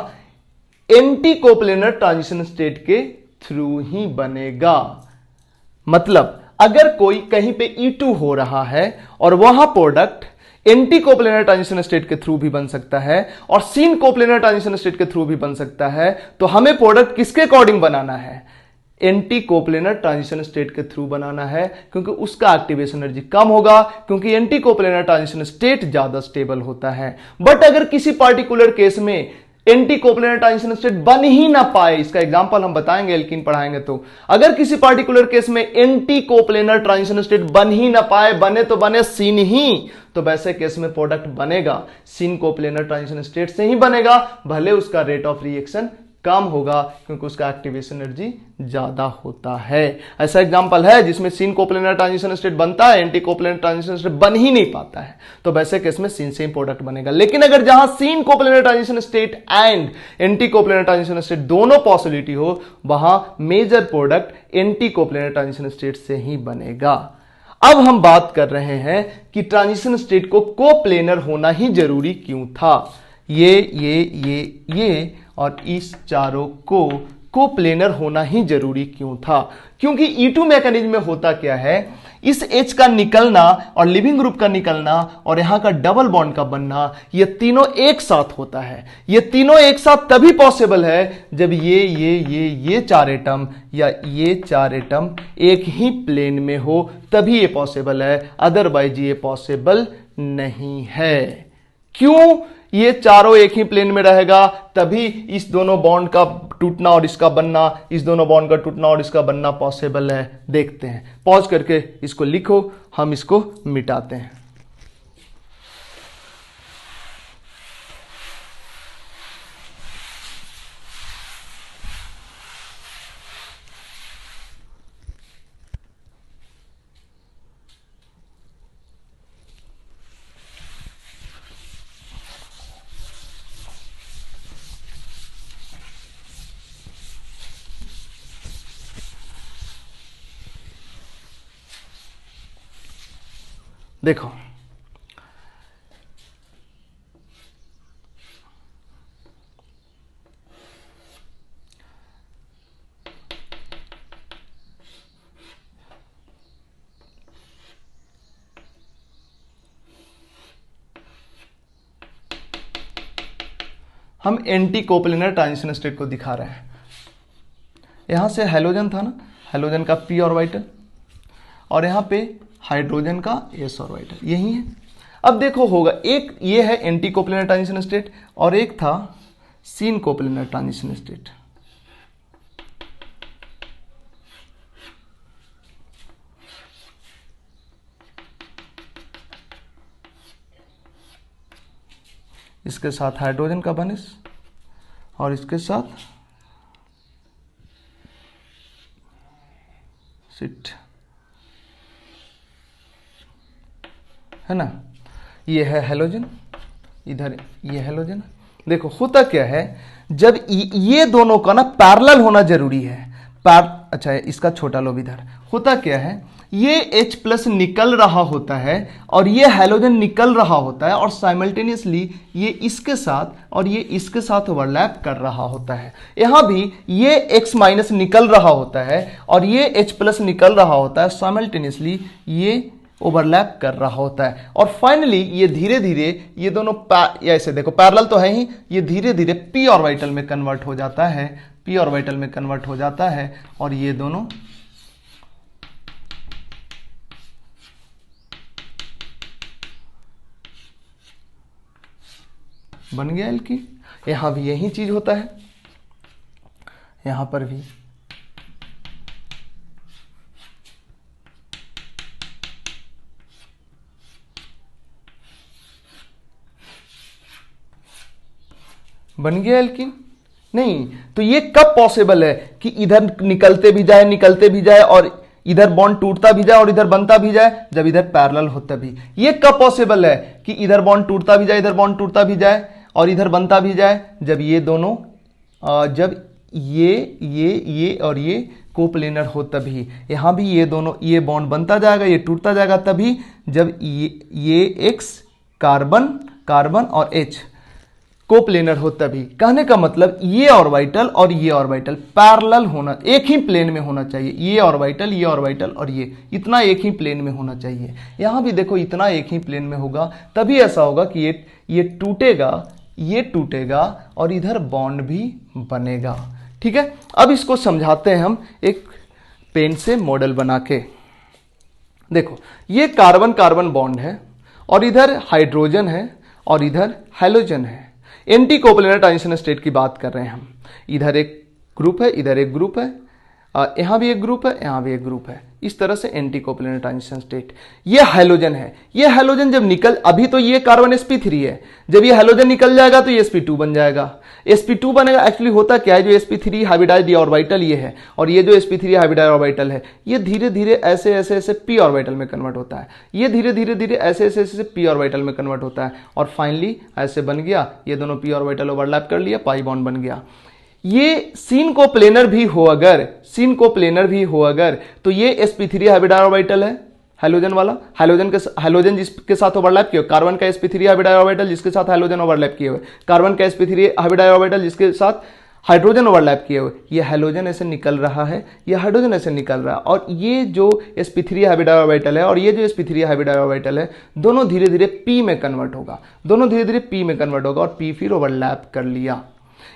एंटी कोप्लेनर ट्रांजिशन स्टेट के थ्रू ही बनेगा। मतलब अगर कोई कहीं पे E2 हो रहा है और वहां product anti coplanar transition state के थ्रू भी बन सकता है और सिन कोप्लेनर ट्रांजिशन स्टेट के थ्रू भी बन सकता है, तो हमें प्रोडक्ट किसके अकॉर्डिंग बनाना है? एंटी कोप्लेनर ट्रांजिशन स्टेट के थ्रू बनाना है, क्योंकि उसका एक्टिवेशन एनर्जी कम होगा, क्योंकि एंटी कोप्लेनर ट्रांजिशन स्टेट ज्यादा स्टेबल होता है। बट अगर किसी पार्टिकुलर केस में एंटी कोप्लेनर ट्रांजिशन स्टेट बन ही ना पाए, इसका एग्जांपल हम बताएंगे, एल्कीन पढ़ाएंगे, तो अगर किसी पार्टिकुलर केस में एंटी कोप्लेनर ट्रांजिशन स्टेट बन ही ना पाए, बने तो बने सिन ही, तो वैसे केस में प्रोडक्ट बनेगा सिन कोप्लेनर ट्रांजिशन स्टेट से ही बनेगा, भले उसका रेट ऑफ रिएक्शन कम होगा, क्योंकि उसका एक्टिवेशन एनर्जी ज्यादा होता है। ऐसा एग्जांपल है जिसमें सिन कोप्लेनर ट्रांजिशन स्टेट बनता है, एंटी कोप्लेनर ट्रांजिशन स्टेट बन ही नहीं पाता है, तो वैसे केस में सिन से ही प्रोडक्ट बनेगा। लेकिन अगर जहां syn coplanar transition state and anti coplanar transition state दोनों पॉसिबिलिटी हो, वहां major product anti coplanar transition state से ही बनेगा। अब हम बात कर रहे हैं कि ट्रांजिशन स्टेट को कोप्लेनर होना ही जरूरी क्यों था। ये और इस चारों को कोप्लेनर होना ही जरूरी क्यों था? क्योंकि E2 मैकेनिज्म में होता क्या है, इस H का निकलना और लिविंग ग्रुप का निकलना और यहां का डबल बॉन्ड का बनना, ये तीनों एक साथ होता है। ये तीनों एक साथ तभी पॉसिबल है जब ये चार एटम या ये चार एटम एक ही प्लेन में हो, तभी ये पॉसिबल है, अदरवाइज ये पॉसिबल नहीं है। क्यों? ये चारों एक ही प्लेन में रहेगा, तभी इस दोनों बॉन्ड का टूटना और इसका बनना, इस दोनों बॉन्ड का टूटना और इसका बनना पॉसिबल है। देखते हैं, पॉज करके इसको लिखो, हम इसको मिटाते हैं। देखो, हम एंटी कोप्लेनर ट्रांजिशन स्टेट को दिखा रहे हैं। यहां से हैलोजन था ना, हैलोजन का p ऑर्बिटल, और यहां पे हाइड्रोजन का s ऑर्बिटल, यही है। अब देखो होगा, एक ये है एंटी कोप्लेनर ट्रांजिशन स्टेट और एक था सिन कोप्लेनर ट्रांजिशन स्टेट। इसके साथ हाइड्रोजन का बनिश और इसके साथ सिट, है ना। ये है हेलोजन, इधर ये हेलोजन। देखो होता क्या है, जब ये दोनों का ना पैरेलल होना जरूरी है। अच्छा इसका छोटा लोब इधर। होता क्या है, ये H प्लस निकल रहा होता है और ये हेलोजन निकल रहा होता है और साइमल्टेनियसली ये इसके साथ और ये इसके साथ ओवरलैप कर रहा होता है। यहां भी ये X माइनस निकल रहा होता है और ये H प्लस निकल रहा होता है, साइमल्टेनियसली ये ओवरलैप कर रहा होता है। और फाइनली ये धीरे धीरे ये दोनों ऐसे देखो पैरेलल तो है ही, ये धीरे धीरे p ऑर्बिटल में कन्वर्ट हो जाता है, p ऑर्बिटल में कन्वर्ट हो जाता है और ये दोनों बन गया एल्कीन। यहां भी यही चीज होता है, यहां पर भी बन गया एल्कीन। नहीं तो ये कब पॉसिबल है कि इधर निकलते भी जाए और इधर बॉन्ड टूटता भी जाए और इधर बनता भी जाए, जब इधर पैरेलल हो तभी। ये कब पॉसिबल है कि इधर बॉन्ड टूटता भी जाए, इधर बॉन्ड टूटता भी जाए और इधर बनता भी जाए, जब ये दोनों जब ये और ये कोप्लेनर हो तभी। यहां भी ये दोनों, ये बॉन्ड बनता जाएगा, ये टूटता जाएगा तभी, जब ये X कार्बन और H कोप्लेनर हो तभी। कहने का मतलब ये ऑर्बिटल और ये ऑर्बिटल पैरेलल होना, एक ही प्लेन में होना चाहिए। ये ऑर्बिटल और ये इतना एक ही प्लेन में होना चाहिए। यहां भी देखो इतना एक ही प्लेन में होगा, तभी ऐसा होगा कि ये टूटेगा और इधर बॉन्ड भी बनेगा। ठीक है, अब इसको समझाते हैं हम एक पेन से मॉडल बना के। देखो ये कार्बन कार्बन बॉन्ड है और इधर हाइड्रोजन है और इधर हेलोजन है। एंटी कोप्लेनर ट्रांजिशन स्टेट की बात कर रहे हैं हम। इधर एक ग्रुप है, इधर एक ग्रुप है, यहां भी एक ग्रुप है, यहां भी एक ग्रुप है। इस तरह से एंटी कोप्लेनर ट्रांजिशन स्टेट। ये हेलोजन है। ये हेलोजन जब निकल, अभी तो ये कार्बन sp3 है, जब ये हेलोजन निकल जाएगा तो ये sp2 बन जाएगा। sp2 बनेगा। एक्चुअली होता क्या है, जो sp3 हाइब्रिडाइज्ड डी ऑर्बिटल ये है और ये जो sp3 हाइब्रिडाइज्ड ऑर्बिटल है, ये धीरे धीरे ऐसे p ऑर्बिटल में कन्वर्ट होता है। ये धीरे धीरे ऐसे p ऑर्बिटल में कन्वर्ट होता है और फाइनली ऐसे बन गया। ये दोनों p ऑर्बिटल ओवरलैप कर लिया, पाई बॉन्ड बन गया। ये सीन को प्लेनर भी हो अगर तो ये sp3 हाइब्रिडाइज्ड ऑर्बिटल है, हेलोजन वाला। हेलोजन जिसके साथ ओवरलैप किया, कार्बन का sp3 हाइब्रिडाइज्ड ऑर्बिटल जिसके साथ हेलोजन ओवरलैप किए हुए, कार्बन का sp3 हाइब्रिडाइज्ड ऑर्बिटल जिसके साथ हाइड्रोजन ओवरलैप किए हुए। ये हेलोजन ऐसे निकल रहा है, ये हाइड्रोजन ऐसे निकल रहा है और ये जो sp3 हाइब्रिडाइज्ड ऑर्बिटल है और ये जो sp3 हाइब्रिडाइज्ड ऑर्बिटल है, दोनों धीरे धीरे p में कन्वर्ट होगा, और p फिर ओवरलैप कर लिया।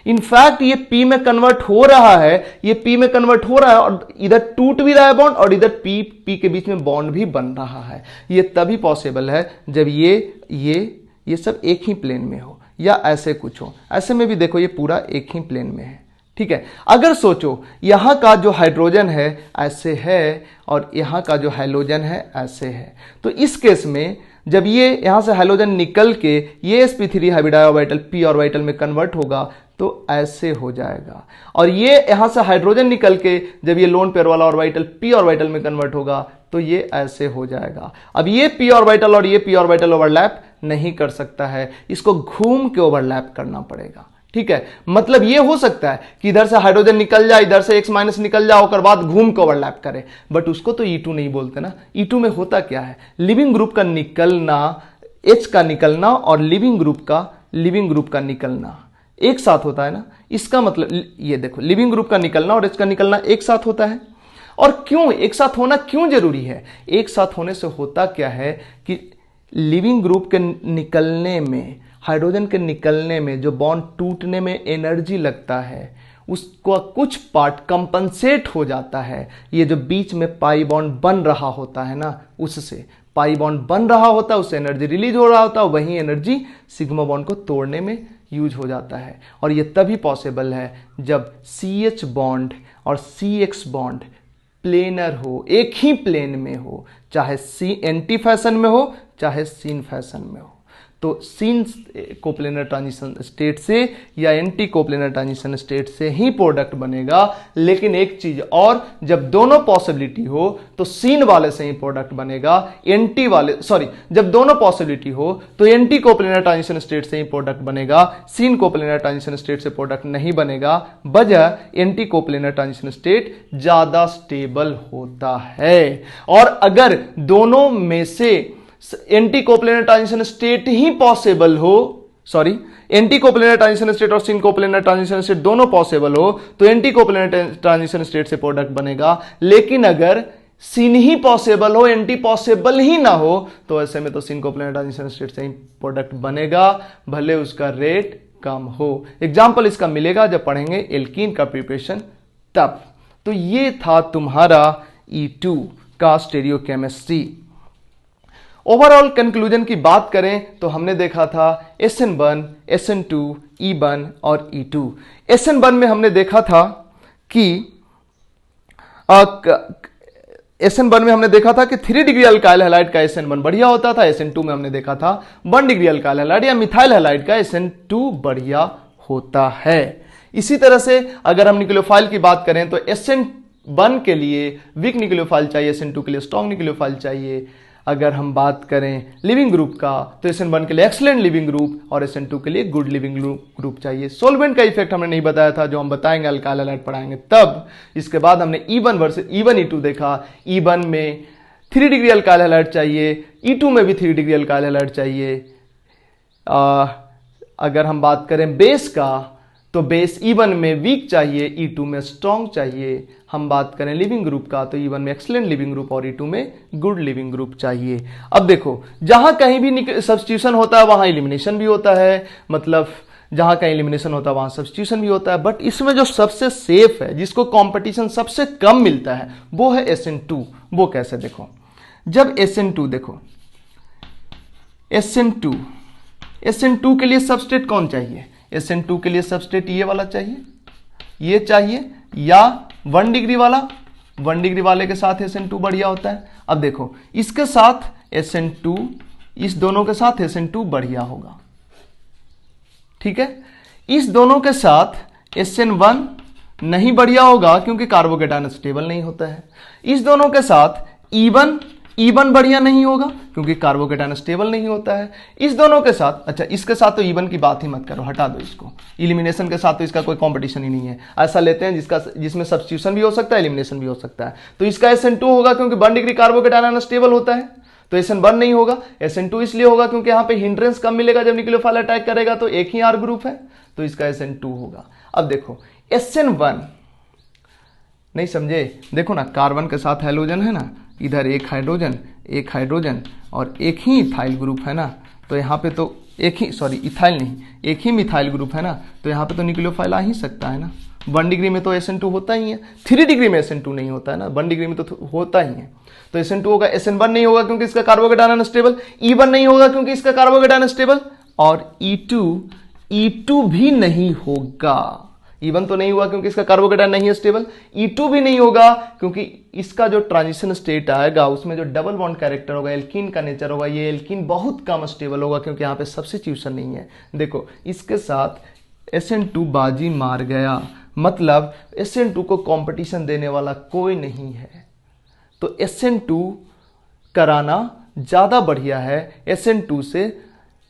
इनफैक्ट ये p में कन्वर्ट हो रहा है, और इधर टूट भी रहा है बॉन्ड और इधर p के बीच में बॉन्ड भी बन रहा है। ये तभी पॉसिबल है जब ये सब एक ही प्लेन में हो या ऐसे कुछ हो। ऐसे में भी देखो ये पूरा एक ही प्लेन में है। ठीक है, अगर सोचो यहां का जो हाइड्रोजन है ऐसे है और यहां का जो हेलोजन है ऐसे है, तो इस केस में जब ये यहां से हेलोजन निकल के ये sp3 hybridised orbital p orbital में कन्वर्ट होगा तो ऐसे हो जाएगा, और ये यहां से हाइड्रोजन निकल के जब ये लोन पेयर वाला ऑर्बिटल p ऑर्बिटल में कन्वर्ट होगा तो ये ऐसे हो जाएगा। अब ये p ऑर्बिटल और ये p ऑर्बिटल ओवरलैप नहीं कर सकता है, इसको घूम के ओवरलैप करना पड़ेगा। ठीक है, मतलब ये हो सकता है कि इधर से हाइड्रोजन निकल जाए, इधर से X माइनस निकल जाए, और बाद घूम के ओवरलैप करे, बट उसको तो E2 नहीं बोलते ना। E2 में होता क्या है, लिविंग ग्रुप का निकलना, H का निकलना और लिविंग ग्रुप का निकलना एक साथ होता है ना। इसका मतलब ये देखो, लिविंग ग्रुप का निकलना और H का निकलना एक साथ होता है। और क्यों एक साथ होना क्यों जरूरी है? एक साथ होने से होता क्या है कि लिविंग ग्रुप के निकलने में, हाइड्रोजन के निकलने में जो बॉन्ड टूटने में एनर्जी लगता है, उसका कुछ पार्ट कंपनसेट हो जाता है। ये जो बीच में पाई बॉन्ड बन रहा होता है ना, उससे पाई बॉन्ड बन रहा होता है, उससे एनर्जी रिलीज हो रहा होता है, वही एनर्जी सिग्मा बॉन्ड को तोड़ने में यूज हो जाता है। और ये तभी पॉसिबल है जब CH बॉन्ड और CX बॉन्ड प्लेनर हो, एक ही प्लेन में हो, चाहे एंटी फैशन में हो चाहे सीन फैशन में हो। तो सीन कोप्लेनर ट्रांजिशन स्टेट से या एंटी कोप्लेनर ट्रांजिशन स्टेट से ही प्रोडक्ट बनेगा। लेकिन एक चीज और, जब दोनों पॉसिबिलिटी हो तो सीन वाले से ही प्रोडक्ट बनेगा, एंटी वाले जब दोनों पॉसिबिलिटी हो तो एंटी कोप्लेनर ट्रांजिशन स्टेट से ही प्रोडक्ट बनेगा, सीन कोप्लेनर ट्रांजिशन स्टेट से प्रोडक्ट नहीं बनेगा। वजह, एंटी कोप्लेनर ट्रांजिशन स्टेट ज्यादा स्टेबल होता है। और अगर दोनों में से एंटी कोप्लेनर ट्रांजिशन स्टेट ही पॉसिबल हो, एंटी कोप्लेनर ट्रांजिशन स्टेट और सिन कोप्लेनर ट्रांजिशन स्टेट दोनों पॉसिबल हो तो एंटी कोप्लेनर ट्रांजिशन स्टेट से प्रोडक्ट बनेगा। लेकिन अगर सिन ही पॉसिबल हो, एंटी पॉसिबल ही ना हो, तो ऐसे में तो सिन कोप्लेनर ट्रांजिशन स्टेट से ही प्रोडक्ट बनेगा, भले उसका रेट कम हो। एग्जाम्पल इसका मिलेगा जब पढ़ेंगे एल्कीन का प्रिपरेशन तब। तो ये था तुम्हारा E2 का स्टेरियोकेमिस्ट्री। ओवरऑल कंक्लूजन की बात करें तो हमने देखा था SN1, SN2, E1 और E2। SN1 में हमने देखा था कि SN1 में हमने देखा था कि 3 डिग्री अल्काइल हैलाइड का SN1 बढ़िया होता था। SN2 में हमने देखा था 1 डिग्री अल्काइल हैलाइड या मिथाइल हैलाइड का SN2 बढ़िया होता है। इसी तरह से अगर हम न्यूक्लियोफाइल की बात करें तो SN1 के लिए वीक न्यूक्लियोफाइल चाहिए, SN2 के लिए स्ट्रॉन्ग न्यूक्लियोफाइल चाहिए। अगर हम बात करें लिविंग ग्रुप का तो SN1 के लिए एक्सीलेंट लिविंग ग्रुप और SN2 के लिए गुड लिविंग ग्रुप चाहिए। सोलवेंट का इफेक्ट हमने नहीं बताया था, जो हम बताएंगे अल्काइल हैलाइड पढ़ाएंगे तब। इसके बाद हमने E1 वर्सेस E1 E2 देखा। E1 में 3 डिग्री अल्काइल हैलाइड चाहिए, E2 में भी 3 डिग्री अल्काइल हैलाइड चाहिए। अगर हम बात करें बेस का तो बेस E1 में वीक चाहिए, E2 में स्ट्रॉन्ग चाहिए। हम बात करें लिविंग ग्रुप का तो E1 में एक्सीलेंट लिविंग ग्रुप और E2 में गुड लिविंग ग्रुप चाहिए। अब देखो, जहां कहीं भी सब्स्टिट्यूशन होता है वहां एलिमिनेशन भी होता है, मतलब जहां कहीं एलिमिनेशन होता है वहां सब्स्टिट्यूशन भी होता है। बट इसमें जो सबसे सेफ है, जिसको कंपटीशन सबसे कम मिलता है, वो है SN2। वो कैसे? देखो, जब SN2 देखो, SN2 के लिए सबस्ट्रेट कौन चाहिए? SN2 के लिए सबस्ट्रेट ये वाला चाहिए, ये चाहिए, या 1 डिग्री वाला। 1 डिग्री वाले के साथ SN2 बढ़िया होता है। अब देखो, इसके साथ SN2, इस दोनों के साथ SN2 बढ़िया होगा, ठीक है। इस दोनों के साथ SN1 नहीं बढ़िया होगा क्योंकि कार्बोकेटायन स्टेबल नहीं होता है। इस दोनों के साथ E1 बढ़िया नहीं होगा क्योंकि कार्बोकेटायन स्टेबल नहीं होता है। इस दोनों के साथ, अच्छा इसके साथ तो E1 की बात ही मत करो, हटा दो इसको। एलिमिनेशन के साथ तो इसका कोई कंपटीशन ही नहीं है। ऐसा लेते हैं जिसमें सब्स्टिट्यूशन भी हो सकता है, एलिमिनेशन भी हो सकता है। तो इसका SN2 होगा क्योंकि 1 डिग्री कार्बोकेटायन स्टेबल होता है, तो SN1 नहीं होगा। SN2 इसलिए होगा क्योंकि यहां पे हिंड्रेंस कम मिलेगा, जब न्यूक्लियोफाइल अटैक करेगा तो एक ही R ग्रुप है, तो इसका SN2 होगा। अब देखो SN1 नहीं समझे, देखो ना, कार्बन के साथ हैलोजन है ना, इधर एक हाइड्रोजन और एक ही इथाइल ग्रुप है ना, तो यहाँ पे तो एक ही, इथाइल नहीं, एक ही मिथाइल ग्रुप है ना, तो यहाँ पे तो न्यूक्लियोफाइल आ ही सकता है ना। 1 डिग्री में तो SN2 होता ही है, 3 डिग्री में SN2 नहीं होता है ना, 1 डिग्री में तो होता ही है। तो SN2 होगा। SN1 नहीं होगा क्योंकि इसका कार्बोकेटायन अनस्टेबल, E1 नहीं होगा क्योंकि इसका कार्बोकेटायन अनस्टेबल, और E2 भी नहीं होगा। E1 तो नहीं हुआ क्योंकि इसका कार्बोकेटायन नहीं है स्टेबल, E2 भी नहीं होगा क्योंकि इसका जो ट्रांजिशन स्टेट आएगा उसमें जो डबल बॉन्ड कैरेक्टर होगा, एल्कीन का नेचर होगा, ये एल्कीन बहुत कम स्टेबल होगा क्योंकि यहाँ पे सब्स्टिट्यूशन नहीं है। देखो, इसके साथ SN2 बाजी मार गया, मतलब SN2 को कंपटीशन देने वाला कोई नहीं है, तो SN2 कराना ज्यादा बढ़िया है। SN2 से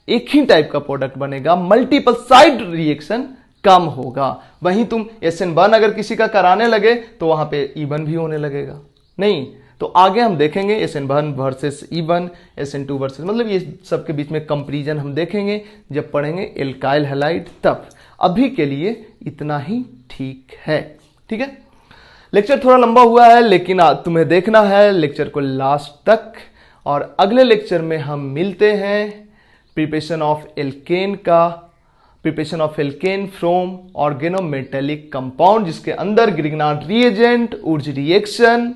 एक ही टाइप का प्रोडक्ट बनेगा, मल्टीपल साइड रिएक्शन कम होगा। वहीं तुम SN1 अगर किसी का कराने लगे तो वहां पे E1 भी होने लगेगा नहीं। तो आगे हम देखेंगे SN1 versus E1, SN2 versus, मतलब ये सबके बीच में कंपैरिजन हम देखेंगे जब पढ़ेंगे एल्काइल हैलाइड तब। अभी के लिए इतना ही ठीक है, ठीक है। लेक्चर थोड़ा लंबा हुआ है लेकिन तुम्हें देखना है लेक्चर को लास्ट तक, और अगले लेक्चर में हम मिलते हैं preparation of alkene from organometallic compound, जिसके अंदर ग्रिग्नार्ड रिएजेंट, उर्ज रिएक्शन,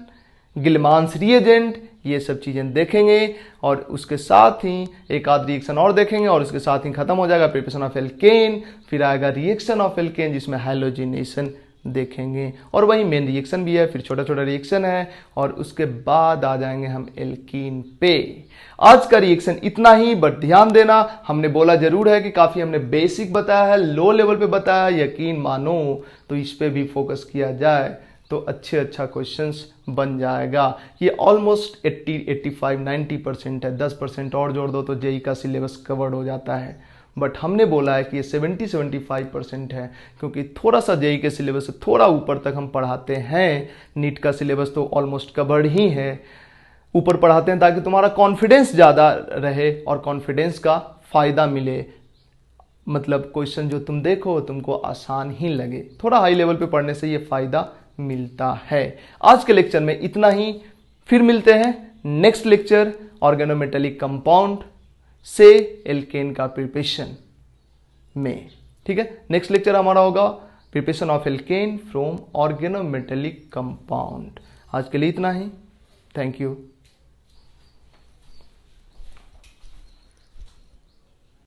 गिलमांस रिएजेंट, ये सब चीजें देखेंगे, और उसके साथ ही एक आध रिएक्शन और देखेंगे, और उसके साथ ही खत्म हो जाएगा प्रिपरेशन ऑफ एल्केन। फिर आएगा रिएक्शन ऑफ एल्केन जिसमें हैलोजिनेशन देखेंगे। और वही मेन रिएक्शन भी है, फिर छोटा छोटा रिएक्शन है, और उसके बाद आ जाएंगे हम एल्कीन पे। आज का रिएक्शन इतना ही, बट ध्यान देना हमने बोला जरूर है कि काफी हमने बेसिक बताया है, लो लेवल पे बताया है, यकीन मानो तो इस पे भी फोकस किया जाए तो अच्छा क्वेश्चंस बन जाएगा। ये ऑलमोस्ट 80, 85, 90% है, 10% और जोड़ दो तो जेई का सिलेबस कवर्ड हो जाता है। बट हमने बोला है कि ये 70-75% है, क्योंकि थोड़ा सा जेई के सिलेबस से थोड़ा ऊपर तक हम पढ़ाते हैं। नीट का सिलेबस तो ऑलमोस्ट कवर्ड ही है, ऊपर पढ़ाते हैं ताकि तुम्हारा कॉन्फिडेंस ज़्यादा रहे और कॉन्फिडेंस का फायदा मिले। मतलब क्वेश्चन जो तुम देखो तुमको आसान ही लगे, थोड़ा हाई लेवल पे पढ़ने से ये फायदा मिलता है। आज के लेक्चर में इतना ही, फिर मिलते हैं नेक्स्ट लेक्चर ऑर्गेनोमेटेलिक कंपाउंड से एल्केन का प्रिपरेशन में। ठीक है, नेक्स्ट लेक्चर हमारा होगा preparation of alkene from organometallic compound. आज के लिए इतना ही, थैंक यू।